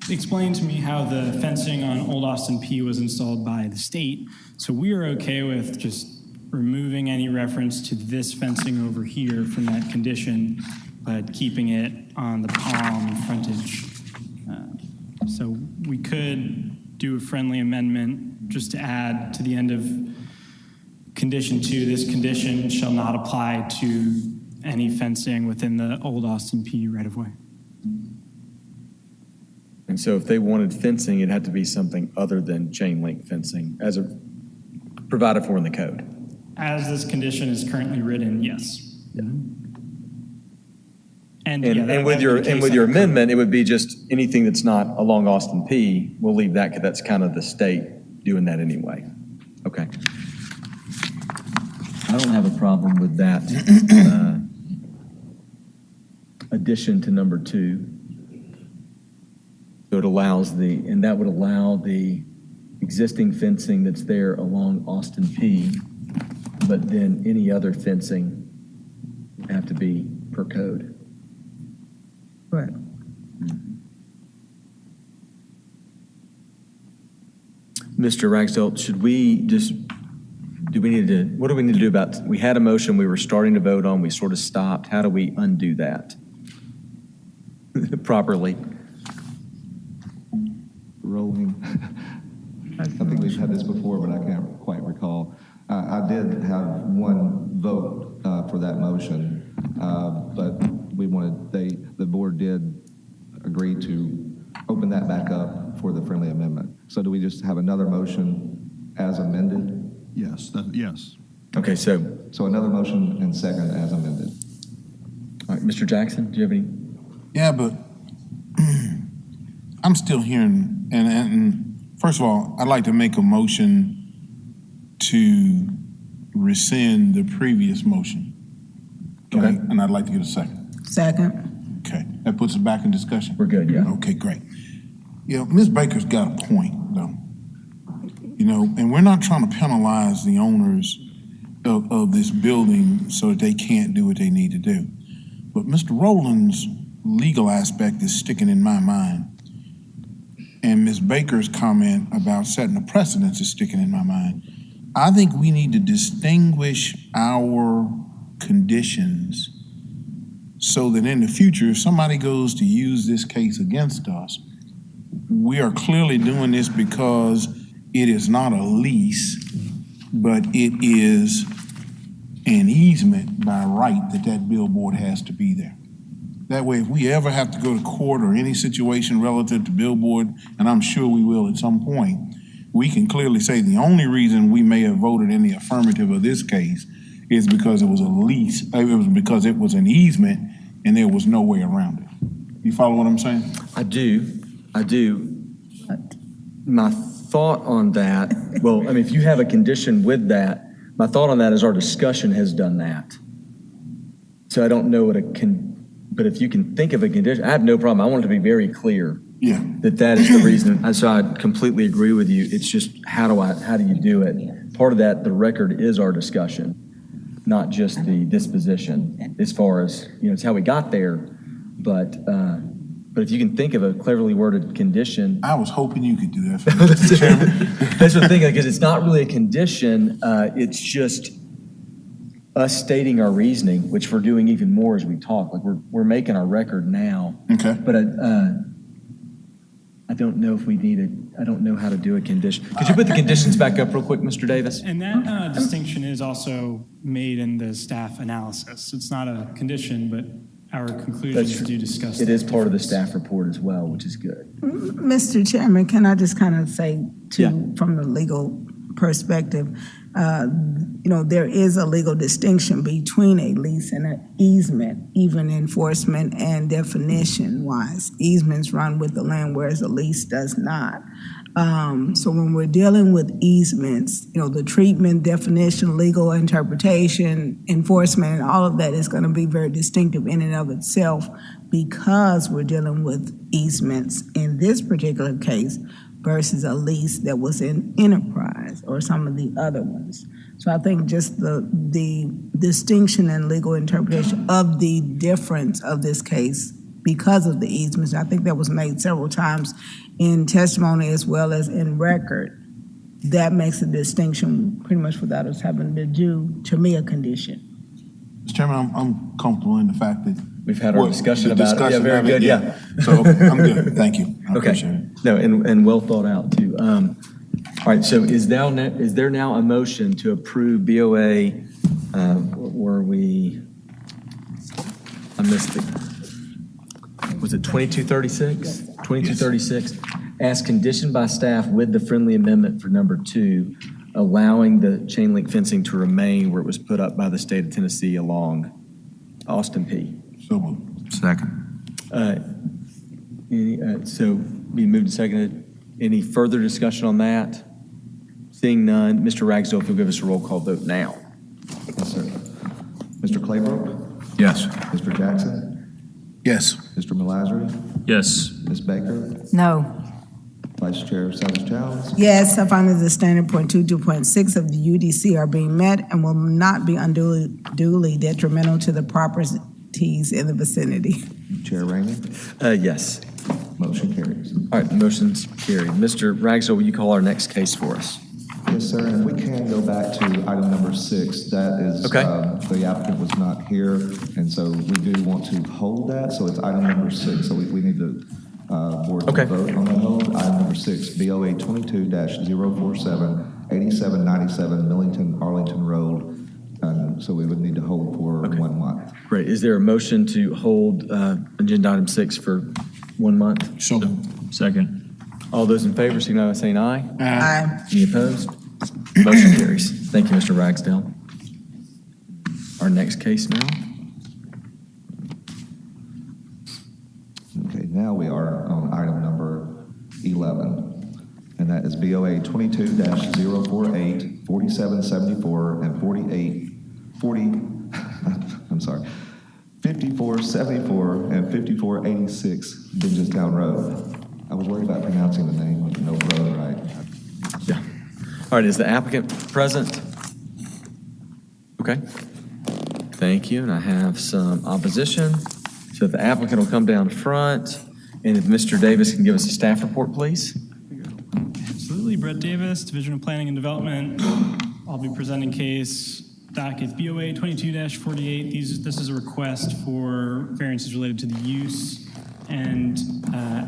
explained to me how the fencing on Old Austin P was installed by the state. So we are okay with just removing any reference to this fencing over here from that condition, but keeping it on the Palm frontage. So we could do a friendly amendment just to add to the end of condition 2, this condition shall not apply to any fencing within the Old Austin P right of way.
And so if they wanted fencing, it had to be something other than chain link fencing as provided for in the code.
As this condition is currently written, yes.
Yeah.
And
with your amendment, it would be just anything that's not along Austin P. We'll leave that because that's kind of the state doing that anyway. Okay. I don't have a problem with that addition to number 2. So it allows that would allow the existing fencing that's there along Austin P, but then any other fencing have to be per code.
Right.
Mr. Ragsdale, what do we need to do about, we had a motion we were starting to vote on, we sort of stopped. How do we undo that properly?
Rolling. I think we've had this before, but I can't quite recall. I did have one vote for that motion, but the board did agree to open that back up for the friendly amendment. So do we just have another motion as amended?
Yes, yes.
Okay, so
another motion and second as amended.
All right, Mr. Jackson, do you have any?
Yeah, but I'm still hearing, and first of all, I'd like to make a motion to rescind the previous motion. Okay. And I'd like to get a second.
Second.
Okay, that puts us back in discussion.
We're good, yeah.
Okay, great. Ms. Baker's got a point, though. And we're not trying to penalize the owners of this building so that they can't do what they need to do. But Mr. Rowland's legal aspect is sticking in my mind. And Ms. Baker's comment about setting a precedence is sticking in my mind. I think we need to distinguish our conditions so that in the future, if somebody goes to use this case against us, we are clearly doing this because it is not a lease, but it is an easement by right that billboard has to be there. That way, if we ever have to go to court or any situation relative to billboard, and I'm sure we will at some point, we can clearly say the only reason we may have voted in the affirmative of this case is because it was a lease. It was because it was an easement and there was no way around it. You follow what I'm saying?
I do. My thought on that, if you have a condition with that, my thought on that is our discussion has done that. So I don't know but if you can think of a condition, I have no problem. I want it to be very clear that is the reason. So I completely agree with you. It's just how do you do it? Part of that, the record is our discussion, not just the disposition as far as, it's how we got there. But But if you can think of a cleverly worded condition.
I was hoping you could do that for me, Mr. Chairman.
That's the thing, because it's not really a condition, it's just us stating our reasoning, which we're doing even more as we talk. Like we're making our record now.
Okay.
But I don't know if we need I don't know how to do a condition. Could you put the conditions back up real quick, Mr. Davis?
And that distinction is also made in the staff analysis. It's not a condition, but our conclusions do discuss
it. Is part of the staff report as well, which is good.
Mr. Chairman, can I just kind of say, from the legal perspective, there is a legal distinction between a lease and an easement, even enforcement and definition-wise. Easements run with the land, whereas a lease does not. So when we're dealing with easements, the treatment, definition, legal interpretation, enforcement, and all of that is going to be very distinctive in and of itself because we're dealing with easements in this particular case versus a lease that was in enterprise or some of the other ones. So I think just the distinction and legal interpretation of the difference of this case because of the easements, I think that was made several times in testimony as well as in record. That makes a distinction pretty much without us having to do, to me, a condition.
Mr. Chairman, I'm comfortable in the fact that
we've had our discussion about it. Yeah, very good. Yeah.
So I'm good. Thank you. I appreciate it.
No, and well thought out too. All right. So is there now a motion to approve BOA? Were we? I missed it. Was it 2236? 2236. As conditioned by staff with the friendly amendment for number 2, allowing the chain link fencing to remain where it was put up by the state of Tennessee along Austin P.
So moved.
Second.
So be moved and seconded. Any further discussion on that? Seeing none, Mr. Ragsdale, if you'll give us a roll call vote now.
Yes, sir. Mr. Claybrook?
Yes.
Mr. Jackson?
Yes.
Mr. Malazri?
Yes.
Ms. Baker?
No.
Vice Chair Savage Childs?
Yes, I find that the standard point 22.6 of the UDC are being met and will not be unduly detrimental to the properties in the vicinity.
Chair Rainey?
Yes.
Motion carries.
All right, the motion's carried. Mr. Ragsdale, will you call our next case for us?
Yes, sir. And if we can go back to item number 6, that is,
okay.
The applicant was not here, and so we do want to hold that. So it's item number 6. So we need the board to vote on that hold. Item number 6, BOA 22-047, 8797 Millington Arlington Road. So we would need to hold for 1 month.
Great. Is there a motion to hold agenda item 6 for 1 month?
So
second.
All those in favor, signify by saying aye.
Aye.
Any opposed? Motion carries. Thank you, Mr. Ragsdale. Our next case now.
Okay, now we are on item number 11, and that is BOA 22-048, 4774, and 5474 and 5486 Bingestown Road. I was worried about pronouncing the name of no road right.
Yeah. All right, is the applicant present? Okay. Thank you, and I have some opposition. So if the applicant will come down front, and if Mr. Davis can give us a staff report, please.
Absolutely. Brett Davis, Division of Planning and Development. I'll be presenting case docket BOA 22-48. This is a request for variances related to the use and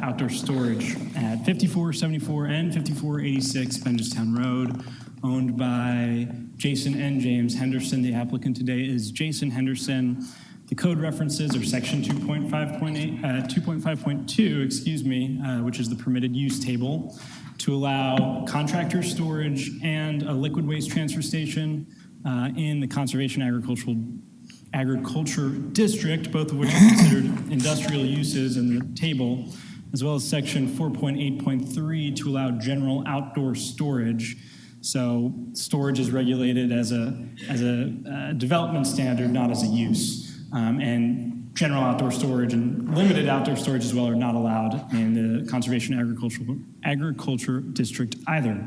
outdoor storage at 5474 and 5486 Bengestown Road, owned by Jason and James Henderson. The applicant today is Jason Henderson. The code references are section 2.5.2, which is the permitted use table, to allow contractor storage and a liquid waste transfer station in the Conservation Agriculture District, both of which are considered industrial uses in the table, as well as section 4.8.3 to allow general outdoor storage. So storage is regulated as a development standard, not as a use. And general outdoor storage and limited outdoor storage as well are not allowed in the Conservation Agriculture District either.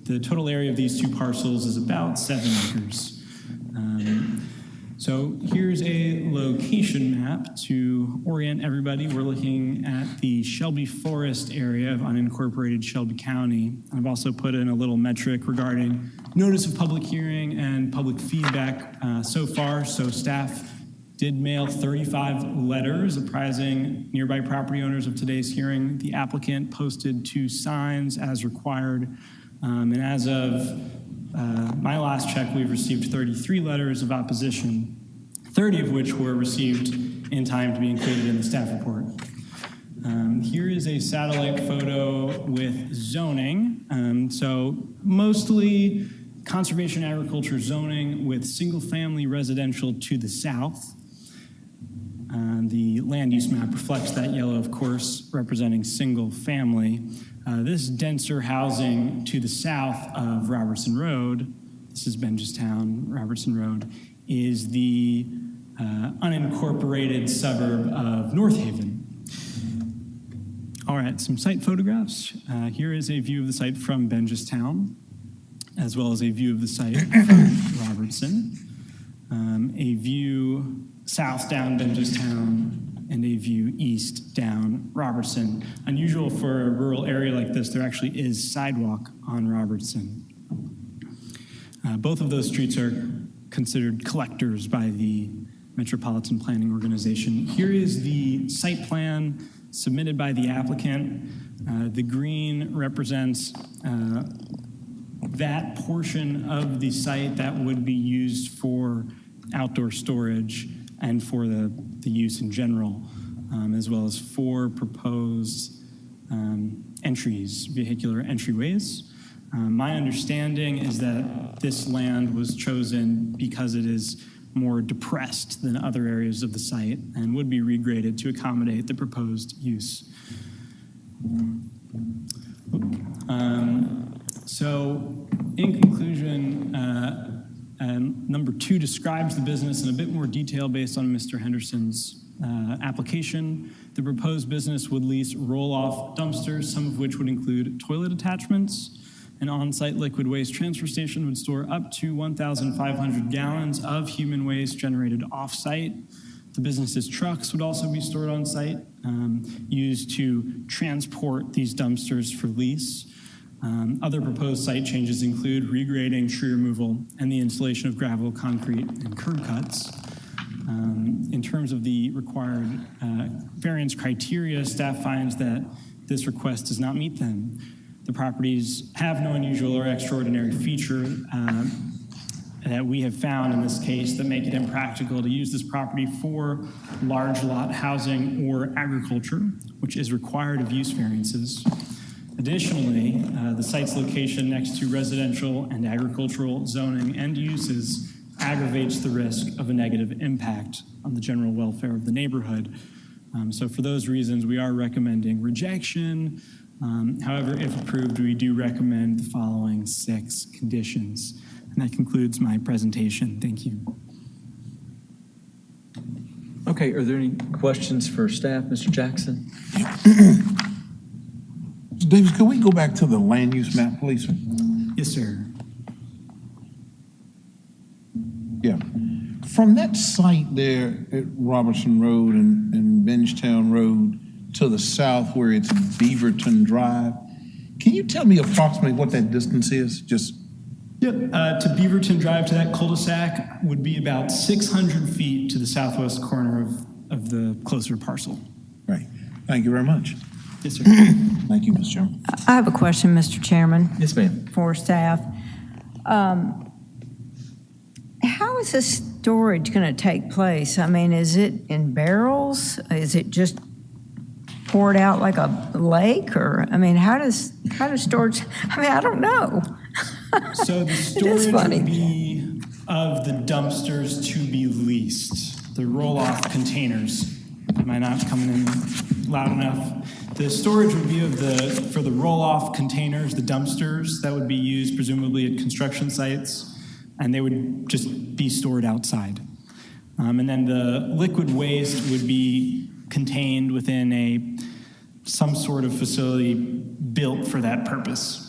The total area of these two parcels is about 7 acres. So here's a location map to orient everybody. We're looking at the Shelby Forest area of unincorporated Shelby County. I've also put in a little metric regarding notice of public hearing and public feedback so far. So staff did mail 35 letters apprising nearby property owners of today's hearing. The applicant posted 2 signs as required. And as of my last check, we've received 33 letters of opposition, 30 of which were received in time to be included in the staff report. Here is a satellite photo with zoning. So mostly conservation agriculture zoning with single-family residential to the south. The land use map reflects that yellow, of course, representing single family. This denser housing to the south of Robertson Road, this is Bengestown, Robertson Road, is the unincorporated suburb of North Haven. All right, some site photographs. Here is a view of the site from Bengestown, as well as a view of the site from Robertson. A view south down Bengestown, and a view east down Robertson. Unusual for a rural area like this, there actually is sidewalk on Robertson. Both of those streets are considered collectors by the Metropolitan Planning Organization. Here is the site plan submitted by the applicant. The green represents that portion of the site that would be used for outdoor storage and for the use in general, as well as 4 proposed entries, vehicular entryways. My understanding is that this land was chosen because it is more depressed than other areas of the site and would be regraded to accommodate the proposed use. So in conclusion, number 2 describes the business in a bit more detail based on Mr. Henderson's application. The proposed business would lease roll-off dumpsters, some of which would include toilet attachments. An on-site liquid waste transfer station would store up to 1,500 gallons of human waste generated off-site. The business's trucks would also be stored on site, used to transport these dumpsters for lease. Other proposed site changes include regrading, tree removal, and the installation of gravel, concrete, and curb cuts. In terms of the required variance criteria, staff finds that this request does not meet them. The properties have no unusual or extraordinary feature that we have found in this case that make it impractical to use this property for large lot housing or agriculture, which is required of use variances. Additionally, the site's location next to residential and agricultural zoning and uses aggravates the risk of a negative impact on the general welfare of the neighborhood. So for those reasons, we are recommending rejection. However, if approved, we do recommend the following 6 conditions. And that concludes my presentation. Thank you.
Okay, are there any questions for staff, Mr. Jackson?
Davis, could we go back to the land use map, please?
Yes, sir.
Yeah. From that site there at Robertson Road and Bengestown Road to the south where it's Beaverton Drive, can you tell me approximately what that distance is?
Yep, to Beaverton Drive, to that cul-de-sac, would be about 600 feet to the southwest corner of the closer parcel.
Right. Thank you very much.
Yes, sir.
Thank you, Mr. Chairman.
I have a question, Mr. Chairman.
Yes, ma'am.
For staff. How is this storage going to take place? I mean, is it in barrels? Is it just poured out like a lake? Or, I mean, how does storage, I mean, I don't know.
So the storage would be of the dumpsters to be leased, the roll-off containers. Am I not coming in loud enough? The storage would be for the roll-off containers, the dumpsters that would be used presumably at construction sites, and they would just be stored outside. And then the liquid waste would be contained within some sort of facility built for that purpose.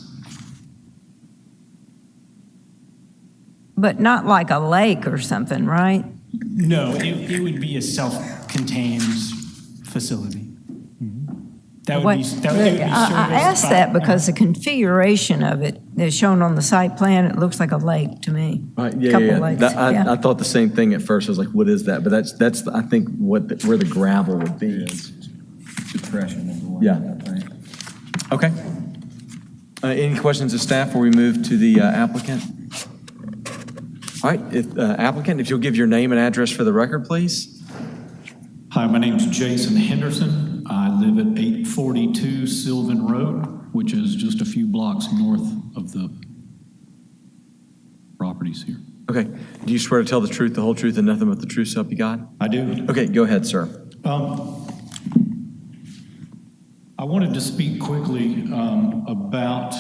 But not like a lake or something, right?
No, it would be a self-contained facility. That would be serviced
I asked that because the configuration of it is shown on the site plan. It looks like a lake to me.
Right,
Couple lakes,
I thought the same thing at first. I was like, what is that? But that's I think where the gravel would be.
Depression of the land,
Yeah.
I think.
Okay. Any questions of staff before we move to the applicant? All right, applicant, if you'll give your name and address for the record, please.
Hi, my name's Jason Henderson. I live at 842 Sylvan Road, which is just a few blocks north of the properties here.
Okay. Do you swear to tell the truth, the whole truth, and nothing but the truth, so help you God?
I do.
Okay, go ahead, sir.
I wanted to speak quickly about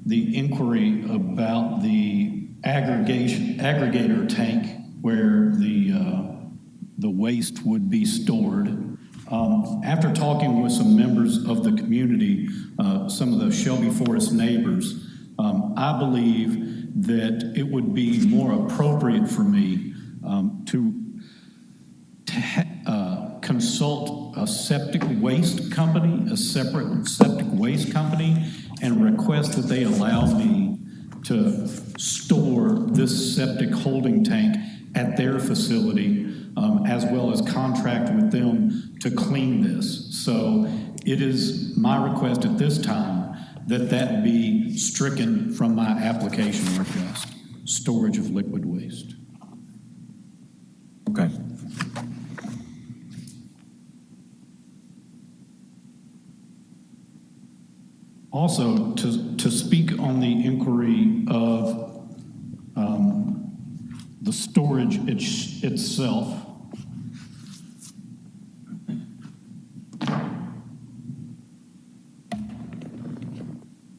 the inquiry about the aggregator tank where the waste would be stored. After talking with some members of the community, some of the Shelby Forest neighbors, I believe that it would be more appropriate for me to consult a septic waste company, a separate septic waste company, and request that they allow me to store this septic holding tank at their facility, as well as contract with them to clean this. So it is my request at this time that that be stricken from my application request, storage of liquid waste.
Okay.
Also, to speak on the inquiry of the storage itself,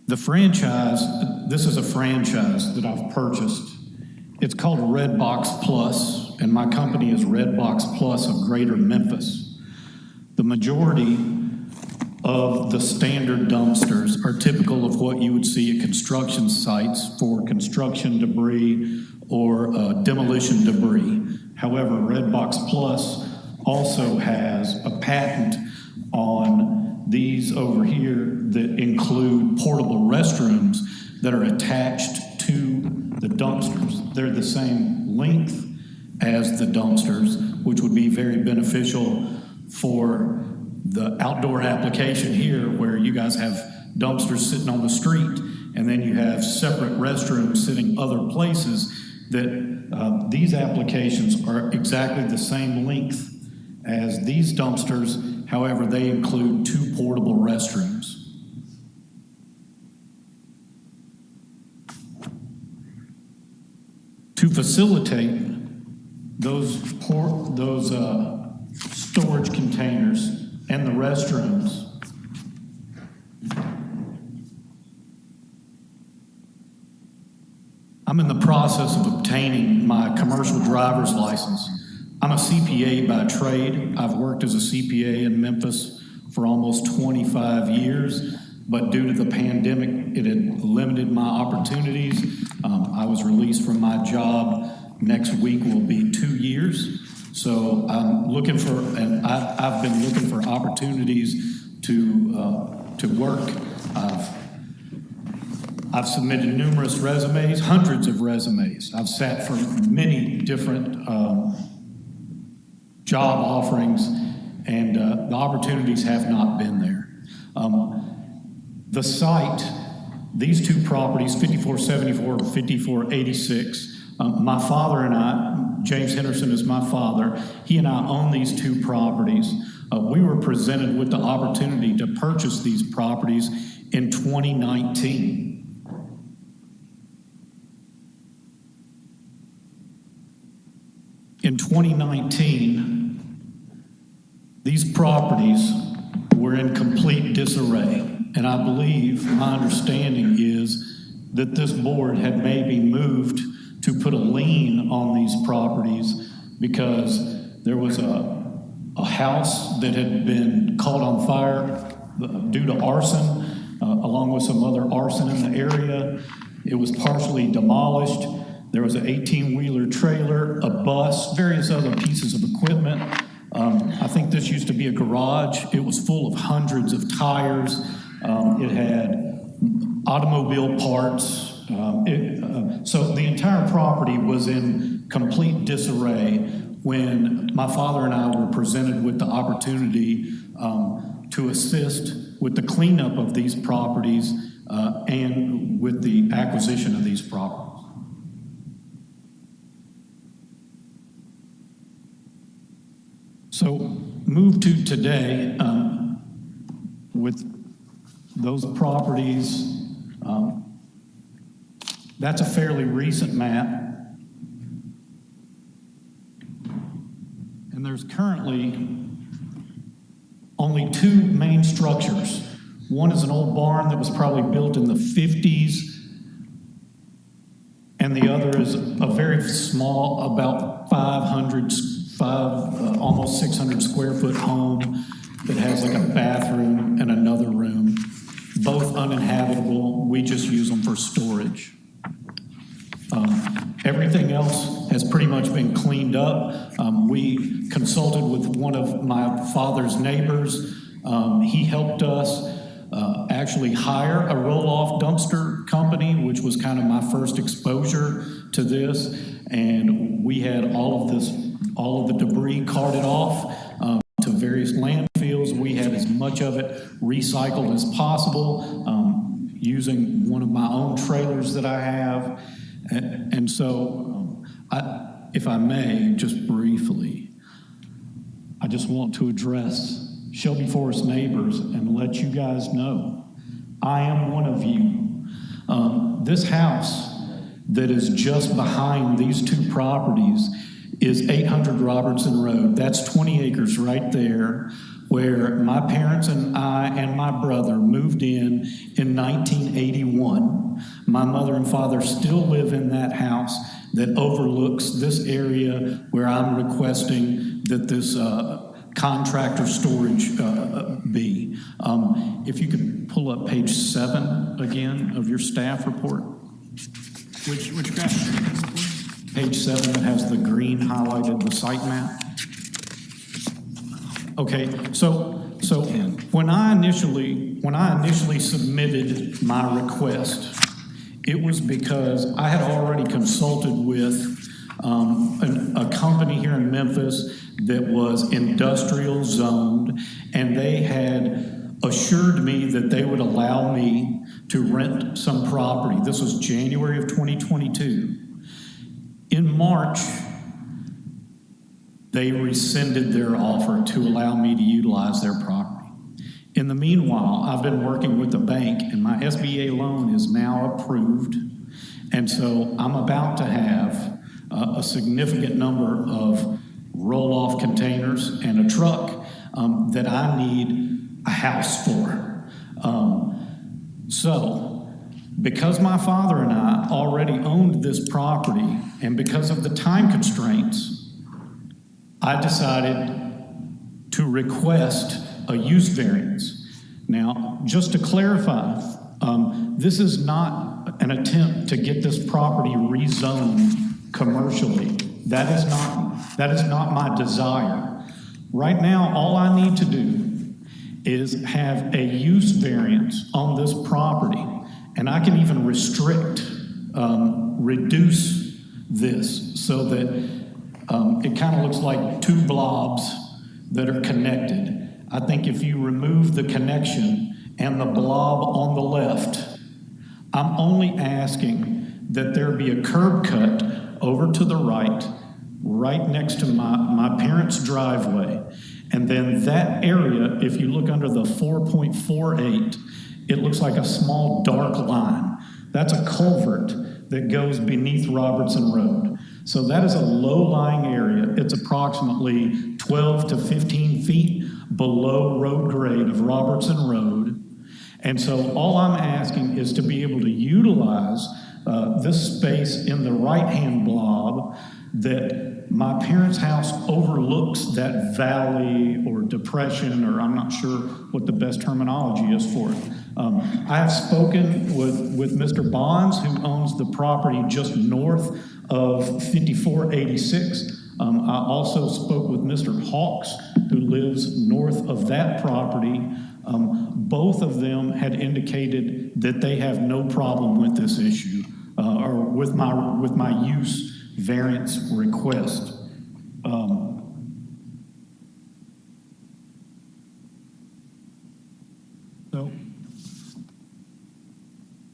the franchise, this is a franchise that I've purchased. It's called Redbox Plus, and my company is Redbox Plus of Greater Memphis. The majority of the standard dumpsters are typical of what you would see at construction sites for construction debris or demolition debris. However, Redbox Plus also has a patent on these over here that include portable restrooms that are attached to the dumpsters. They're the same length as the dumpsters, which would be very beneficial for the outdoor application here where you guys have dumpsters sitting on the street and then you have separate restrooms sitting other places, that these applications are exactly the same length as these dumpsters. However, they include 2 portable restrooms. To facilitate those storage containers and the restrooms, I'm in the process of obtaining my commercial driver's license. I'm a CPA by trade. I've worked as a CPA in Memphis for almost 25 years, but due to the pandemic, it had limited my opportunities. I was released from my job. Next week will be 2 years. So I'm looking for, and I've been looking for opportunities to work. I've submitted numerous resumes, hundreds of resumes. I've sat for many different job offerings, and the opportunities have not been there. The site, these 2 properties, 5474 and 5486, my father and I, James Henderson is my father, he and I own these 2 properties. We were presented with the opportunity to purchase these properties in 2019. In 2019, these properties were in complete disarray, and I believe, my understanding is that this board had maybe moved to put a lien on these properties because there was a house that had been caught on fire due to arson, along with some other arson in the area. It was partially demolished. There was an 18-wheeler trailer, a bus, various other pieces of equipment. I think this used to be a garage. It was full of hundreds of tires. It had automobile parts. So the entire property was in complete disarray when my father and I were presented with the opportunity to assist with the cleanup of these properties and with the acquisition of these properties. So move to today with those properties. That's a fairly recent map. And there's currently only two main structures. One is an old barn that was probably built in the 50s, and the other is a very small, about almost 600 square foot home that has like a bathroom and another room, both uninhabitable. We just use them for storage. Everything else has pretty much been cleaned up. We consulted with one of my father's neighbors. He helped us actually hire a roll-off dumpster company, which was kind of my first exposure to this. And we had all of the debris carted off to various landfills. We had as much of it recycled as possible using one of my own trailers that I have. And so, if I may, just briefly, I just want to address Shelby Forest neighbors and let you guys know, I am one of you. This house that is just behind these two properties is 800 Robertson Road. That's 20 acres right there, where my parents and I and my brother moved in 1981. My mother and father still live in that house that overlooks this area where I'm requesting that this contractor storage be. If you could pull up page 7 again of your staff report.
Which graphic?
Page 7 that has the green highlighted, the site map. Okay, so when I initially submitted my request, it was because I had already consulted with a company here in Memphis that was industrial zoned, and they had assured me that they would allow me to rent some property. This was January of 2022. In March, they rescinded their offer to allow me to utilize their property. In the meanwhile, I've been working with the bank, and my SBA loan is now approved. And so I'm about to have a significant number of roll-off containers and a truck that I need a house for. So because my father and I already owned this property, and because of the time constraints, I decided to request a use variance. Now, just to clarify, this is not an attempt to get this property rezoned commercially. That is not my desire. Right now, all I need to do is have a use variance on this property, and I can even reduce this so that it kind of looks like two blobs that are connected. I think if you remove the connection and the blob on the left, I'm only asking that there be a curb cut over to the right next to my parents' driveway. And then that area, if you look under the 4.48, it looks like a small dark line. That's a culvert that goes beneath Robertson Road. So that is a low-lying area. It's approximately 12 to 15 feet below road grade of Robertson Road. And so all I'm asking is to be able to utilize this space in the right-hand blob that my parents' house overlooks that valley or depression, or I'm not sure what the best terminology is for it. I have spoken with Mr. Bonds, who owns the property just north of 5486. I also spoke with Mr. Hawks, who lives north of that property. Both of them had indicated that they have no problem with this issue, or with my use variance request.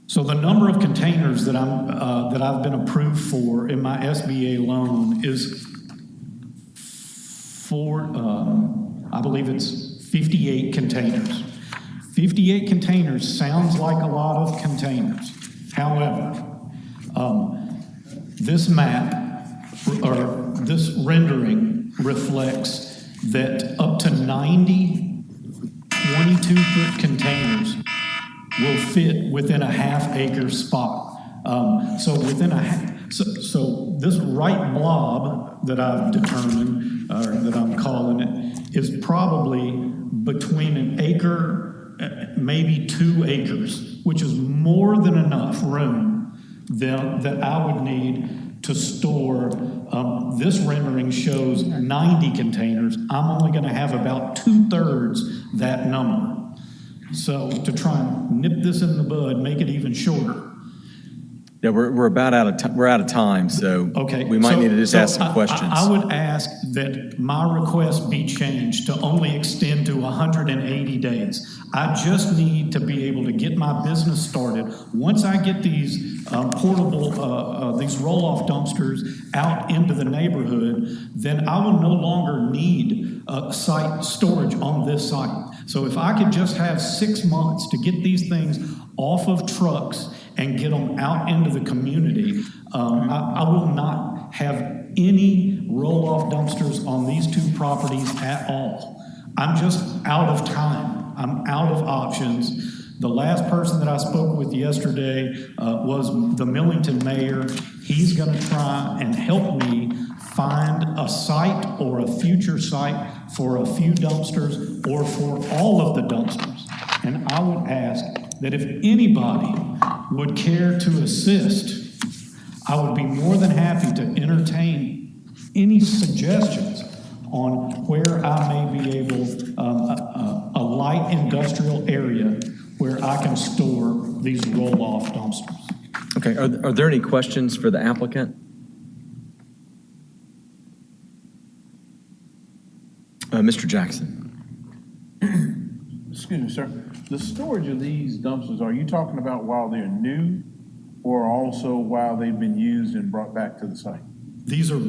So the number of containers that I've been approved for in my SBA loan is I believe it's 58 containers. 58 containers sounds like a lot of containers. However, this map or this rendering reflects that up to 90 22-foot containers will fit within a half-acre spot. So this right blob that I've determined, or that I'm calling it, is probably between an acre, maybe 2 acres, which is more than enough room that I would need to store. This rendering shows 90 containers. I'm only going to have about 2/3 that number. So to try and nip this in the bud, make it even shorter.
Yeah, we're about out of time. We're out of time, so
okay,
we might need to just ask some questions.
I would ask that my request be changed to only extend to 180 days. I just need to be able to get my business started. Once I get these portable, these roll-off dumpsters out into the neighborhood, then I will no longer need site storage on this site. So if I could just have 6 months to get these things off of trucks and get them out into the community, I will not have any roll-off dumpsters on these 2 properties at all. I'm just out of time. I'm out of options. The last person that I spoke with yesterday was the Millington mayor. He's going to try and help me find a site or a future site for a few dumpsters or for all of the dumpsters. And I would ask that if anybody would care to assist, I would be more than happy to entertain any suggestions on where I may be able, a light industrial area where I can store these roll-off dumpsters.
Okay, are there any questions for the applicant? Mr. Jackson.
Excuse me, sir. The storage of these dumpsters, are you talking about while they're new or also while they've been used and brought back to the site?
These are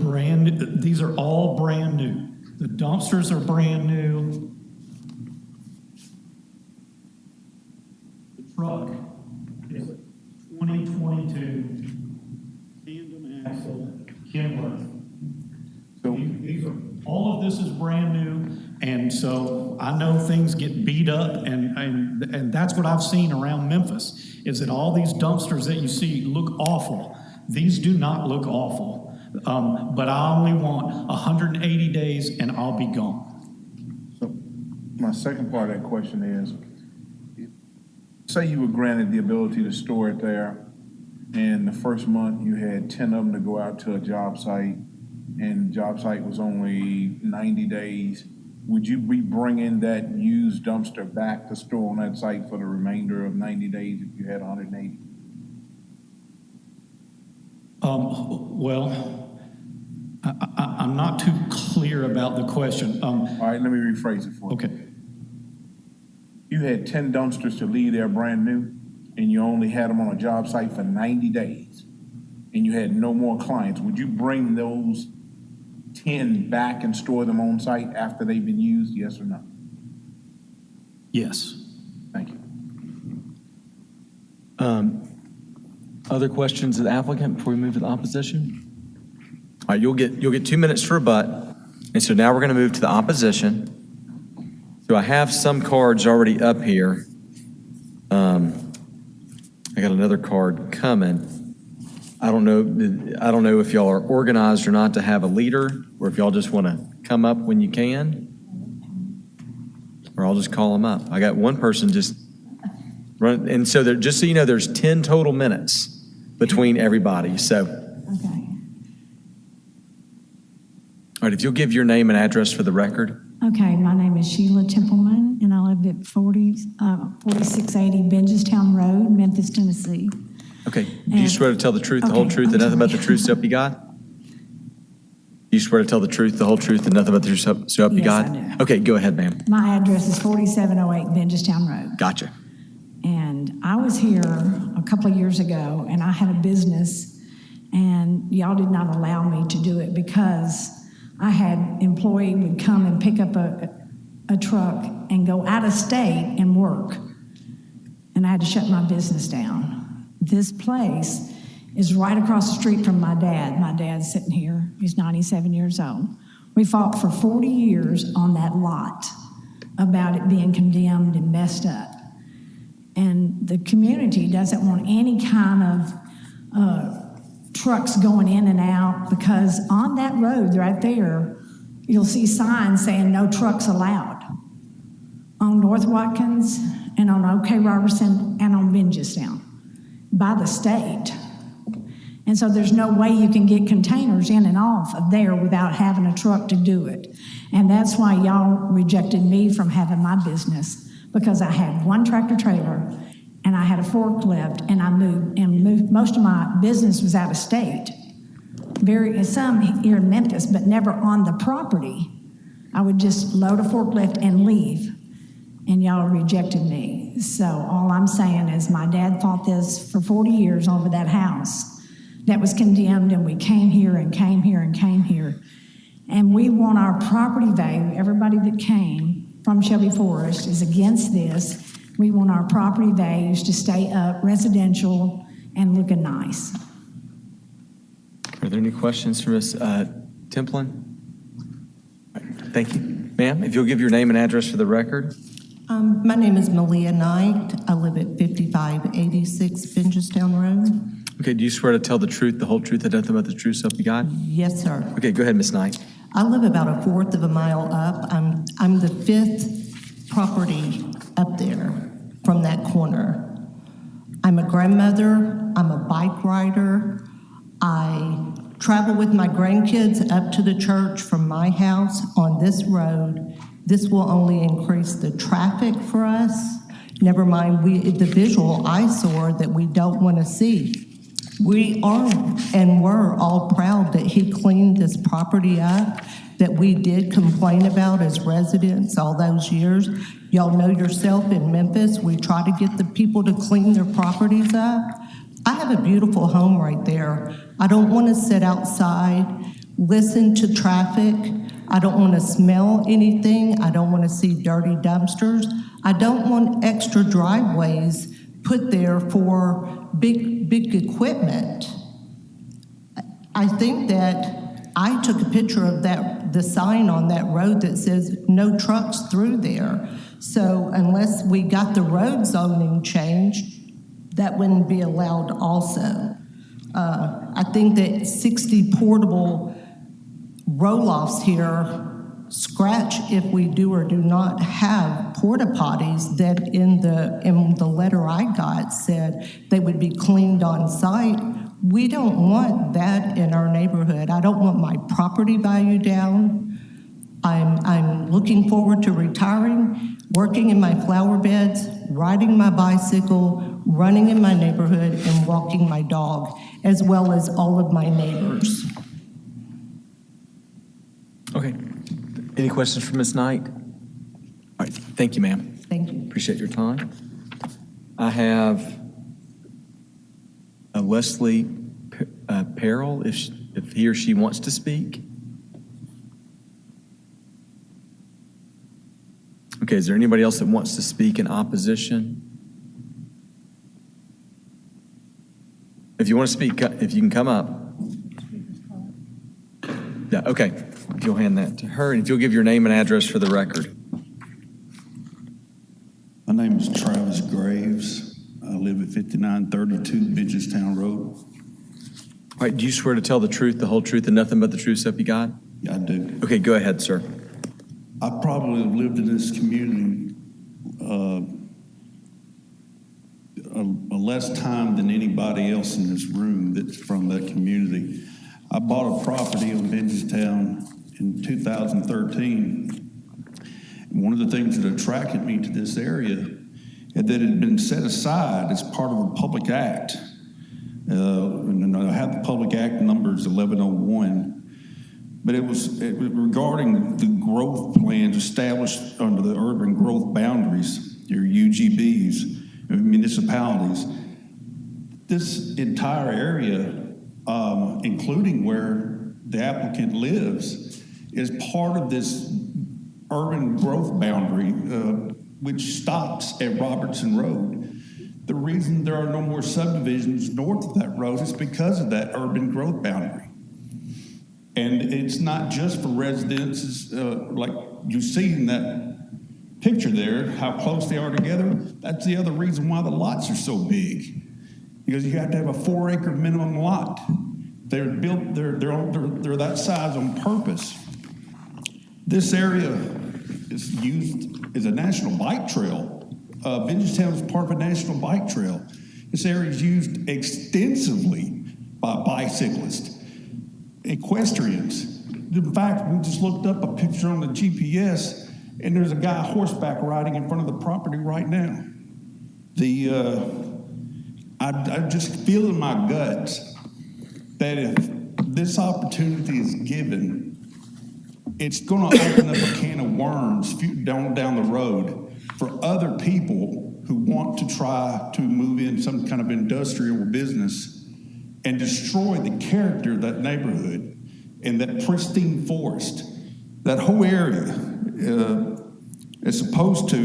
all brand new. The dumpsters are brand new. The truck is a 2022 tandem axle Kenworth. So all of this is brand new, and so I know things get beat up, and that's what I've seen around Memphis, is that all these dumpsters that you see look awful. These do not look awful, but I only want 180 days and I'll be gone.
So my second part of that question is, say you were granted the ability to store it there, and the first month you had 10 of them to go out to a job site, and the job site was only 90 days, would you be bringing that used dumpster back to store on that site for the remainder of 90 days if you had 180?
Well, I'm not too clear about the question.
All right, let me rephrase it for you.
Okay.
You had 10 dumpsters to leave there brand new, and you only had them on a job site for 90 days, and you had no more clients. Would you bring those 10 back and store them on site after they've been used, yes or no?
Yes.
Thank you.
Other questions of the applicant before we move to the opposition? All right, you'll get 2 minutes to rebut. And so now we're going to move to the opposition. So I have some cards already up here. I got another card coming. I don't know if y'all are organized or not to have a leader, or if y'all just want to come up when you can, or I'll just call them up. I got one person just run, and so there, just so you know, there's 10 total minutes between everybody. So,
Okay.
all right, if you'll give your name and address for the record.
Okay, my name is Sheila Templeman, and I live at 4680 Bengestown Road, Memphis, Tennessee.
Okay, do you swear to tell the truth, the whole truth, and nothing but the truth, so help you God? You swear to tell the truth, the whole truth, and nothing but the truth, so help you
Yes,
God?
I do.
Okay, go ahead, ma'am.
My address is 4708 Bengestown Road.
Gotcha.
And I was here a couple of years ago, and I had a business, and y'all did not allow me to do it because I had employee would come and pick up a truck and go out of state and work, and I had to shut my business down. This place is right across the street from my dad. My dad's sitting here. He's 97 years old. We fought for 40 years on that lot about it being condemned and messed up. And the community doesn't want any kind of trucks going in and out, because on that road right there, you'll see signs saying no trucks allowed on North Watkins and on OK Robertson and on Bengestown by the state. And so there's no way you can get containers in and off of there without having a truck to do it. And that's why y'all rejected me from having my business, because I had one tractor trailer and I had a forklift, and I moved. Most of my business was out of state. Some here in Memphis, but never on the property. I would just load a forklift and leave, and y'all rejected me. So all I'm saying is my dad fought this for 40 years over that house that was condemned, and we came here and came here and came here. And we want our property value. Everybody that came from Shelby Forest is against this. We want our property values to stay up, residential, and looking nice.
Are there any questions for Ms. Templin? Thank you. Ma'am, if you'll give your name and address for the record.
My name is Malia Knight. I live at 5586 Bengestown Road.
Okay, do you swear to tell the truth, the whole truth, and nothing but the truth, so help you God?
Yes, sir.
Okay, go ahead, Ms. Knight.
I live about a fourth of a mile up. I'm the fifth property up there from that corner. I'm a grandmother. I'm a bike rider. I travel with my grandkids up to the church from my house on this road. This will only increase the traffic for us. Never mind the visual eyesore that we don't want to see. We are and were all proud that he cleaned this property up, that we did complain about as residents all those years. Y'all know yourself in Memphis, we try to get the people to clean their properties up. I have a beautiful home right there. I don't want to sit outside, listen to traffic. I don't want to smell anything. I don't want to see dirty dumpsters. I don't want extra driveways put there for big equipment. I think that I took a picture of the sign on that road that says no trucks through there. So unless we got the road zoning changed, that wouldn't be allowed also. I think that 60 portable roll-offs here scratch if we do or do not have porta potties that in the letter I got said they would be cleaned on site. We don't want that in our neighborhood. I don't want my property value down. I'm looking forward to retiring, working in my flower beds, riding my bicycle, running in my neighborhood, and walking my dog, as well as all of my neighbors.
Okay. Any questions for Ms. Knight? All right, thank you, ma'am.
Thank you.
Appreciate your time. I have Leslie Perrell, if he or she wants to speak. Okay, is there anybody else that wants to speak in opposition? If you want to speak, if you can come up. Yeah, okay. If you'll hand that to her, and if you'll give your name and address for the record.
My name is Travis Graves. I live at 5932 Bengestown Road.
All right, do you swear to tell the truth, the whole truth, and nothing but the truth, so help you God?
Yeah, I do.
Okay, go ahead, sir.
I probably have lived in this community a less time than anybody else in this room that's from that community. I bought a property on Benjastown in 2013. And one of the things that attracted me to this area is that it had been set aside as part of a public act. And I have the public act numbers 1101. But it was regarding the growth plans established under the urban growth boundaries, your UGBs, municipalities. This entire area, including where the applicant lives, is part of this urban growth boundary, which stops at Robertson Road. The reason there are no more subdivisions north of that road is because of that urban growth boundary. And it's not just for residences, like you see in that picture there, how close they are together. That's the other reason why the lots are so big, because you have to have a 4-acre minimum lot. They're built, they're that size on purpose. This area is used as a national bike trail. Benjastown is part of a national bike trail. This area is used extensively by bicyclists, equestrians. In fact, we just looked up a picture on the GPS, and there's a guy horseback riding in front of the property right now. I just feel in my guts that if this opportunity is given, it's going to open up a can of worms down the road for other people who want to try to move in some kind of industrial business and destroy the character of that neighborhood and that pristine forest. That whole area is supposed to,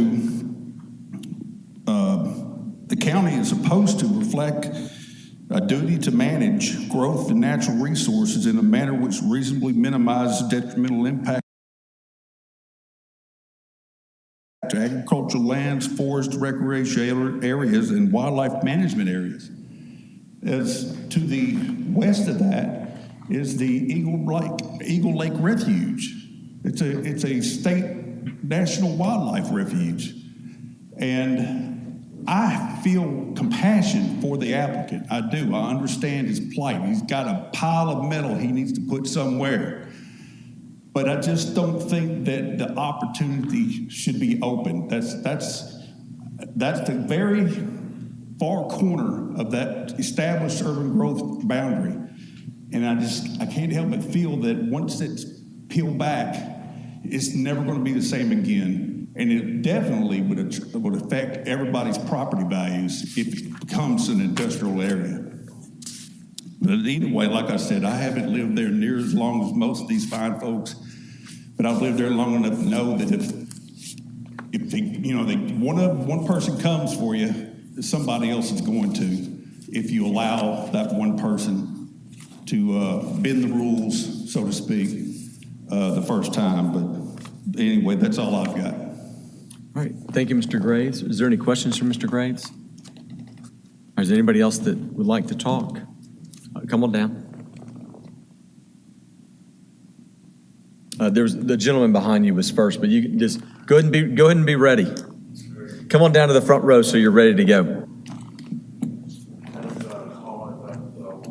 the county is supposed to reflect a duty to manage growth and natural resources in a manner which reasonably minimizes detrimental impact to agricultural lands, forest, recreation areas, and wildlife management areas. As to the west of that is the Eagle Lake Refuge. It's a state national wildlife refuge. And I feel compassion for the applicant. I do. I understand his plight. He's got a pile of metal he needs to put somewhere. But I just don't think that the opportunity should be open. That's the very far corner of that established urban growth boundary. And I can't help but feel that once it's peeled back, it's never going to be the same again. And it definitely would affect everybody's property values if it becomes an industrial area. But either way, like I said, I haven't lived there near as long as most of these fine folks, but I've lived there long enough to know that one person comes for you, somebody else is going to, if you allow that one person to bend the rules, so to speak, the first time. But anyway, that's all I've got.
All right, thank you, Mr. Graves. Is there any questions for Mr. Graves? Or is there anybody else that would like to talk? Come on down. There's the gentleman behind you was first, but you can just go ahead and be ready. Come on down to the front row so you're ready to go.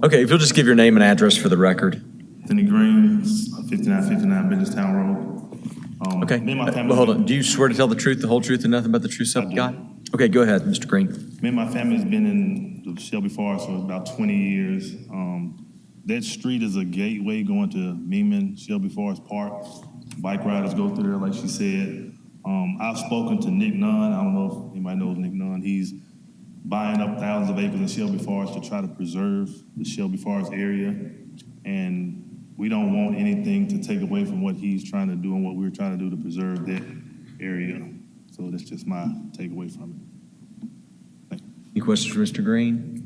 Okay, if you'll just give your name and address for the record.
Anthony Green, 5959 Benjastown Road.
Okay, well, hold on. Do you swear to tell the truth, the whole truth, and nothing but the truth, so help you God? Okay, go ahead, Mr. Green.
Me and my family has been in the Shelby Forest for about 20 years. That street is a gateway going to Meeman, Shelby Forest Park. Bike riders go through there, like she said. I've spoken to Nick Nunn. I don't know if anybody knows Nick Nunn. He's buying up thousands of acres in Shelby Forest to try to preserve the Shelby Forest area. And we don't want anything to take away from what he's trying to do and what we're trying to do to preserve that area. So that's just my takeaway from it. Thank you.
Any questions for Mr. Green?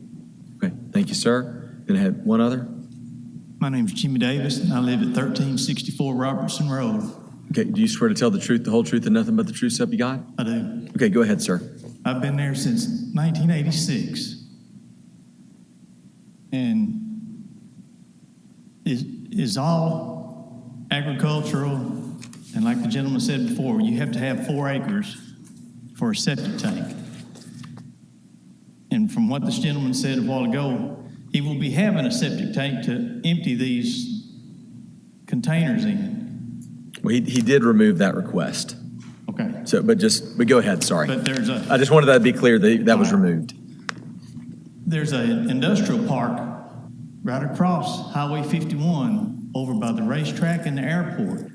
Okay, thank you, sir. Then I have one other.
My name's Jimmy Davis, and I live at 1364 Robertson Road.
Okay, do you swear to tell the truth, the whole truth, and nothing but the truth, so help you God?
I do.
Okay, go ahead, sir.
I've been there since 1986. And is all agricultural, and like the gentleman said before, you have to have 4 acres for a septic tank. And from what this gentleman said a while ago, he will be having a septic tank to empty these containers in.
Well, he did remove that request.
Okay.
So, but go ahead, sorry.
But there's
I just wanted that to be clear that was removed.
There's an industrial park right across Highway 51 over by the racetrack and the airport.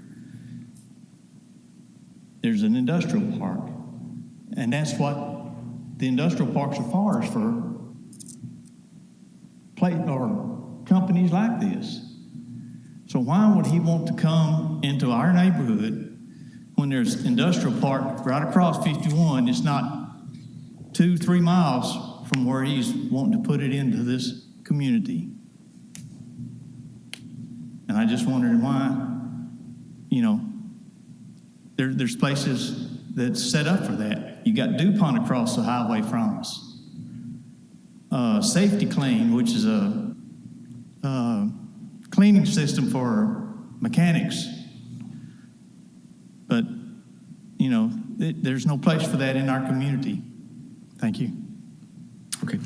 There's an industrial park. And that's what the industrial parks are for, is for companies like this. So why would he want to come into our neighborhood when there's industrial park right across 51? It's not 2-3 miles from where he's wanting to put it into this community. And I just wondered why, there's places that's set up for that. You got DuPont across the highway from us. Safety Clean, which is a cleaning system for mechanics. But, there's no place for that in our community. Thank you.
Okay.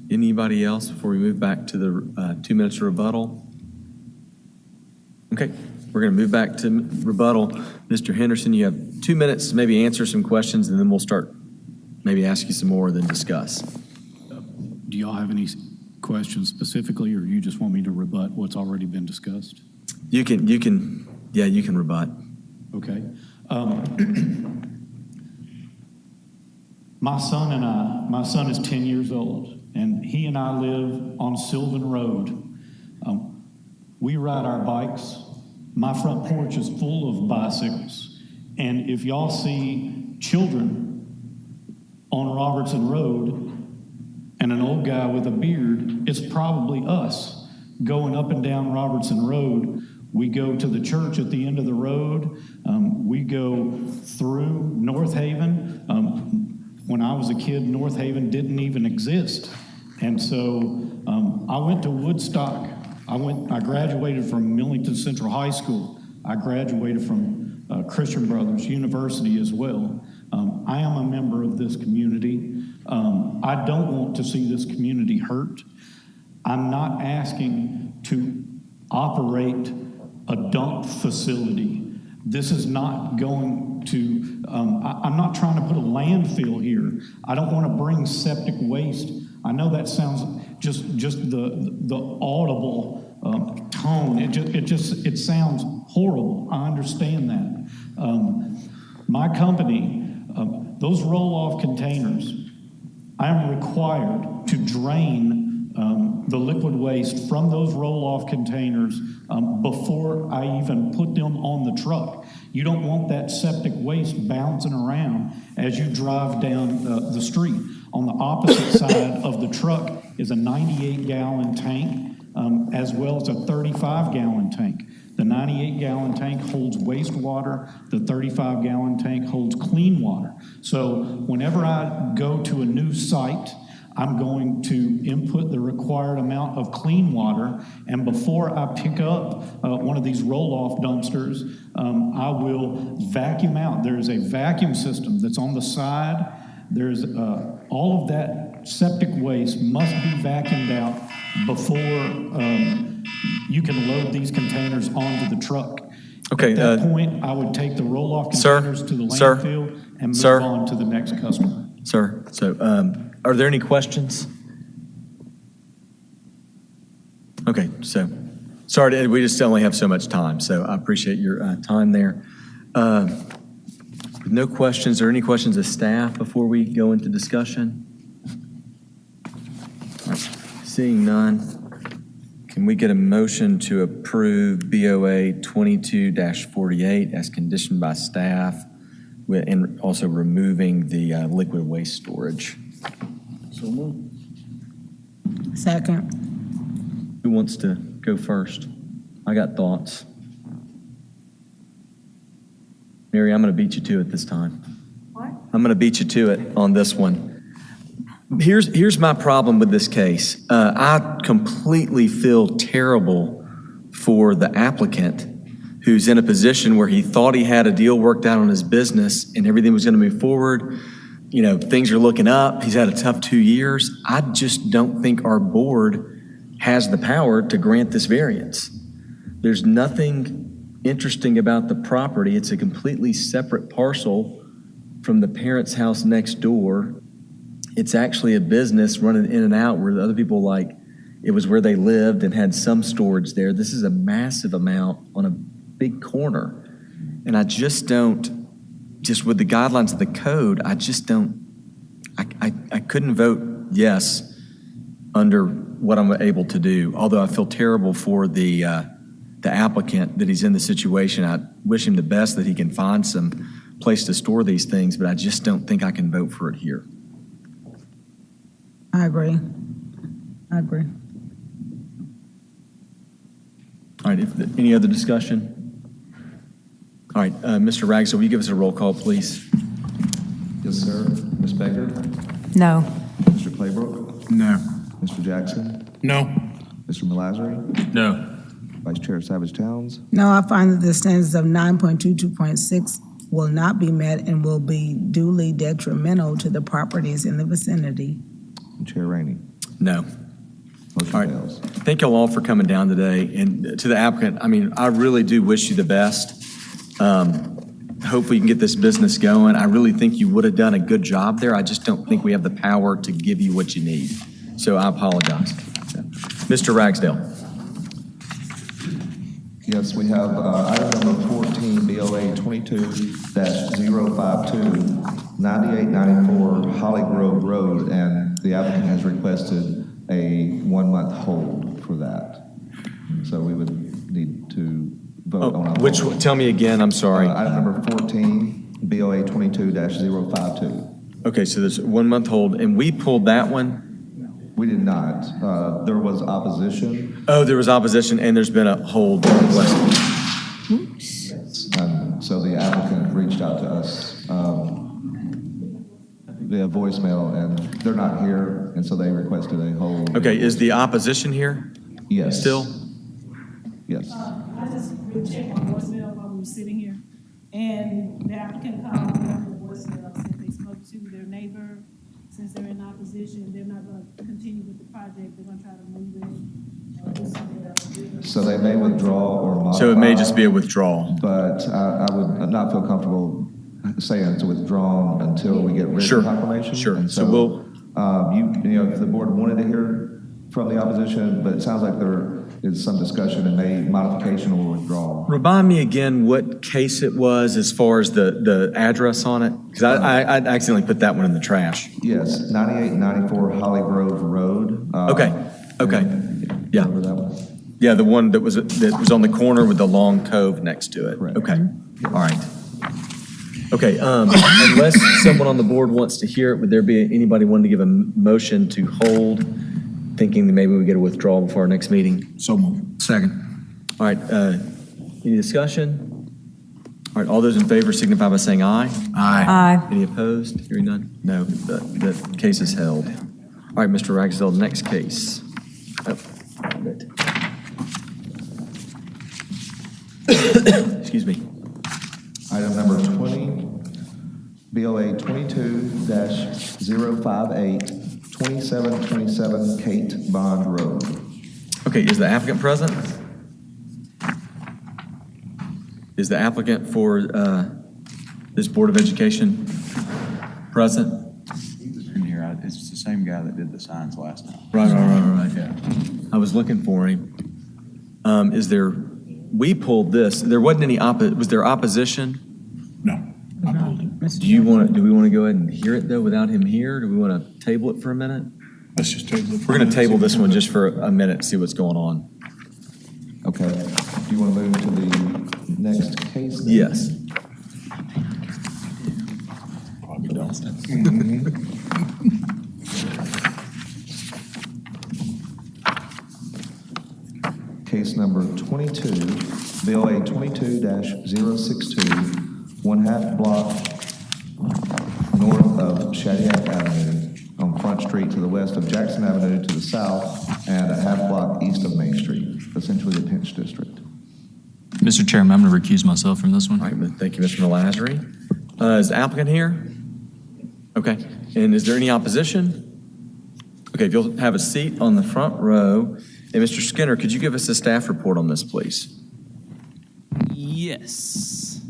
Anybody else before we move back to the 2 minutes of rebuttal? Okay. We're going to move back to rebuttal. Mr. Henderson, you have 2 minutes to maybe answer some questions, and then we'll start maybe ask you some more, then discuss.
Do y'all have any questions specifically, or you just want me to rebut what's already been discussed?
You can rebut.
Okay. My son is 10 years old, and he and I live on Sylvan Road. We ride our bikes. My front porch is full of bicycles. And if y'all see children on Robertson Road and an old guy with a beard, it's probably us going up and down Robertson Road. We go to the church at the end of the road. We go through North Haven. When I was a kid, North Haven didn't even exist. And so I went to Woodstock. I graduated from Millington Central High School. I graduated from Christian Brothers University as well. I am a member of this community. I don't want to see this community hurt. I'm not asking to operate a dump facility. This is not going to, I'm not trying to put a landfill here. I don't want to bring septic waste. I know that sounds just the audible tone. It sounds horrible. I understand that. My company, those roll-off containers, I am required to drain the liquid waste from those roll-off containers before I even put them on the truck. You don't want that septic waste bouncing around as you drive down the street. On the opposite side of the truck is a 98-gallon tank, as well as a 35-gallon tank. The 98-gallon tank holds wastewater. The 35-gallon tank holds clean water. So whenever I go to a new site, I'm going to input the required amount of clean water, and before I pick up one of these roll-off dumpsters, I will vacuum out. There's a vacuum system that's on the side. There's all of that septic waste must be vacuumed out before you can load these containers onto the truck.
Okay.
At that point, I would take the roll-off containers to the landfill and move on to the next customer.
Sir, so are there any questions? Okay, so sorry, we just only have so much time, so I appreciate your time there. No questions, or any questions of staff before we go into discussion? Right. Seeing none, can we get a motion to approve BOA 22-48 as conditioned by staff, and also removing the liquid waste storage?
So moved.
Second.
Who wants to go first? I got thoughts. Mary, I'm going to beat you to it this time.
What?
I'm going to beat you to it on this one. Here's my problem with this case. I completely feel terrible for the applicant who's in a position where he thought he had a deal worked out on his business and everything was going to move forward. You know, things are looking up. He's had a tough 2 years. I just don't think our board has the power to grant this variance. There's nothing interesting about the property. It's a completely separate parcel from the parents' house next door. It's actually a business running in and out where the other people, like, it was where they lived and had some storage there. This is a massive amount on a big corner. And I just don't, just with the guidelines of the code, I just don't, I couldn't vote yes under what I'm able to do. Although I feel terrible for the applicant that he's in the situation. I wish him the best that he can find some place to store these things, but I just don't think I can vote for it here.
I agree. I agree.
All right, any other discussion? All right, Mr. Ragsdale, will you give us a roll call, please?
Yes, sir. Ms. Baker?
No.
Mr. Claybrook?
No.
Mr. Jackson?
No.
Mr. Malazari?
No.
Vice Chair Savage Towns?
No, I find that the standards of 9.22.6 will not be met and will be duly detrimental to the properties in the vicinity.
Chair Rainey?
No.
Motion
All right.
fails.
Thank you all for coming down today. And to the applicant, I mean, I really do wish you the best. Hopefully you can get this business going. I really think you would have done a good job there. I just don't think we have the power to give you what you need. So I apologize. Mr. Ragsdale.
Yes, we have item number 14, BOA 22-052, 9894 Holly Grove Road, and the applicant has requested a 1-month hold for that. So we would need to vote on
Which one? Tell me again, I'm sorry.
Item number 14, BOA 22-052.
Okay, so there's a 1-month hold, and we pulled that one?
We did not. There was opposition.
Oh, there was opposition, and there's been a hold request.
So the applicant reached out to us via voicemail, and they're not here, and so they requested a hold.
Okay, is the opposition here?
Yes.
Still?
Yes.
I just checked my voicemail while we were sitting here, and the applicant called me on the voicemail, said they spoke to their neighbor. Since they're in opposition, they're not going to continue with the project. They're going to try to move it. Do something else.
So they may withdraw or modify.
So it may just be a withdrawal.
But I would not feel comfortable saying it's withdrawn until we get written confirmation.
Sure.
And
So we'll.
you know, if the board wanted to hear from the opposition, but it sounds like there is some discussion and maybe modification or withdrawal.
Remind me again what case it was as far as the address on it? Because I accidentally put that one in the trash.
Yes, 9894 Holly Grove Road.
Okay. Yeah.
Remember that one?
Yeah, the one that was on the corner with the long cove next to it.
Correct.
Okay. All right. Okay. Unless someone on the board wants to hear it, would there be anybody wanting to give a motion to hold, thinking that maybe we get a withdrawal before our next meeting?
So moved. Second.
All right. Any discussion? All right. All those in favor signify by saying aye.
Aye.
Any opposed? Hearing none? No. The case is held. All right, Mr. Ragsdale, next case. Oh, good. Excuse me.
Item number 20, BOA 22-058, 2727 Kate Bond Road.
Okay, is the applicant present? Is the applicant for this Board of Education present?
In here, it's the same guy that did the signs last time.
Right. Yeah. I was looking for him. We pulled this. There wasn't any was there opposition?
No.
Do we want to go ahead and hear it though without him here? Do we want to table it for a minute?
Let's just table it.
We're going to table this one just for a minute and see what's going on.
Okay. Do you want to move to the next case? Then?
Yes.
Probably don't.
Case number 22, BOA 22-062, 1/2 block north of Shadiac Avenue on Front Street. Street to the west of Jackson Avenue to the south, and a half block east of Main Street, essentially the Pinch District.
Mr. Chairman, I'm going to recuse myself from this one.
All right, thank you, Mr. Malazri. Is the applicant here? Okay, and is there any opposition? Okay, if you'll have a seat on the front row. And Mr. Skinner, could you give us a staff report on this, please?
Yes.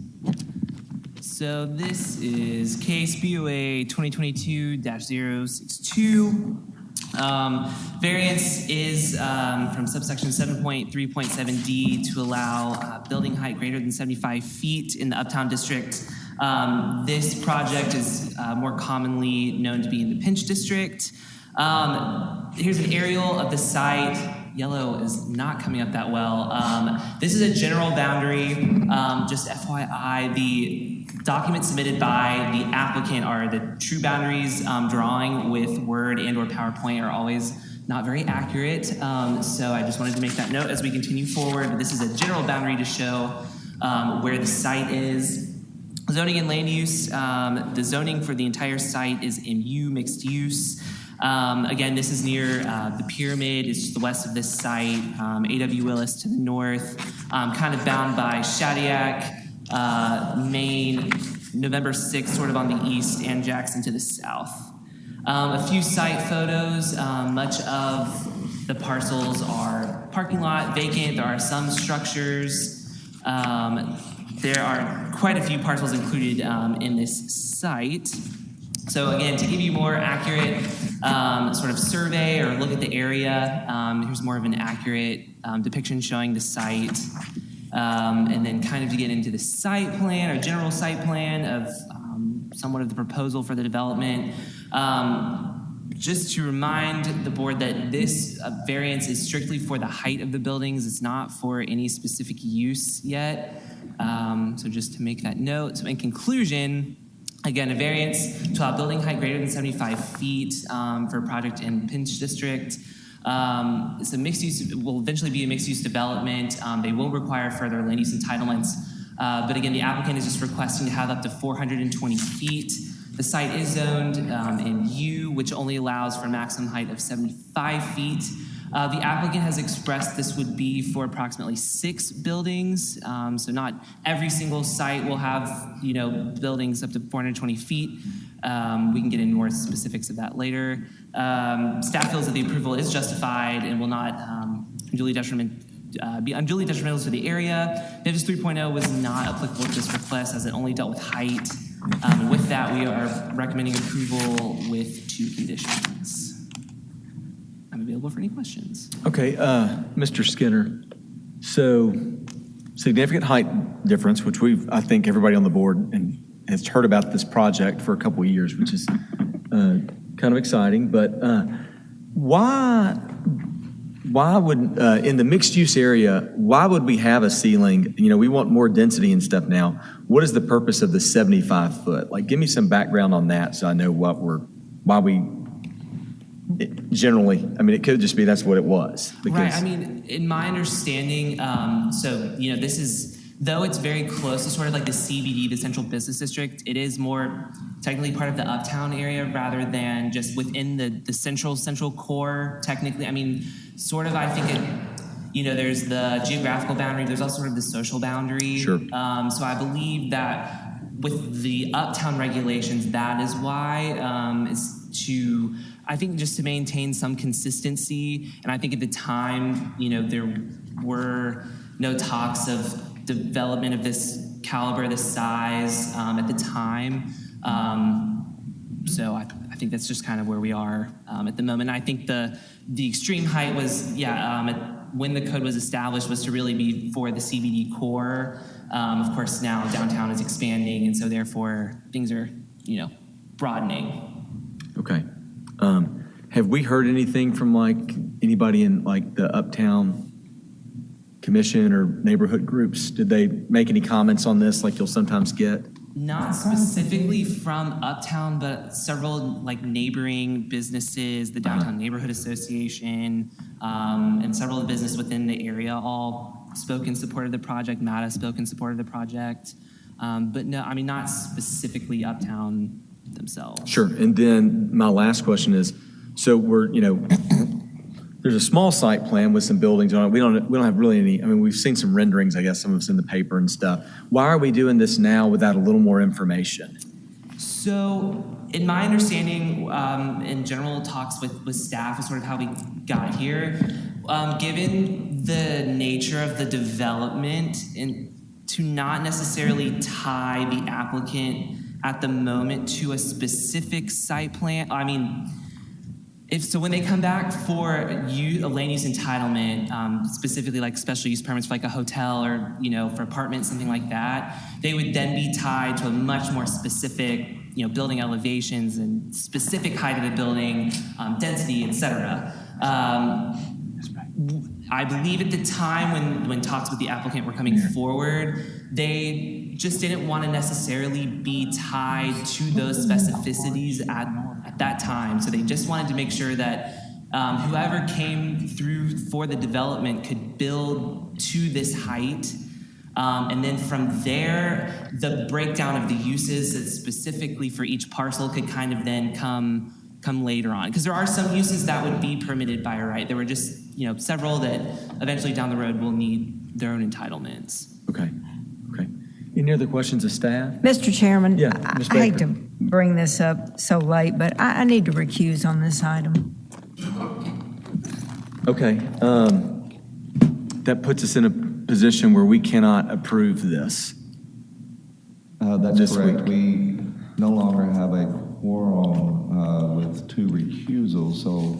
So this is case BOA 2022-062. Variance is from subsection 7.3.7D to allow building height greater than 75 feet in the Uptown District. This project is more commonly known to be in the Pinch District. Here's an aerial of the site. Yellow is not coming up that well. This is a general boundary. Just FYI, the documents submitted by the applicant are the true boundaries. Drawing with Word and or PowerPoint are always not very accurate. So I just wanted to make that note as we continue forward. But this is a general boundary to show where the site is. Zoning and land use. The zoning for the entire site is MU, mixed use. Again, this is near the pyramid. It's to the west of this site. A.W. Willis to the north. Kind of bound by Shadiac, Maine, November 6th, sort of on the east, and Jackson to the south. A few site photos. Much of the parcels are parking lot, vacant. There are some structures. There are quite a few parcels included in this site. So again, to give you more accurate sort of survey or look at the area, here's more of an accurate depiction showing the site. And then kind of to get into the site plan or general site plan of somewhat of the proposal for the development. Just to remind the board that this variance is strictly for the height of the buildings. It's not for any specific use yet. So just to make that note. So in conclusion, again, a variance to allow building height greater than 75 feet for a project in Pinch District. It's a mixed use, it will eventually be a mixed use development. They will require further land use entitlements. But again, the applicant is just requesting to have up to 420 feet. The site is zoned in U, which only allows for a maximum height of 75 feet. The applicant has expressed this would be for approximately 6 buildings. So not every single site will have, buildings up to 420 feet. We can get into more specifics of that later. Staff feels that the approval is justified and will not be unduly detrimental to the area. NIVS 3.0 was not applicable to this request as it only dealt with height. And with that, we are recommending approval with 2 conditions. I'm available for any questions.
Okay, Mr. Skinner, so significant height difference, which I think everybody on the board has heard about this project for a couple of years, which is kind of exciting, but why would, in the mixed use area, why would we have a ceiling? We want more density and stuff now. What is the purpose of the 75 foot? Like, give me some background on that so I know why we generally, it could just be that's what it was.
Right, in my understanding, this is, though it's very close to sort of like the CBD, the Central Business District, it is more technically part of the Uptown area rather than just within the central core, technically. I think there's the geographical boundary, there's also sort of the social boundary.
Sure.
So I believe that with the Uptown regulations, that is why, just to maintain some consistency. And I think at the time, there were no talks of development of this caliber, this size at the time. So I think that's just kind of where we are at the moment. I think the extreme height was, when the code was established, was to really be for the CBD core. Of course, now downtown is expanding, and so therefore things are, broadening.
Okay. Have we heard anything from anybody in the Uptown Commission or neighborhood groups? Did they make any comments on this like you'll sometimes get?
Not specifically from Uptown, but several neighboring businesses, the Downtown Neighborhood Association, and several of the businesses within the area all spoke in support of the project. MATA spoke in support of the project. But no, not specifically Uptown themselves.
Sure. And then my last question is, So there's a small site plan with some buildings on it. We don't have really any, I mean, we've seen some renderings, I guess, some of us in the paper and stuff. Why are we doing this now without a little more information?
So, in my understanding, in general talks with staff is sort of how we got here. Given the nature of the development and to not necessarily tie the applicant at the moment to a specific site plan, I mean, when they come back for a land use entitlement, specifically like special use permits for like a hotel or, for apartments, something like that, they would then be tied to a much more specific, building elevations and specific height of the building, density, et cetera. I believe at the time when talks with the applicant were coming forward, they just didn't want to necessarily be tied to those specificities at that time. So they just wanted to make sure that whoever came through for the development could build to this height. And then from there, the breakdown of the uses that specifically for each parcel could kind of then come later on. Because there are some uses that would be permitted by right. There were just, several that eventually down the road will need their own entitlements.
Okay. Any other questions of staff?
Mr. Chairman,
Yeah,
I
Ms.
hate
Baker.
to bring this up so late, but I need to recuse on this item.
Okay. That puts us in a position where we cannot approve this.
That's
this
correct.
week.
We no longer have a quorum with 2 recusals, so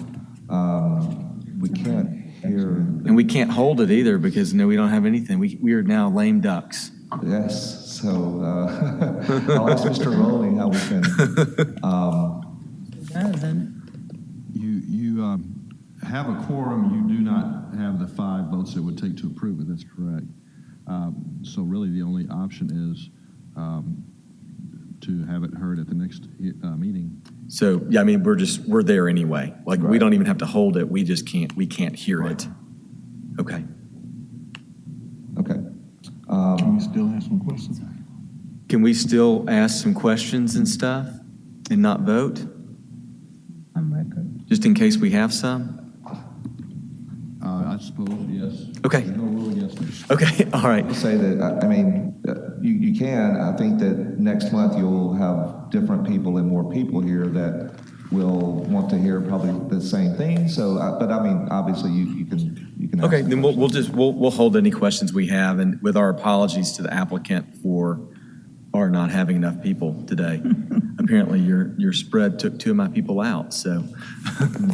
we can't hear.
And we can't hold it either because we don't have anything. We are now lame ducks.
Yes, so I'll ask Mr. Rowley how we can.
You have a quorum, you do not have the 5 votes it would take to approve it, that's correct. So really the only option is to have it heard at the next meeting.
So, yeah, I mean, we're there anyway. Like, we don't even have to hold it. We can't hear it. Okay.
Can we still ask some questions?
Can we still ask some questions and stuff and not vote?
On record.
Just in case we have some?
I suppose, yes.
Okay.
There's no rule against it.
Okay, all right.
I'll say that, I mean, you can. I think that next month you'll have different people and more people here that will want to hear probably the same thing. So, but I mean, obviously you can ask
Okay,
some
then we'll hold any questions we have, and with our apologies to the applicant for our not having enough people today. Apparently your spread took 2 of my people out, so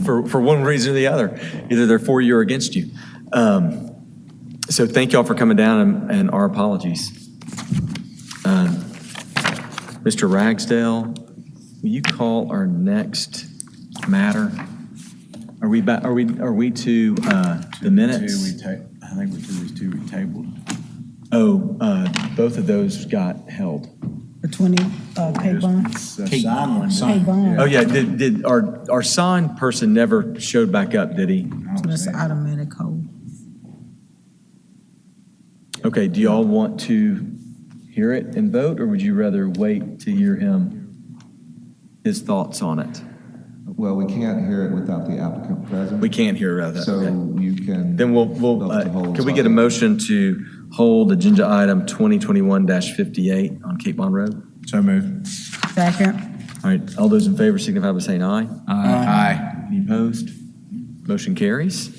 for one reason or the other, either they're for you or against you. So thank y'all for coming down, and our apologies. Mr. Ragsdale, will you call our next matter? Are we back? Are we to the minutes?
I think we're 2 we tabled.
Oh, both of those got held.
The 20 pay bonds. Pay bonds.
Oh yeah, did our sign person never showed back up? Did he?
So that's the automatic code.
Okay. Do y'all want to hear it and vote, or would you rather wait to hear his thoughts on it?
Well, we can't hear it without the applicant present.
We can't hear it.
So you can.
Then we'll can we get a motion to hold agenda item 2021-58 on Cape Bond Road?
So moved.
Second.
All right, all those in favor signify by saying aye.
Aye.
Any opposed? Motion carries.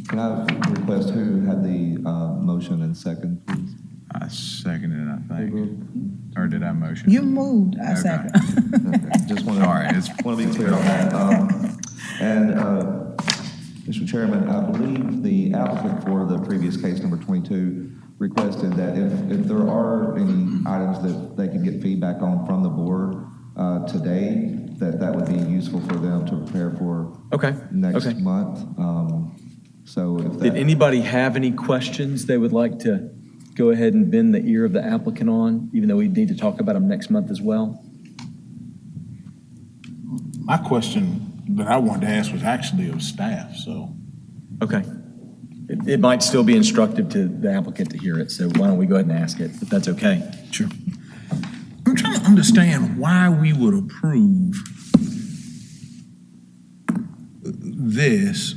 Can I request who had the motion and second, please?
I seconded it, I think. Or did I motion?
You moved, I
Okay.
second.
Okay, just want to,
All right,
want to be clear on that. Mr. Chairman, I believe the applicant for the previous case, number 22, requested that if there are any items that they can get feedback on from the board today, that would be useful for them to prepare for next month. So if that,
Did anybody have any questions they would like to go ahead and bend the ear of the applicant on, even though we need to talk about them next month as well?
My question that I wanted to ask was actually of staff, so.
Okay. It might still be instructive to the applicant to hear it, so why don't we go ahead and ask it, if that's okay?
Sure. I'm trying to understand why we would approve this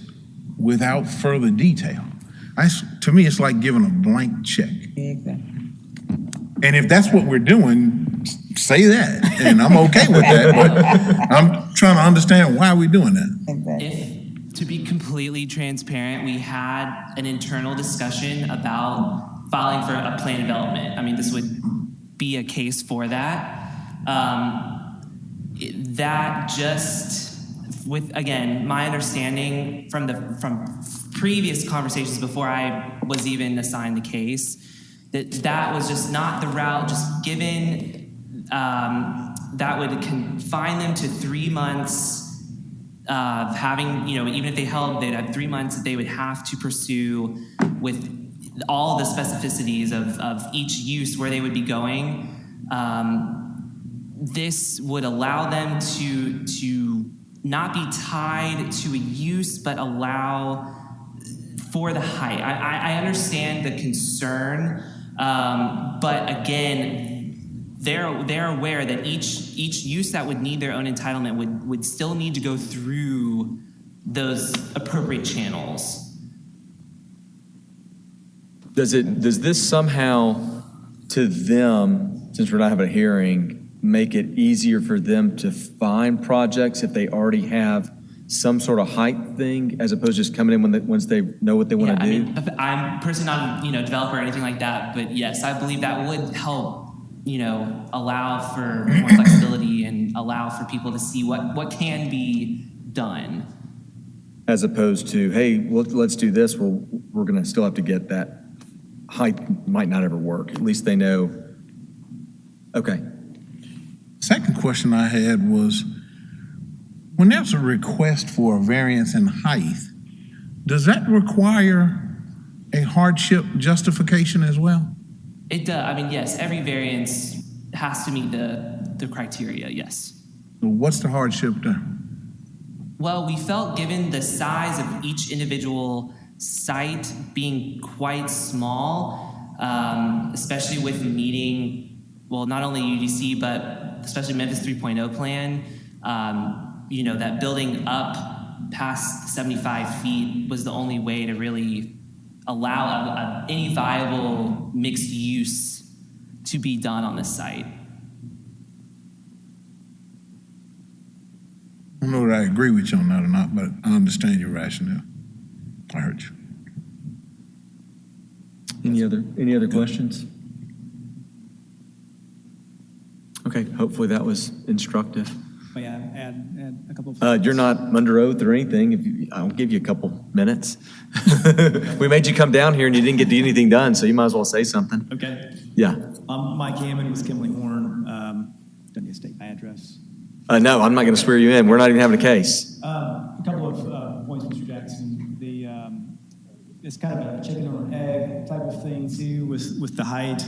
without further detail. To me, it's like giving a blank check.
Exactly.
And if that's what we're doing, say that, and I'm okay with that, but I'm trying to understand why we're doing that.
If, to be completely transparent, we had an internal discussion about filing for a plan development. I mean, this would be a case for that. That just, with, again, my understanding from previous conversations before I was even assigned the case, that was just not the route, just given that would confine them to 3 months of having, even if they held, they'd have 3 months that they would have to pursue with all the specificities of each use, where they would be going. This would allow them to not be tied to a use, but allow for the height. I understand the concern, but again, they're aware that each use that would need their own entitlement would still need to go through those appropriate channels.
Does this somehow, to them, since we're not having a hearing, make it easier for them to find projects if they already have some sort of height thing, as opposed to just coming in once they know what they want to do?
I'm personally not a developer or anything like that, but yes, I believe that would help, allow for more flexibility and allow for people to see what can be done.
As opposed to, hey, let's do this. Well, we're going to still have to get that height, might not ever work. At least they know. Okay.
Second question I had was, when there's a request for a variance in height, does that require a hardship justification as well?
It does. I mean, yes, every variance has to meet the criteria, yes.
What's the hardship there?
Well, we felt, given the size of each individual site being quite small, especially with meeting, well, not only UDC, but especially Memphis 3.0 plan, that building up past 75 feet was the only way to really allow any viable mixed use to be done on the site.
I don't know that I agree with you on that or not, but I understand your rationale. I heard you.
Any other questions? Okay, hopefully that was instructive.
Oh, yeah, add a couple of things.
You're not under oath or anything. I'll give you a couple minutes. We made you come down here and you didn't get anything done, so you might as well say something.
Okay.
Yeah.
I'm Mike Hammond with Kimley Horn. Don't need to state my address.
No, I'm not going to swear you in. We're not even having a case.
A couple of points, Mr. Jackson. It's kind of a chicken or an egg type of thing too with the height.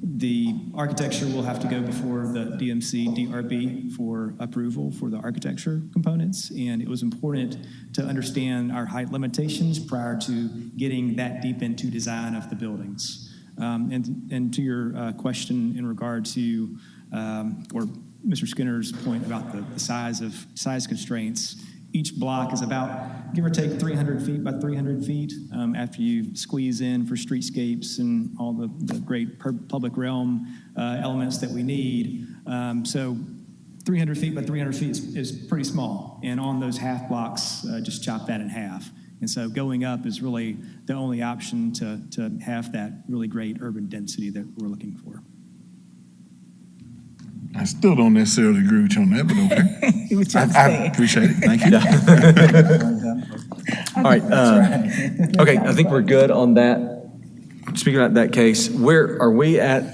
The architecture will have to go before the DMC DRB for approval for the architecture components, and it was important to understand our height limitations prior to getting that deep into design of the buildings. And to your question in regard to, or Mr. Skinner's point about the size constraints, each block is about, give or take, 300 feet by 300 feet after you squeeze in for streetscapes and all the great public realm elements that we need. So 300 feet by 300 feet is pretty small. And on those half blocks, just chop that in half. And so going up is really the only option to have that really great urban density that we're looking for.
I still don't necessarily agree with you on that, but okay. I appreciate it. Thank you.
All right. Okay, I think we're good on that. Speaking about that case, where are we at?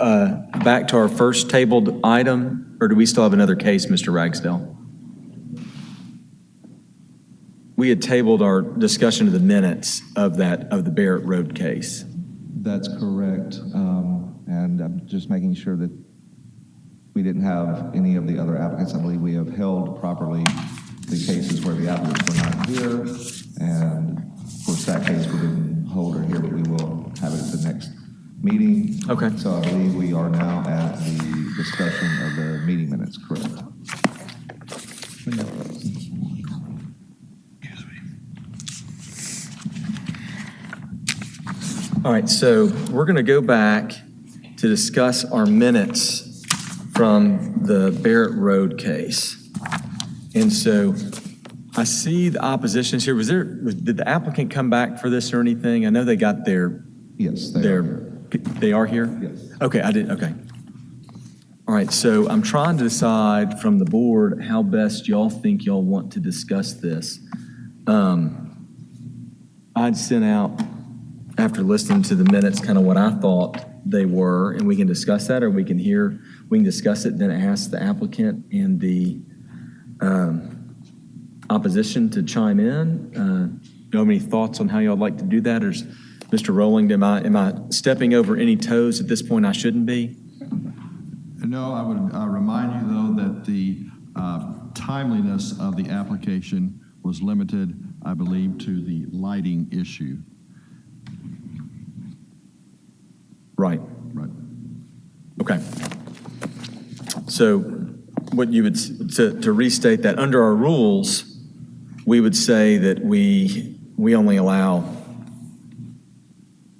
Back to our first tabled item, or do we still have another case, Mr. Ragsdale? We had tabled our discussion of the minutes of the Barrett Road case.
That's correct. And I'm just making sure that we didn't have any of the other applicants. I believe we have held properly the cases where the applicants were not here. And of course, that case we didn't hold her here, but we will have it at the next meeting.
Okay.
So I believe we are now at the discussion of the meeting minutes, correct?
All right, so we're going to go back to discuss our minutes from the Barrett Road case. And so I see the oppositions here. Did the applicant come back for this or anything? I know they got their.
Yes,
they are here?
Yes.
Okay, okay. All right, so I'm trying to decide from the board how best y'all think y'all want to discuss this. I'd sent out, after listening to the minutes, kind of what I thought they were, and we can discuss that, or we can discuss it, then ask the applicant and the opposition to chime in. Do you have any thoughts on how y'all like to do that? Or is Mr. Rowling, am I stepping over any toes at this point I shouldn't be?
No, I would remind you, though, that the timeliness of the application was limited, I believe, to the lighting issue.
Right.
Right.
Okay. So what you would, to restate that, under our rules, we would say that we only allow,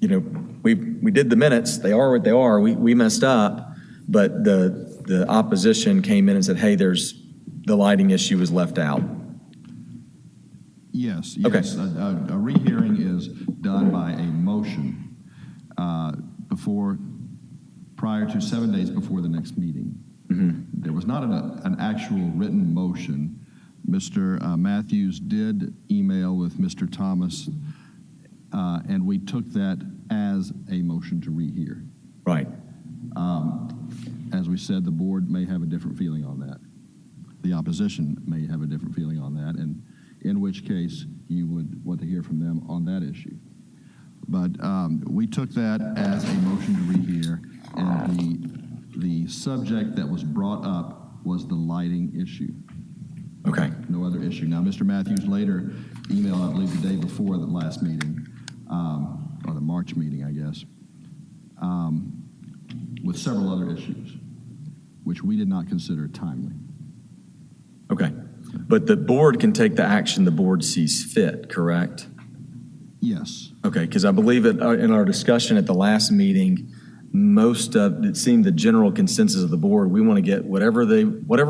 we did the minutes, they are what they are, we messed up, but the opposition came in and said, hey, the lighting issue was left out.
Yes.
Okay.
A rehearing is done by a motion prior to 7 days before the next meeting.
Mm-hmm.
There was not an actual written motion. Mr. Matthews did email with Mr. Thomas, and we took that as a motion to rehear.
Right.
As we said, the board may have a different feeling on that. The opposition may have a different feeling on that, and in which case you would want to hear from them on that issue. But we took that as a motion to rehear, and the subject that was brought up was the lighting issue.
Okay.
No other issue. Now, Mr. Matthews later emailed, I believe, the day before the last meeting, or the March meeting, I guess, with several other issues, which we did not consider timely.
Okay. But the board can take the action the board sees fit, correct?
Yes.
Okay, because I believe in our discussion at the last meeting, it seemed the general consensus of the board, we want to get whatever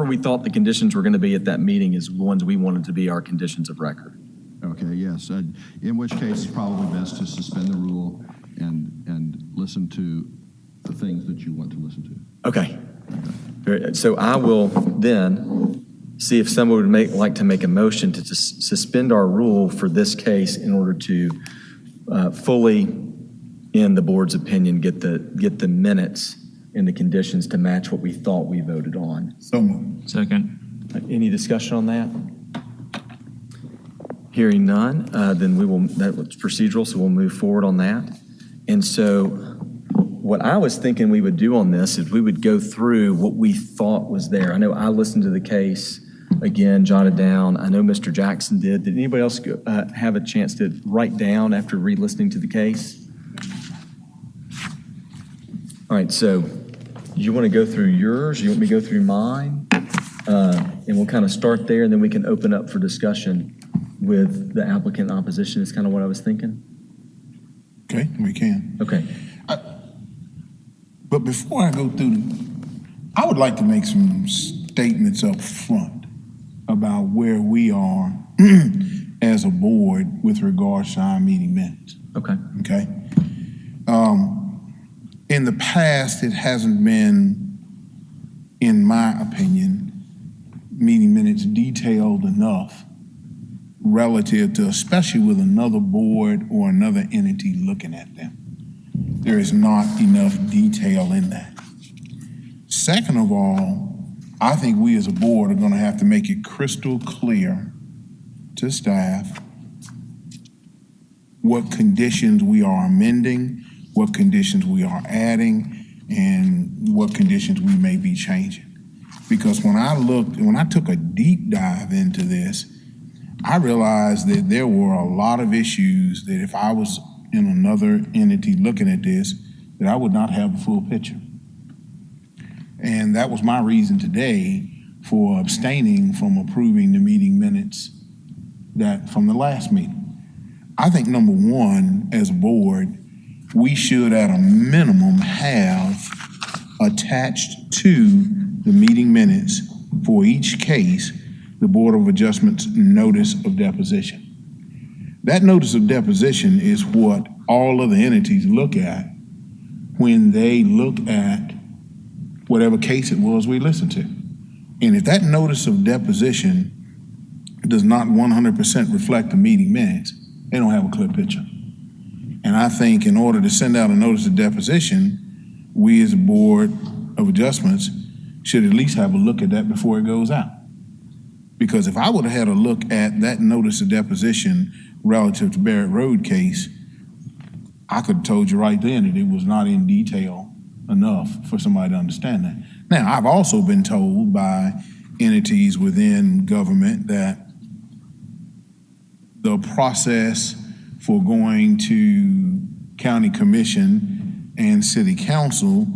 we thought the conditions were going to be at that meeting is the ones we wanted to be our conditions of record.
Okay, yes. In which case, it's probably best to suspend the rule and listen to the things that you want to listen to.
Okay. So I will then see if someone would like to make a motion to suspend our rule for this case in order to fully, in the board's opinion, get the minutes and the conditions to match what we thought we voted on.
So moved.
Second.
Any discussion on that? Hearing none, then that was procedural, so we'll move forward on that. And so what I was thinking we would do on this is we would go through what we thought was there. I know I listened to the case, again, jotted down. I know Mr. Jackson did. Did anybody else have a chance to write down after re-listening to the case? All right, so you want to go through yours? You want me to go through mine? And we'll kind of start there, and then we can open up for discussion with the applicant opposition is kind of what I was thinking.
Okay, we can.
Okay.
But before I go through, I would like to make some statements up front about where we are as a board with regards to our meeting minutes.
Okay.
Okay. In the past, it hasn't been, in my opinion, meeting minutes detailed enough relative to, especially with another board or another entity looking at them. There is not enough detail in that. Second of all, I think we as a board are going to have to make it crystal clear to staff what conditions we are amending, what conditions we are adding, and what conditions we may be changing. Because when I took a deep dive into this, I realized that there were a lot of issues that if I was in another entity looking at this, that I would not have the full picture. And that was my reason today for abstaining from approving the meeting minutes from the last meeting. I think number one, as a board, we should at a minimum have attached to the meeting minutes for each case, the Board of Adjustment's notice of deposition. That notice of deposition is what all other entities look at when they look at whatever case it was we listened to. And if that notice of deposition does not 100% reflect the meeting minutes, they don't have a clear picture. And I think in order to send out a notice of deposition, we as a Board of Adjustments should at least have a look at that before it goes out. Because if I would have had a look at that notice of deposition relative to Barrett Road case, I could have told you right then that it was not in detail enough for somebody to understand that. Now, I've also been told by entities within government that the process for going to county commission and city council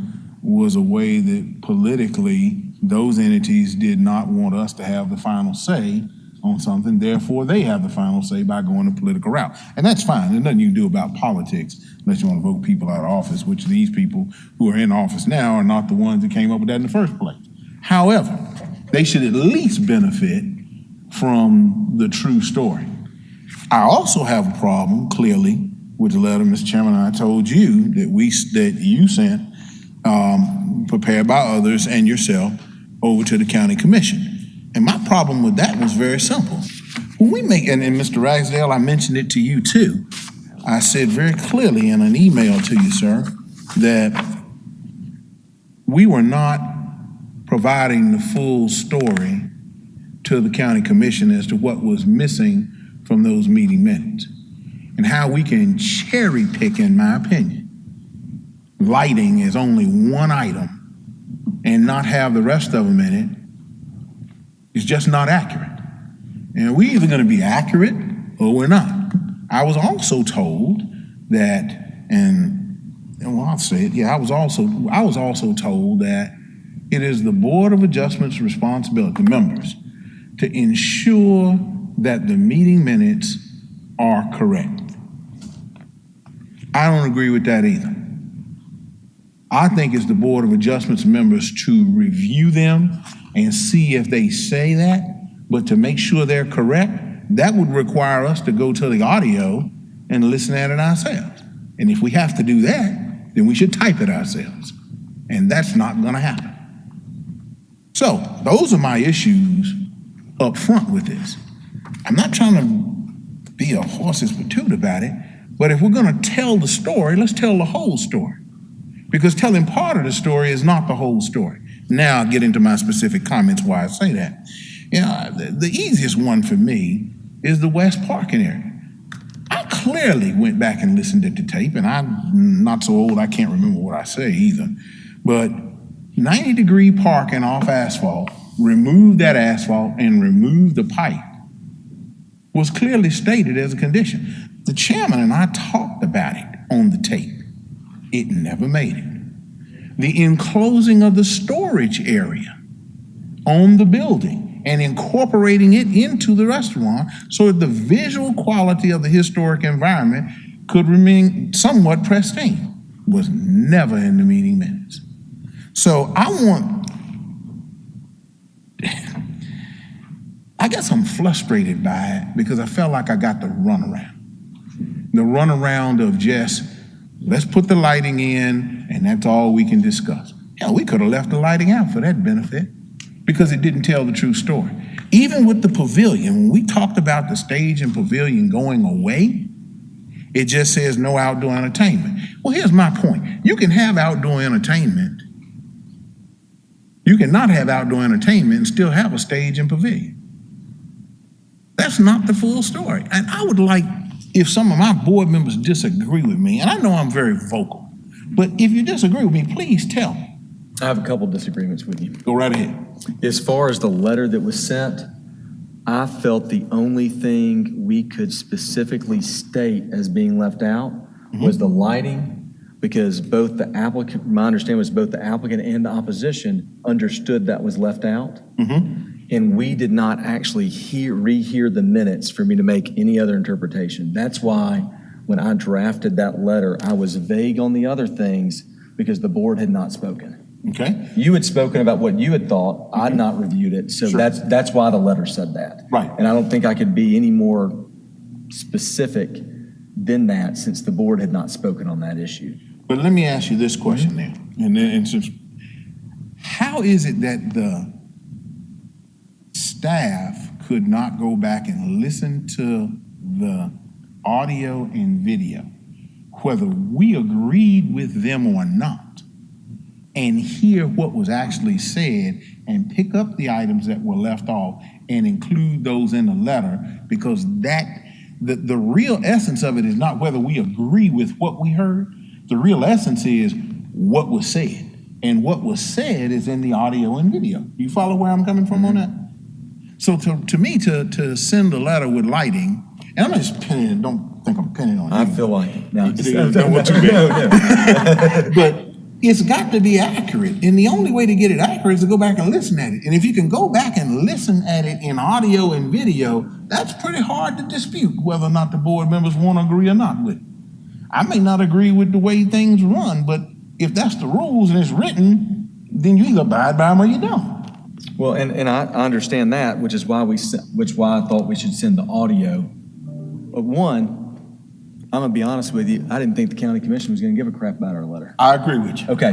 was a way that politically those entities did not want us to have the final say on something. Therefore, they have the final say by going the political route. And that's fine. There's nothing you can do about politics unless you want to vote people out of office, which these people who are in office now are not the ones that came up with that in the first place. However, they should at least benefit from the true story. I also have a problem, clearly, with the letter, Mr. Chairman, I told you that you sent, prepared by others and yourself, over to the county commission. And my problem with that was very simple. When we make, and Mr. Ragsdale, I mentioned it to you too, I said very clearly in an email to you, sir, that we were not providing the full story to the county commission as to what was missing from those meeting minutes and how we can cherry pick, in my opinion. Lighting is only one item and not have the rest of them in it is just not accurate. And we're either going to be accurate or we're not. I was also told that, well, I'll say it, I was also told that it is the Board of Adjustment's responsibility, members, to ensure that the meeting minutes are correct. I don't agree with that either. I think it's the Board of Adjustments members to review them and see if they say that, but to make sure they're correct, that would require us to go to the audio and listen at it ourselves. And if we have to do that, then we should type it ourselves. And that's not gonna happen. So those are my issues up front with this. I'm not trying to be a horse's patoot about it, but if we're gonna tell the story, let's tell the whole story. Because telling part of the story is not the whole story. Now I'll get into my specific comments why I say that. You know, the easiest one for me is the west parking area. I clearly went back and listened to the tape, and I'm not so old I can't remember what I say either. But 90-degree parking off asphalt, remove that asphalt and remove the pipe, was clearly stated as a condition. The chairman and I talked about it on the tape. It never made it. The enclosing of the storage area on the building and incorporating it into the restaurant so that the visual quality of the historic environment could remain somewhat pristine was never in the meeting minutes. So I guess I'm frustrated by it because I felt like I got the runaround. The runaround of just, let's put the lighting in and that's all we can discuss. Hell, we could have left the lighting out for that benefit because it didn't tell the true story. Even with the pavilion, when we talked about the stage and pavilion going away, it just says no outdoor entertainment. Well, here's my point. You can have outdoor entertainment. You cannot have outdoor entertainment and still have a stage and pavilion. That's not the full story. And I would like, if some of my board members disagree with me, and I know I'm very vocal, but if you disagree with me, please tell me.
I have a couple disagreements with you.
Go right ahead.
As far as the letter that was sent, I felt the only thing we could specifically state as being left out was the lighting, because both the applicant, my understanding was both the applicant and the opposition understood that was left out. And we did not actually rehear the minutes for me to make any other interpretation. That's why when I drafted that letter, I was vague on the other things because the board had not spoken.
Okay.
You had spoken about what you had thought. I'd not reviewed it, so
Sure.
that's why the letter said that.
Right.
And I don't think I could be any more specific than that since the board had not spoken on that issue.
But let me ask you this question then. And since, how is it that the staff could not go back and listen to the audio and video, whether we agreed with them or not, and hear what was actually said and pick up the items that were left off and include those in the letter? Because the real essence of it is not whether we agree with what we heard. The real essence is what was said. And what was said is in the audio and video. You follow where I'm coming from on that? So to me, to send a letter with lighting, and I'm just pinning, don't think I'm pinning on you.
I feel like, no.
But it's got to be accurate. And the only way to get it accurate is to go back and listen at it. And if you can go back and listen at it in audio and video, that's pretty hard to dispute whether or not the board members want to agree or not with it. I may not agree with the way things run, but if that's the rules and it's written, then you either abide by them or you don't.
Well, and I understand that, which is why I thought we should send the audio. But one, I'm gonna be honest with you, I didn't think the county commission was gonna give a crap about our letter.
I agree with you.
Okay,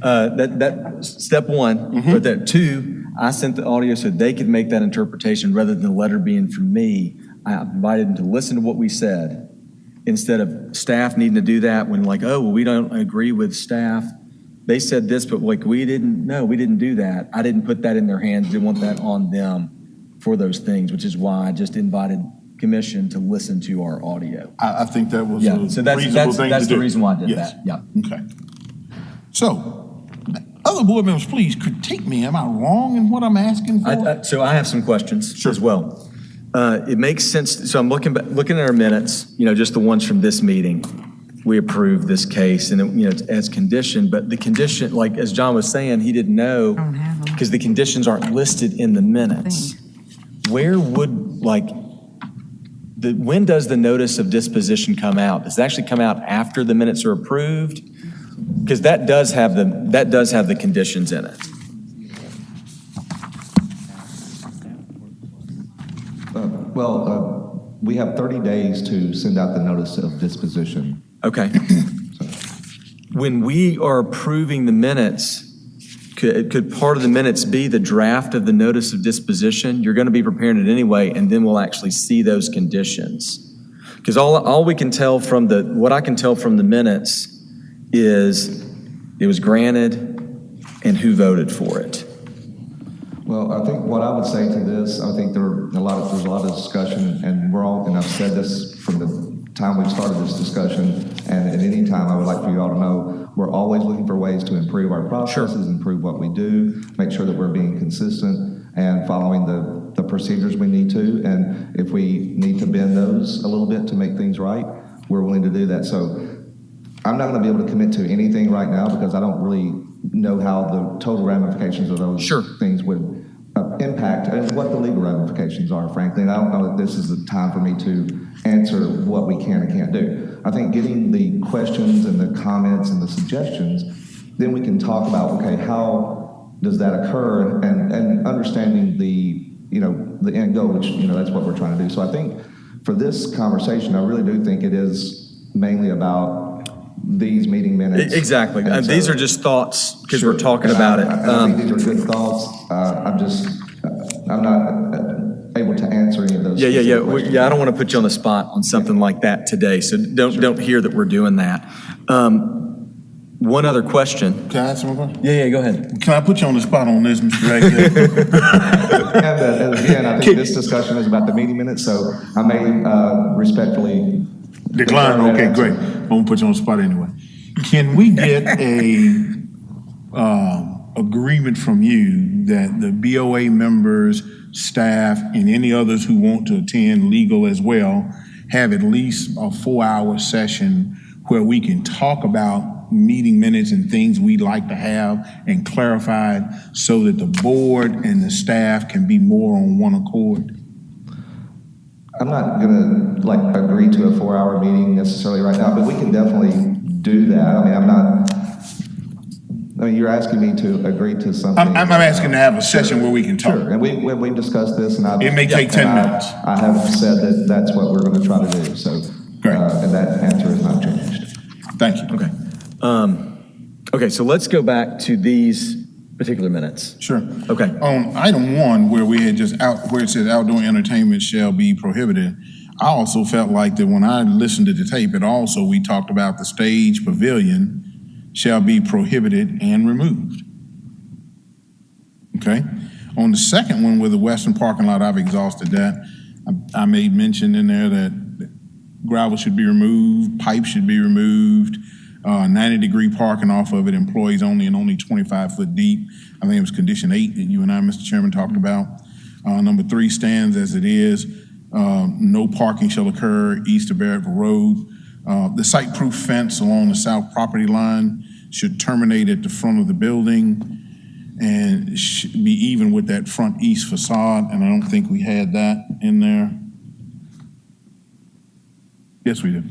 that step one. But that two, I sent the audio so they could make that interpretation rather than the letter being from me. I invited them to listen to what we said instead of staff needing to do that when like, oh, well, we don't agree with staff. They said this, but like we didn't do that. I didn't put that in their hands. Didn't want that on them for those things, which is why I just invited commission to listen to our audio.
I think that was
a
reasonable thing to do.
That's the reason why I did
Yes.
that. Yeah.
Okay. So, other board members, please critique me. Am I wrong in what I'm asking for?
So I have some questions as well. It makes sense. So I'm looking at our minutes, just the ones from this meeting. We approved this case and it's as conditioned, but the condition, like as John was saying, he didn't know because the conditions aren't listed in the minutes. Where would when does the notice of disposition come out? Does it actually come out after the minutes are approved? Because that does have the conditions in it.
We have 30 days to send out the notice of disposition.
Okay. When we are approving the minutes, could part of the minutes be the draft of the notice of disposition? You're going to be preparing it anyway, and then we'll actually see those conditions. Because all we can tell from what I can tell from the minutes is it was granted and who voted for it.
Well, I think what I would say to this, I think there's a lot of discussion, and I've said this from the time we started this discussion, and at any time I would like for you all to know, we're always looking for ways to improve our processes, improve what we do, make sure that we're being consistent and following the procedures we need to, and if we need to bend those a little bit to make things right, we're willing to do that. So I'm not going to be able to commit to anything right now because I don't really know how the total ramifications of those things would impact and what the legal ramifications are, frankly. And I don't know that this is the time for me to answer what we can and can't do. I think getting the questions and the comments and the suggestions, then we can talk about, okay, how does that occur and understanding the end goal, which, that's what we're trying to do. So I think for this conversation, I really do think it is mainly about these meeting minutes.
Exactly. These are just thoughts because we're talking about it.
I think these are good thoughts. I'm not able to answer any of those.
Yeah. I don't want to put you on the spot on something like that today. So don't hear that we're doing that. One other question.
Can I ask one question?
Yeah, go ahead.
Can I put you on the spot on this, Mr. Ray?
And again, I think this discussion is about the meeting minutes, so I may respectfully
decline. Okay, great. I'm gonna put you on the spot anyway. Can we get a agreement from you that the BOA members, staff, and any others who want to attend legal as well have at least a 4-hour session where we can talk about meeting minutes and things we'd like to have and clarified so that the board and the staff can be more on one accord?
I'm not going to agree to a 4-hour meeting necessarily right now, but we can definitely do that. I mean, you're asking me to agree to something.
I'm asking to have a session where we can talk.
Sure, and we've discussed this, and
it may take 10 minutes.
I have said that that's what we're going to try to do. So, and that answer has not changed.
Thank you.
Okay. Okay, so let's go back to these particular minutes.
Sure.
Okay.
On item 1, where we had where it says outdoor entertainment shall be prohibited, I also felt like that when I listened to the tape, we talked about the stage pavilion shall be prohibited and removed. Okay. On the second one with the western parking lot, I've exhausted that. I made mention in there that gravel should be removed, pipes should be removed, 90-degree parking off of it, employees only and only 25 foot deep. I think it was condition 8 that you and I, Mr. Chairman, talked about. Number 3 stands as it is. No parking shall occur east of Barrettville Road. The site-proof fence along the south property line should terminate at the front of the building and should be even with that front east facade, and I don't think we had that in there. Yes, we did.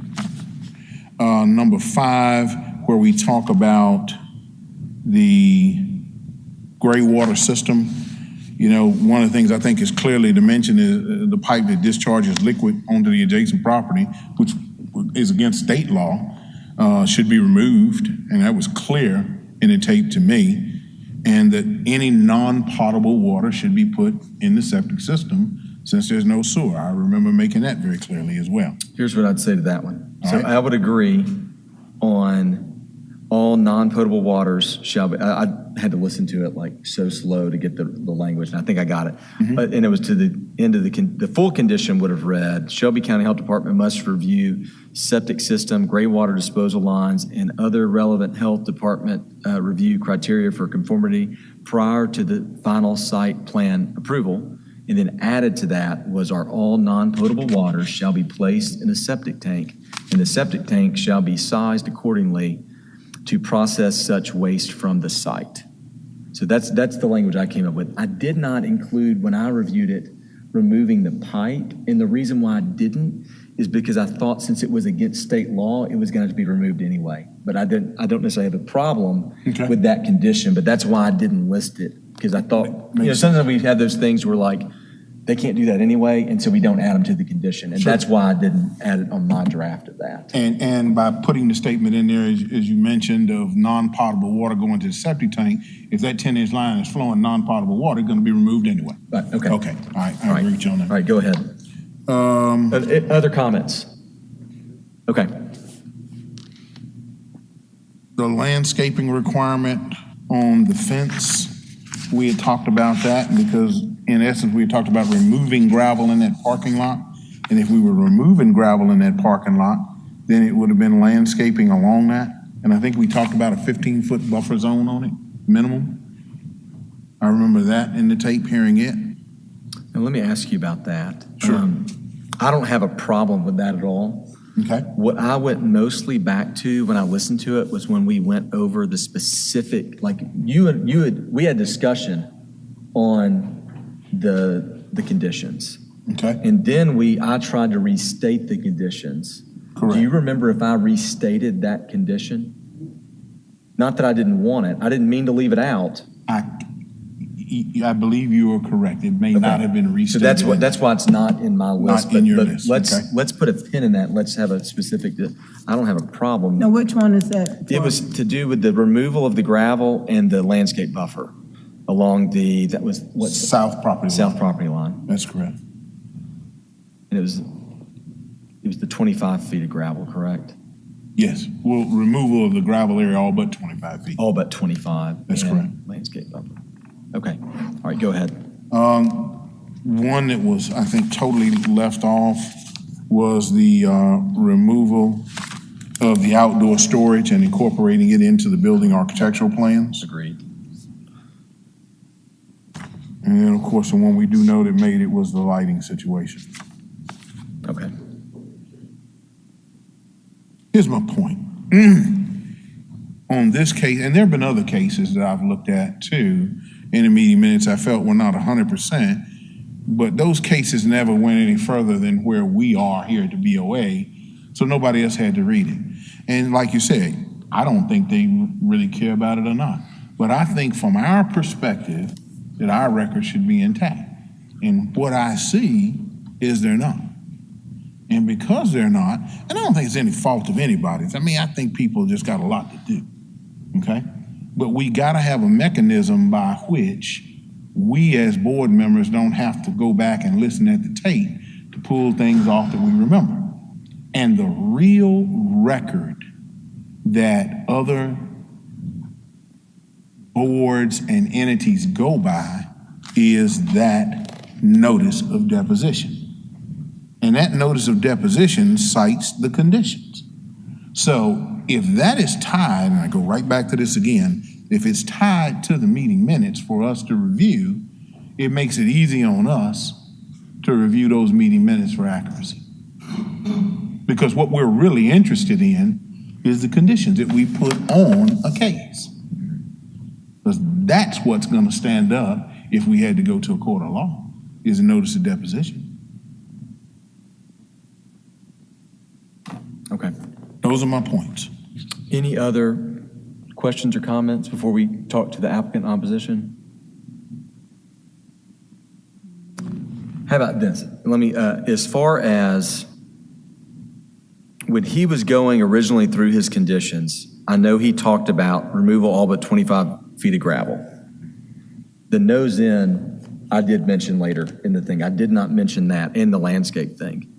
Number 5, where we talk about the gray water system. You know, one of the things I think is clearly to mention is the pipe that discharges liquid onto the adjacent property, which is against state law, should be removed, and that was clear in the tape to me, and that any non-potable water should be put in the septic system since there's no sewer. I remember making that very clearly as well.
Here's what I'd say to that one. So
right.
I would agree on all non-potable waters shall be, I had to listen to it like so slow to get the language, and I think I got it. But, and it was to the end of the full condition would have read, Shelby County Health Department must review septic system, gray water disposal lines, and other relevant health department review criteria for conformity prior to the final site plan approval. And then added to that was our all non-potable waters shall be placed in a septic tank, and the septic tank shall be sized accordingly to process such waste from the site. So that's the language I came up with. I did not include, when I reviewed it, removing the pipe. And the reason why I didn't is because I thought since it was against state law, it was going to be removed anyway. But I don't necessarily have a problem with that condition, but that's why I didn't list it. Because I thought, sometimes we've had those things where like, they can't do that anyway, and so we don't add them to the condition. And that's why I didn't add it on my draft of that.
And by putting the statement in there, as you mentioned, of non-potable water going to the septic tank, if that 10-inch line is flowing non-potable water, it's going to be removed anyway.
Right, okay.
Okay, all right, I agree with you on that.
All right, go ahead. Other comments? Okay.
The landscaping requirement on the fence, we had talked about that because in essence, we had talked about removing gravel in that parking lot. And if we were removing gravel in that parking lot, then it would have been landscaping along that. And I think we talked about a 15-foot buffer zone on it, minimum. I remember that in the tape, hearing it.
And let me ask you about that.
Sure.
I don't have a problem with that at all.
Okay.
What I went mostly back to when I listened to it was when we went over the specific, like we had discussion on the conditions.
Okay.
And then I tried to restate the conditions.
Correct.
Do you remember if I restated that condition? Not that I didn't want it. I didn't mean to leave it out.
I believe you are correct. It may not have been restated.
So that's why it's not in my list.
Not in your list.
Let's put a pin in that. Let's have a specific. I don't have a problem.
Now, which one is that?
It was to do with the removal of the gravel and the landscape buffer along
south property line. That's correct.
And it was the 25 feet of gravel, correct?
Yes. Well, removal of the gravel area, all but 25 feet.
All but 25.
That's correct.
Landscape buffer. Okay. All right, go ahead.
One that was, I think, totally left off was the removal of the outdoor storage and incorporating it into the building architectural plans.
Agreed.
And then, of course, the one we do know that made it was the lighting situation.
Okay.
Here's my point. On this case, and there have been other cases that I've looked at too, in the meeting minutes I felt were not 100%, But those cases never went any further than where we are here at the BOA, so nobody else had to read it. And like you said, I don't think they really care about it or not. But I think from our perspective, that our record should be intact. And what I see is they're not. And because they're not, and I don't think it's any fault of anybody's. I mean, I think people just got a lot to do, okay? But we gotta have a mechanism by which we as board members don't have to go back and listen at the tape to pull things off that we remember. And the real record that other boards and entities go by is that notice of deposition. And that notice of deposition cites the conditions. So if that is tied, and I go right back to this again, if it's tied to the meeting minutes for us to review, it makes it easy on us to review those meeting minutes for accuracy. Because what we're really interested in is the conditions that we put on a case. Because that's what's gonna stand up if we had to go to a court of law, is a notice of deposition.
Okay.
Those are my points.
Any other questions or comments before we talk to the applicant in opposition? How about this? Let me, as far as when he was going originally through his conditions, I know he talked about removal all but 25 feet of gravel. The nose in, I did mention later in the thing. I did not mention that in the landscape thing.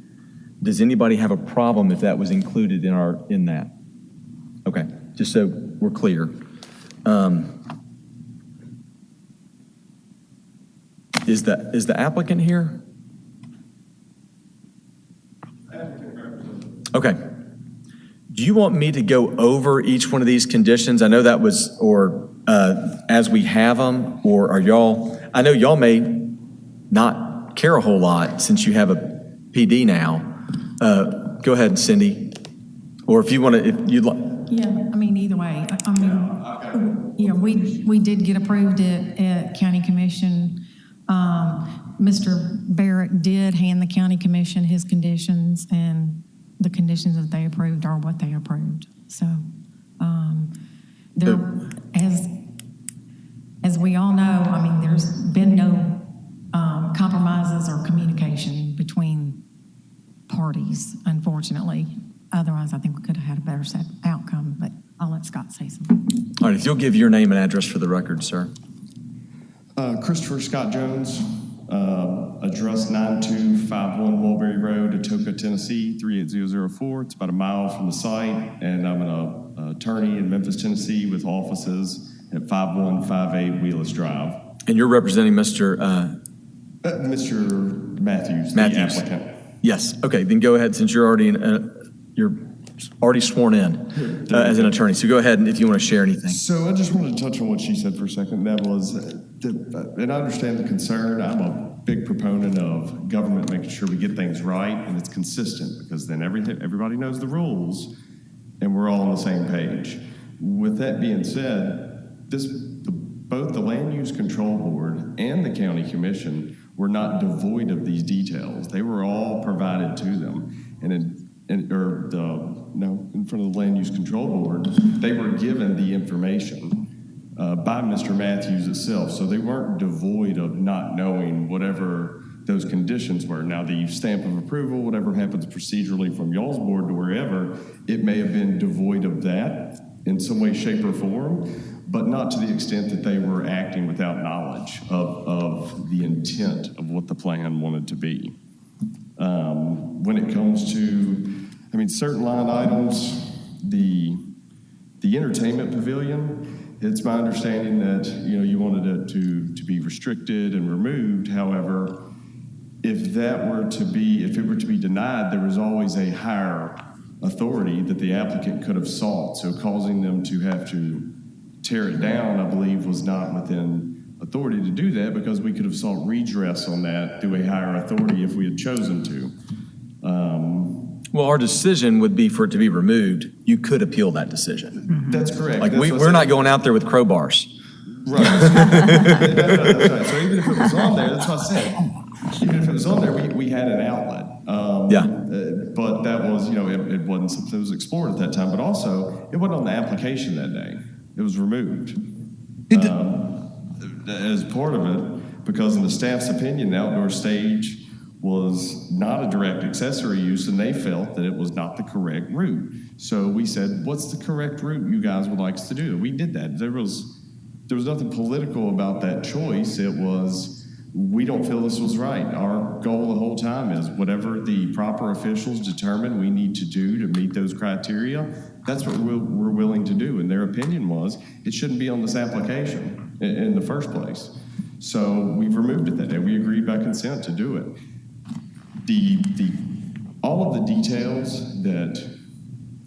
Does anybody have a problem if that was included in that? Okay, just so we're clear. Is the applicant here? Okay. Do you want me to go over each one of these conditions? I know that was, or as we have them, or are y'all, I know y'all may not care a whole lot since you have a PD now. Go ahead, Cindy. Or if you want to, if you'd like.
Yeah, I mean, either way. I mean, you know, we did get approved at County Commission. Mr. Barrett did hand the County Commission his conditions, and the conditions that they approved are what they approved. So, there, as we all know, I mean, there's been no compromises or communication between parties, unfortunately. Otherwise, I think we could have had a better outcome, but I'll let Scott say something.
All right, if you'll give your name and address for the record, sir.
Christopher Scott Jones, address 9251 Mulberry Road, Atoka, Tennessee, 38004. It's about a mile from the site, and I'm an attorney in Memphis, Tennessee, with offices at 5158 Wheelers Drive.
And you're representing Mr.
Mr. Matthews, the applicant.
Yes. Okay. Then go ahead, since you're already sworn in as an attorney. So go ahead, and if you want to share anything.
So I just wanted to touch on what she said for a second. That was, and I understand the concern. I'm a big proponent of government making sure we get things right and it's consistent, because then everybody knows the rules and we're all on the same page. With that being said, both the Land Use Control Board and the County Commission were not devoid of these details. They were all provided to them. In front of the Land Use Control Board, they were given the information by Mr. Matthews itself. So they weren't devoid of not knowing whatever those conditions were. Now, the stamp of approval, whatever happens procedurally from y'all's board to wherever, it may have been devoid of that in some way, shape, or form, but not to the extent that they were acting without knowledge of the intent of what the plan wanted to be. When it comes to, certain line items, the entertainment pavilion, it's my understanding that, you wanted it to be restricted and removed. However, if it were to be denied, there was always a higher authority that the applicant could have sought. So causing them to have to tear it down, I believe, was not within authority to do that, because we could have sought redress on that through a higher authority if we had chosen to.
Well, our decision would be for it to be removed. You could appeal that decision.
That's correct.
Like we're not going out there with crowbars.
Right. That's right. So even if it was on there, that's what I said. Even if it was on there, we had an outlet. But that was, it wasn't something that was explored at that time. But also, it wasn't on the application that day. It was removed. As part of it, because in the staff's opinion, the outdoor stage was not a direct accessory use, and they felt that it was not the correct route. So we said, what's the correct route you guys would like us to do? We did that. There was nothing political about that choice. It was, we don't feel this was right. Our goal the whole time is whatever the proper officials determine we need to do to meet those criteria, that's what we're willing to do. And their opinion was, it shouldn't be on this application in the first place. So we've removed it that day. We agreed by consent to do it. All of the details that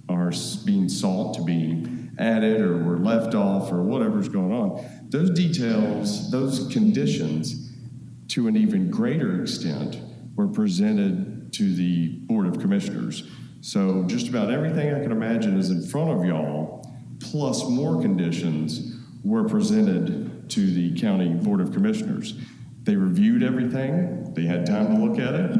are being sought to be added or were left off or whatever's going on, those details, those conditions, to an even greater extent, were presented to the Board of Commissioners. So just about everything I can imagine is in front of y'all, plus more conditions, were presented to the County Board of Commissioners. They reviewed everything, they had time to look at it,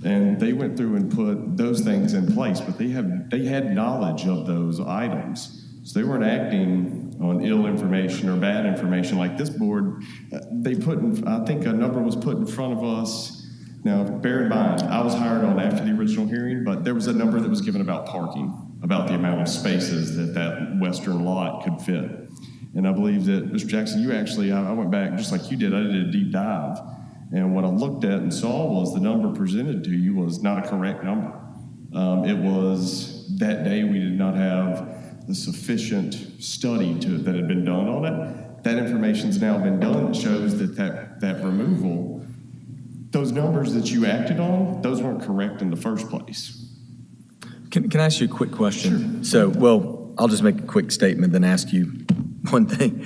and they went through and put those things in place, but they had knowledge of those items. So they weren't acting on ill information or bad information like this board. I think a number was put in front of us. Now, bear in mind, I was hired on after the original hearing, but there was a number that was given about parking, about the amount of spaces that western lot could fit. And I believe that, Mr. Jackson, you actually, I went back just like you did, I did a deep dive. And what I looked at and saw was the number presented to you was not a correct number. It was, that day we did not have the sufficient study that had been done on it. That information's now been done. It shows that removal, those numbers that you acted on, those weren't correct in the first place.
Can I ask you a quick question? Sure. So, I'll just make a quick statement, then ask you one thing.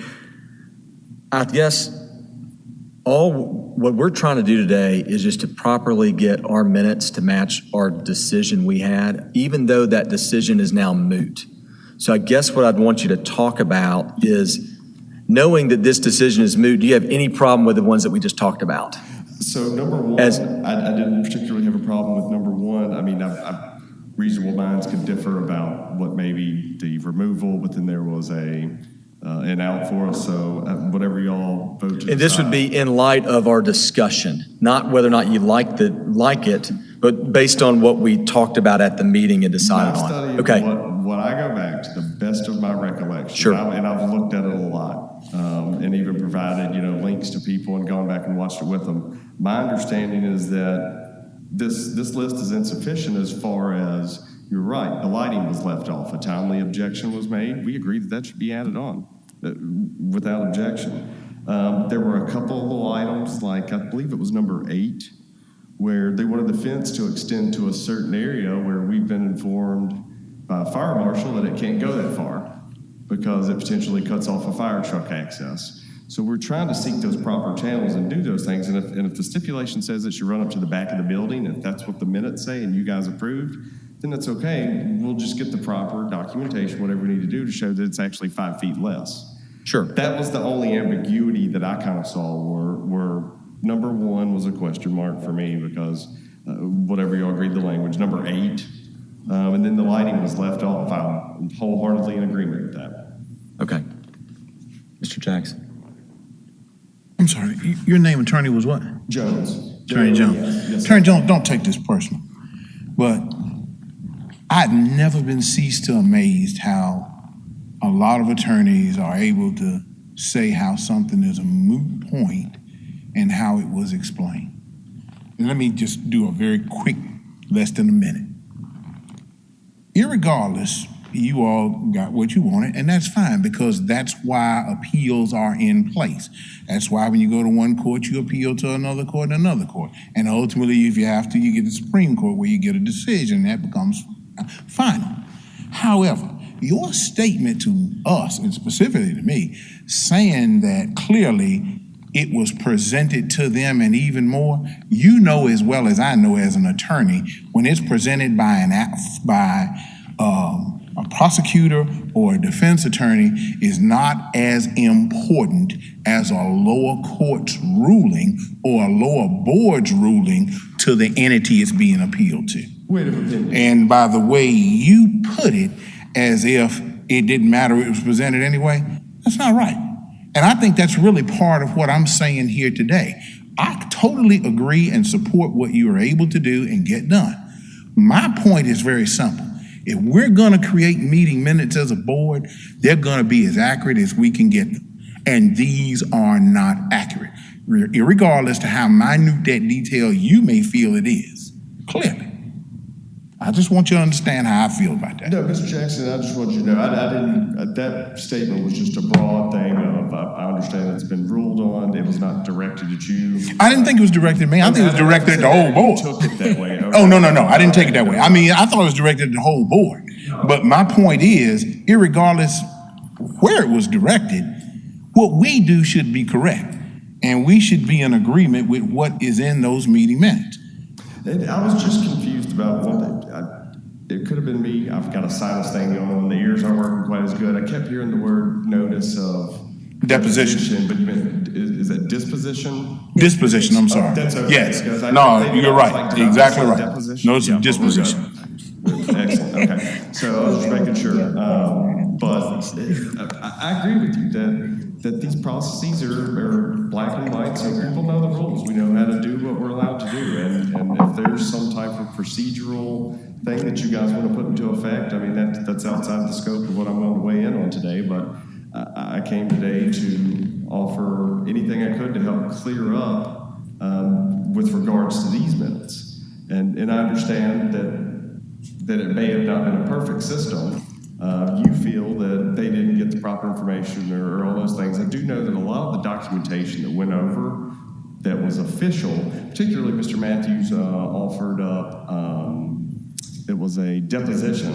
I guess what we're trying to do today is just to properly get our minutes to match our decision we had, even though that decision is now moot. So I guess what I'd want you to talk about is, knowing that this decision is moot, do you have any problem with the ones that we just talked about?
So number one, I didn't particularly have a problem with number one. I mean, reasonable minds could differ about what maybe the removal, but then there was an out for us. So whatever y'all vote to
and this
decide.
would be in light of our discussion, not whether or not you like it, but based on what we talked about at the meeting and decided on. Okay.
What I go back to the best of my recollection,
sure.
and I've looked at it a lot, and even provided links to people and gone back and watched it with them. My understanding is that this list is insufficient as far as, you're right, the lighting was left off. A timely objection was made. We agreed that should be added on without objection. There were a couple of little items, like I believe it was number 8, where they wanted the fence to extend to a certain area where we've been informed by a fire marshal that it can't go that far because it potentially cuts off a fire truck access. So we're trying to seek those proper channels and do those things. And if the stipulation says that you run up to the back of the building, if that's what the minutes say and you guys approved, then that's okay. We'll just get the proper documentation, whatever we need to do to show that it's actually 5 feet less.
Sure.
That was the only ambiguity that I kind of saw were number 1 was a question mark for me because whatever you all agreed the language. Number 8, and then the lighting was left off. I'm wholeheartedly in agreement with that.
Okay. Mr. Jackson.
I'm sorry, your name, attorney, was what?
Jones.
Attorney Jones.
Yes,
Attorney Jones, don't take this personal, but I've never been ceased to amazed how a lot of attorneys are able to say how something is a moot point and how it was explained. And let me just do a very quick, less than a minute. Irregardless, you all got what you wanted, and that's fine because that's why appeals are in place. That's why when you go to one court, you appeal to another court and another court. And ultimately, if you have to, you get the Supreme Court where you get a decision that becomes final. However, your statement to us, and specifically to me, saying that clearly it was presented to them and even more, you know as well as I know as an attorney, when it's presented by a prosecutor or a defense attorney is not as important as a lower court's ruling or a lower board's ruling to the entity it's being appealed to. And by the way you put it, as if it didn't matter it was presented anyway, that's not right. And I think that's really part of what I'm saying here today. I totally agree and support what you are able to do and get done. My point is very simple. If we're going to create meeting minutes as a board, they're going to be as accurate as we can get them. And these are not accurate, regardless to how minute that detail you may feel it is, clearly. I just want you to understand how I feel about that.
No, Mr. Jackson, I just want you to know, I didn't, that statement was just a broad thing of, I understand it's been ruled on, it was not directed at you.
I didn't think it was directed at me. I think it was directed at the whole board.
You took it that way. Okay.
Oh, no, I didn't take it that way. I mean, I thought it was directed at the whole board. But my point is, irregardless where it was directed, what we do should be correct. And we should be in agreement with what is in those meeting minutes.
And I was just confused about what it could have been me. I've got a sinus thing going on. The ears aren't working quite as good. I kept hearing the word notice of
deposition.
But you meant, is that disposition?
Disposition, I'm sorry.
That's okay.
Yes. No, you're right.
Like,
exactly right.
Deposition?
Notice of disposition.
Excellent. Okay. So I was just making sure. But I agree with you that these processes are black and white, so people know the rules. We know how to do what we're allowed to do. And if there's some type of procedural thing that you guys want to put into effect, I mean, that's outside the scope of what I'm going to weigh in on today. But I came today to offer anything I could to help clear up with regards to these minutes. And I understand that it may have not been a perfect system. You feel that they didn't get the proper information or all those things. I do know that a lot of the documentation that went over that was official, particularly Mr. Matthews offered up, it was a deposition,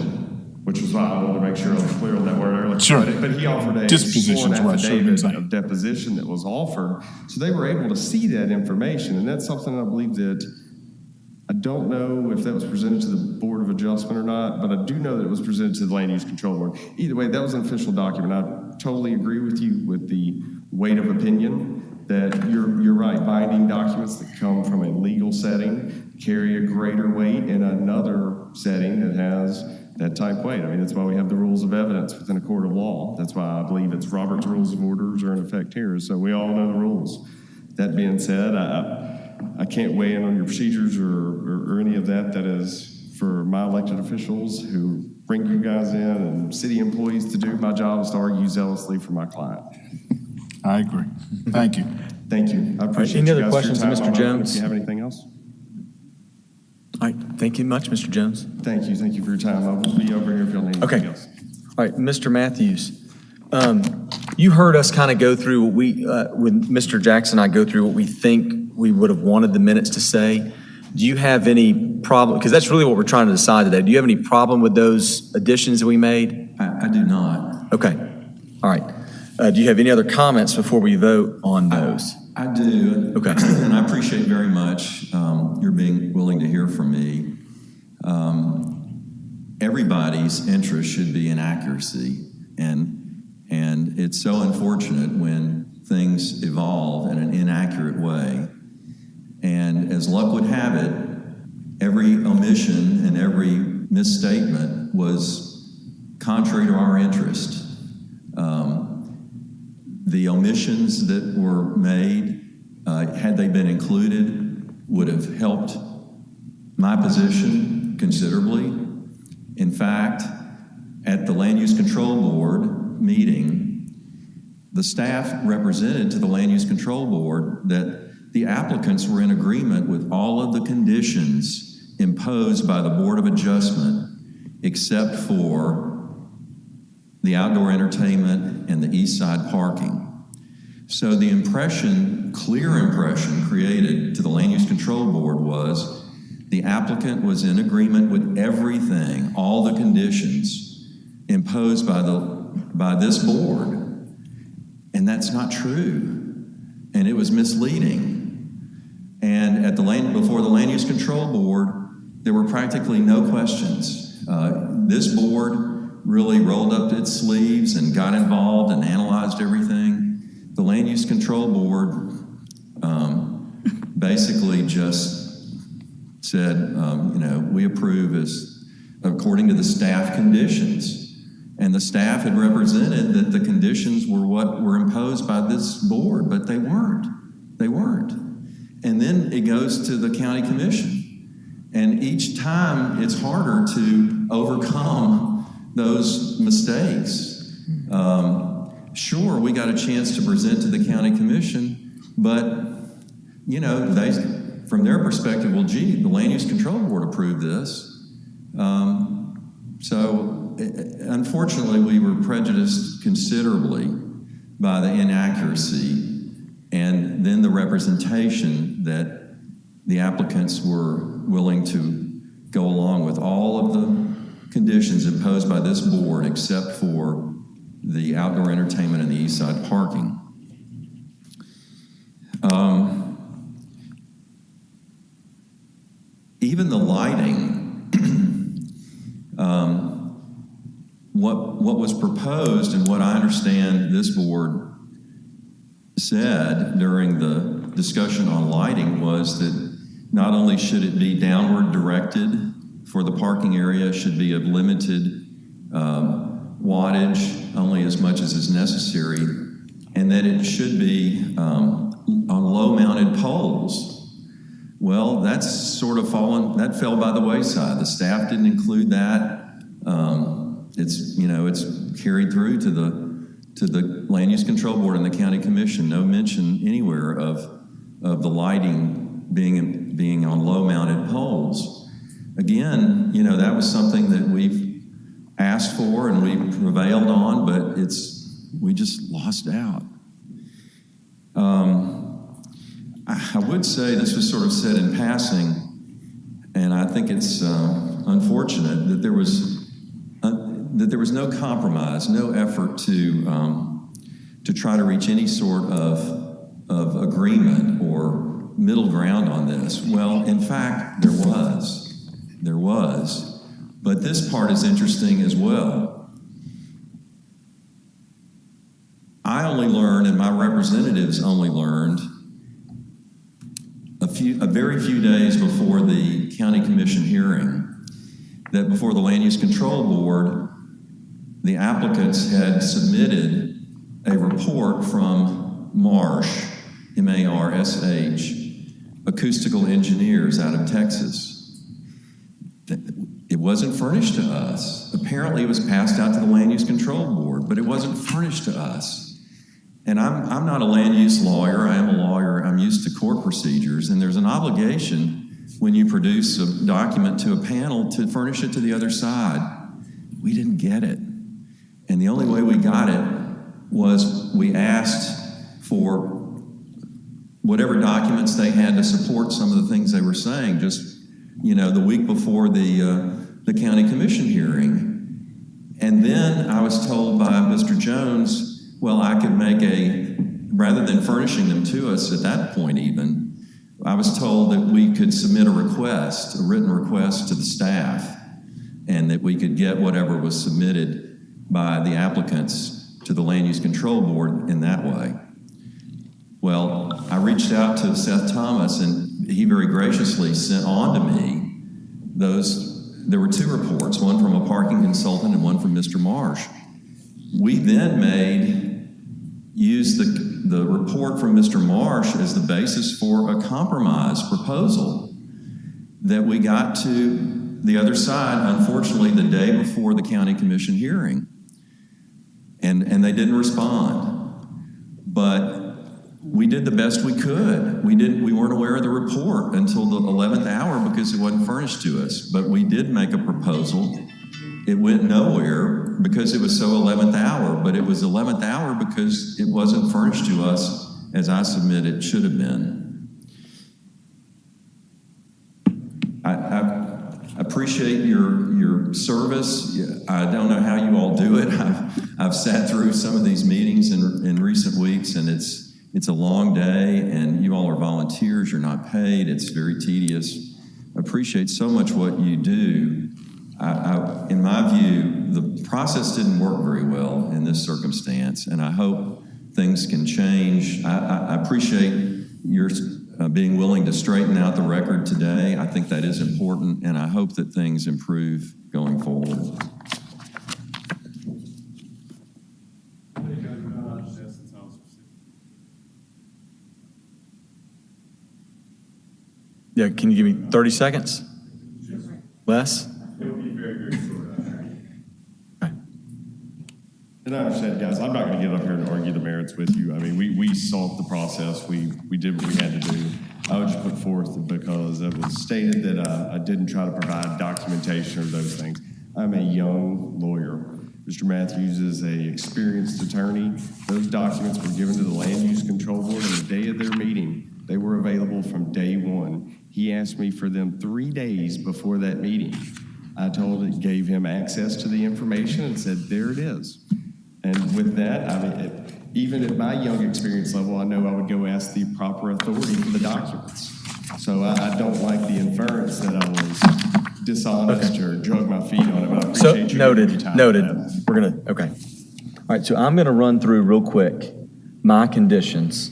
which was why I wanted to make sure I was clear on that word earlier.
Sure.
But he offered a sworn affidavit of deposition that was offered, so they were able to see that information, and that's something I believe that I don't know if that was presented to the Board of Adjustment or not, but I do know that it was presented to the Land Use Control Board. Either way, that was an official document. I totally agree with you with the weight of opinion that you're right. Binding documents that come from a legal setting carry a greater weight in another setting that has that type weight. I mean, that's why we have the rules of evidence within a court of law. That's why I believe it's Robert's Rules of Orders are in effect here. So we all know the rules. That being said, I can't weigh in on your procedures or any of that. That is for my elected officials who bring you guys in and city employees to do. My job is to argue zealously for my client.
I agree. Thank you.
Thank you. I appreciate
any
you
other
guys
questions,
for your time.
Mr. Jones?
If you have anything else?
All right. Thank you much, Mr. Jones.
Thank you. Thank you for your time. I will be over here if y'all need anything else.
All right, Mr. Matthews. You heard us kind of go through what we, with Mr. Jackson and I go through what we think we would have wanted the minutes to say. Do you have any problem, because that's really what we're trying to decide today. Do you have any problem with those additions that we made?
I do not.
Okay. All right. Do you have any other comments before we vote on those?
I do.
Okay.
And I appreciate very much your being willing to hear from me. Everybody's interest should be in accuracy, and it's so unfortunate when things evolve in an inaccurate way. And as luck would have it, every omission and every misstatement was contrary to our interest. The omissions that were made, had they been included, would have helped my position considerably. In fact, at the Land Use Control Board meeting, the staff represented to the Land Use Control Board that the applicants were in agreement with all of the conditions imposed by the Board of Adjustment except for the outdoor entertainment and the east side parking. So the clear impression created to the Land Use Control Board was the applicant was in agreement with everything, all the conditions imposed by this board. And that's not true. And it was misleading. And before the Land Use Control Board, there were practically no questions. This board really rolled up its sleeves and got involved and analyzed everything. The Land Use Control Board basically just said, we approve as according to the staff conditions. And the staff had represented that the conditions were what were imposed by this board, but they weren't. They weren't. And then it goes to the county commission. And each time it's harder to overcome those mistakes. Sure, we got a chance to present to the county commission, but, they, from their perspective, well, gee, the Land Use Control Board approved this. Unfortunately, we were prejudiced considerably by the inaccuracy and then the representation that the applicants were willing to go along with all of the conditions imposed by this board except for the outdoor entertainment and the east side parking. Even the lighting, what was proposed and what I understand this board said during the discussion on lighting was that not only should it be downward directed for the parking area, should be of limited wattage, only as much as is necessary, and that it should be on low-mounted poles. Well, that's sort of that fell by the wayside. The staff didn't include that. It's carried through to the Land Use Control Board and the County Commission. No mention anywhere of the lighting being on low-mounted poles. Again, that was something that we've asked for and we prevailed on, but we just lost out. I would say this was sort of said in passing, and I think it's unfortunate that there was no compromise, no effort to try to reach any sort of agreement or middle ground on this. Well, in fact, there was, but this part is interesting as well. I only learned, and my representatives only learned, a very few days before the county commission hearing, that before the Land Use Control Board, the applicants had submitted a report from Marsh, M-A-R-S-H, acoustical engineers out of Texas. It wasn't furnished to us. Apparently it was passed out to the Land Use Control Board, but it wasn't furnished to us. And I'm not a land use lawyer. I am a lawyer. I'm used to court procedures. And there's an obligation when you produce a document to a panel to furnish it to the other side. We didn't get it. And the only way we got it was we asked for whatever documents they had to support some of the things they were saying just, the week before the county commission hearing. And then I was told by Mr. Jones, well, I could rather than furnishing them to us at that point even, I was told that we could submit a written request to the staff, and that we could get whatever was submitted by the applicants to the Land Use Control Board in that way. Well, I reached out to Seth Thomas, and he very graciously sent on to me there were two reports, one from a parking consultant and one from Mr. Marsh. We then used the report from Mr. Marsh as the basis for a compromise proposal that we got to the other side, unfortunately, the day before the county commission hearing. And they didn't respond. But we did the best we could. We weren't aware of the report until the 11th hour because it wasn't furnished to us. But we did make a proposal. It went nowhere because it was so 11th hour, but it was 11th hour because it wasn't furnished to us as I submit it should have been. I appreciate your service. I don't know how you all do it. I've sat through some of these meetings in recent weeks, and it's a long day, and you all are volunteers. You're not paid. It's very tedious. I appreciate so much what you do. in my view, the process didn't work very well in this circumstance, and I hope things can change. I appreciate your being willing to straighten out the record today. I think that is important, and I hope that things improve going forward.
Yeah, can you give me 30 seconds? Less?
It'll be very, very short. And I understand, guys, I'm not going to get up here and argue the merits with you. I mean, we solved the process. We did what we had to do. I would just put forth because it was stated that I didn't try to provide documentation or those things. I'm a young lawyer. Mr. Matthews is an experienced attorney. Those documents were given to the Land Use Control Board on the day of their meeting. They were available from day one. He asked me for them 3 days before that meeting. I gave him access to the information and said, there it is. And with that, I mean, even at my young experience level, I know I would go ask the proper authority for the documents. So I don't like the inference that I was dishonest or drug my feet on it. But I appreciate you giving me time.
Noted. We're going to, okay. All right, so I'm going to run through real quick my conditions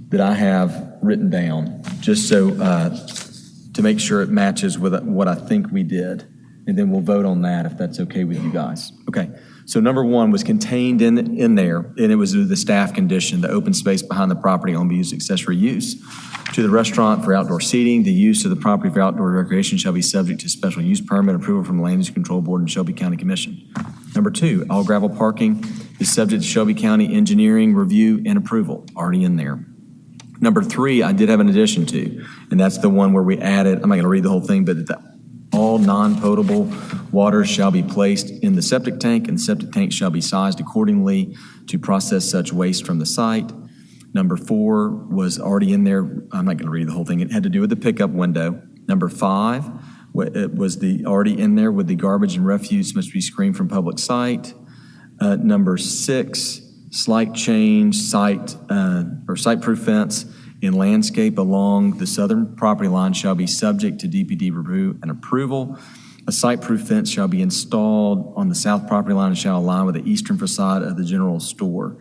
that I have written down, just so to make sure it matches with what I think we did. And then we'll vote on that if that's okay with you guys. Okay. So number one was contained in there, and it was the staff condition, the open space behind the property only be used accessory use. To the restaurant for outdoor seating, the use of the property for outdoor recreation shall be subject to special use permit approval from the Land Use Control Board and Shelby County Commission. Number two, all gravel parking is subject to Shelby County engineering review and approval, already in there. Number three, I did have an addition to, and that's the one where we added, I'm not going to read the whole thing, but all non-potable water shall be placed in the septic tank, and the septic tank shall be sized accordingly to process such waste from the site. Number four was already in there. I'm not going to read the whole thing. It had to do with the pickup window. Number five, it was already in there with the garbage and refuse must be screened from public site. Number six, slight change site proof fence in landscape along the southern property line shall be subject to DPD review and approval. A site-proof fence shall be installed on the south property line and shall align with the eastern facade of the general store.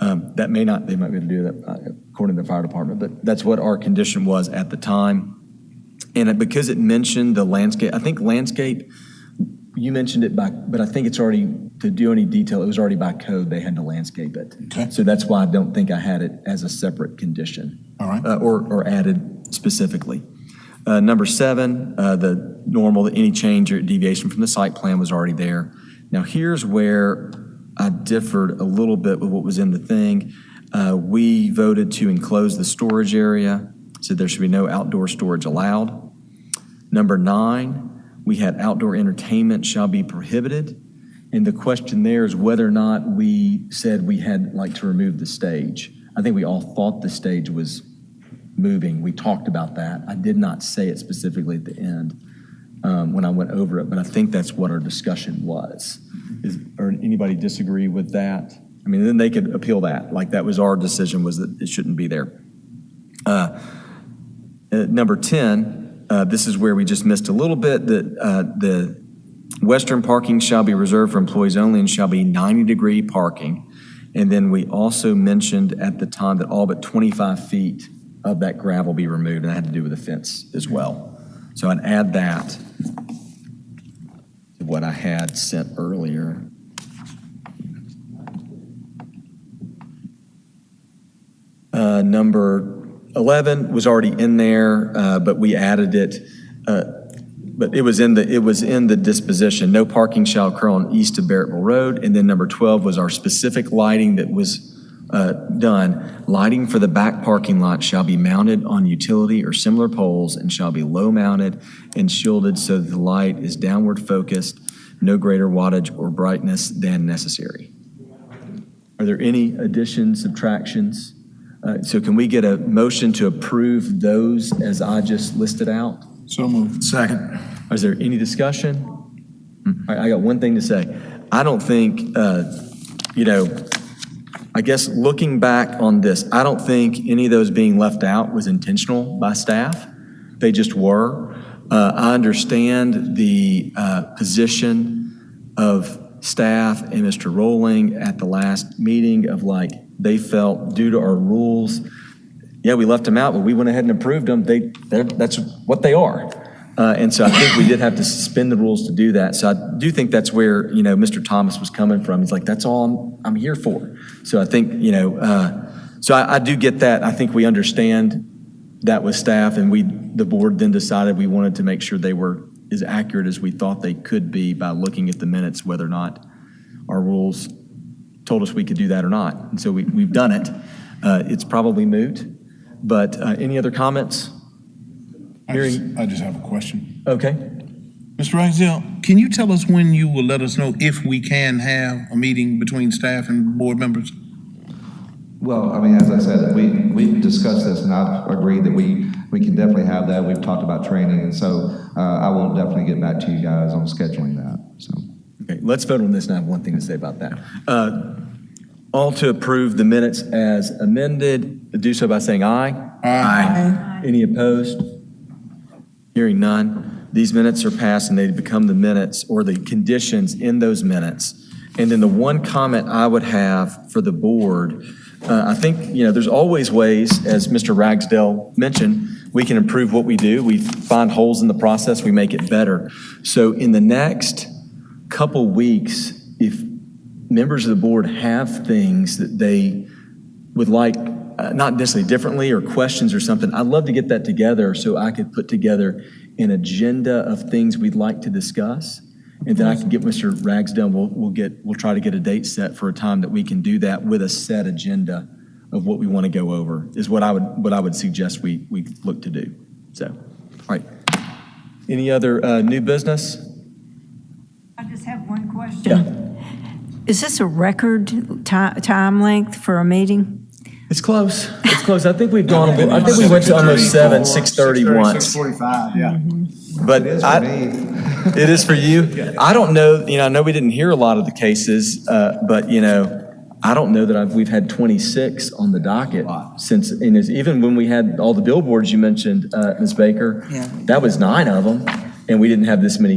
They might be able to do that according to the fire department, but that's what our condition was at the time. And because it mentioned the landscape, I think landscape, you mentioned it but I think it's already, to do any detail, it was already by code, they had to landscape it.
Okay.
So that's why I don't think I had it as a separate condition.
All right.
Or added specifically. Number seven, the normal, any change or deviation from the site plan was already there. Now here's where I differed a little bit with what was in the thing. We voted to enclose the storage area, so there should be no outdoor storage allowed. Number nine, we had outdoor entertainment shall be prohibited. And the question there is whether or not we said we had to remove the stage. I think we all thought the stage was moving. We talked about that. I did not say it specifically at the end when I went over it, but I think that's what our discussion was. Or anybody disagree with that? I mean, then they could appeal that. That was our decision, was that it shouldn't be there. Number 10, this is where we just missed a little bit, that the western parking shall be reserved for employees only and shall be 90-degree parking. And then we also mentioned at the time that all but 25 feet of that gravel be removed, and that had to do with the fence as well. So I'd add that to what I had sent earlier. Number 11 was already in there, but we added it. But it was in the disposition. No parking shall occur on east of Barrettville Road. And then number 12 was our specific lighting that was done. Lighting for the back parking lot shall be mounted on utility or similar poles and shall be low mounted and shielded so that the light is downward focused, no greater wattage or brightness than necessary. Are there any additions, subtractions? So can we get a motion to approve those as I just listed out?
So moved. Second.
Is there any discussion? All right, I got one thing to say. I don't think, I guess looking back on this, I don't think any of those being left out was intentional by staff. They just were. I understand the position of staff and Mr. Rowling at the last meeting of like, they felt due to our rules, yeah, we left them out, but we went ahead and approved them. That's what they are. And so I think we did have to suspend the rules to do that. So I do think that's where, Mr. Thomas was coming from. He's like, that's all I'm here for. So I think, so I do get that. I think we understand that with staff, and the board then decided we wanted to make sure they were as accurate as we thought they could be by looking at the minutes, whether or not our rules told us we could do that or not. And so we've done it. It's probably moot, but any other comments?
I just have a question.
Okay.
Mr. Ragsdale, can you tell us when you will let us know if we can have a meeting between staff and board members?
Well, I mean, as I said, we've discussed this, and I've agreed that we can definitely have that. We've talked about training, and so I will definitely get back to you guys on scheduling that. So.
Okay, let's vote on this, and I have one thing to say about that. All to approve the minutes as amended, do so by saying aye.
Aye.
Any opposed? Hearing none. These minutes are passed, and they become the minutes or the conditions in those minutes. And then the one comment I would have for the board, I think, there's always ways, as Mr. Ragsdale mentioned, we can improve what we do. We find holes in the process, we make it better. So in the next couple weeks, if members of the board have things that they would like, not necessarily differently or questions or something, I'd love to get that together so I could put together an agenda of things we'd like to discuss. And then I can get Mr. Ragsdale, we'll try to get a date set for a time that we can do that with a set agenda of what we want to go over, is what I would suggest we look to do. So, all right. Any other new business?
I just have one question.
Yeah.
Is this a record time length for a meeting?
It's close. It's close. I think we've gone. I think we went to almost 6:30 once.
6:45. Yeah.
But it is for you. I don't know. I know we didn't hear a lot of the cases, but I don't know that we've had 26 on the docket since. And even when we had all the billboards you mentioned, Ms. Baker, that was 9 of them, and we didn't have this many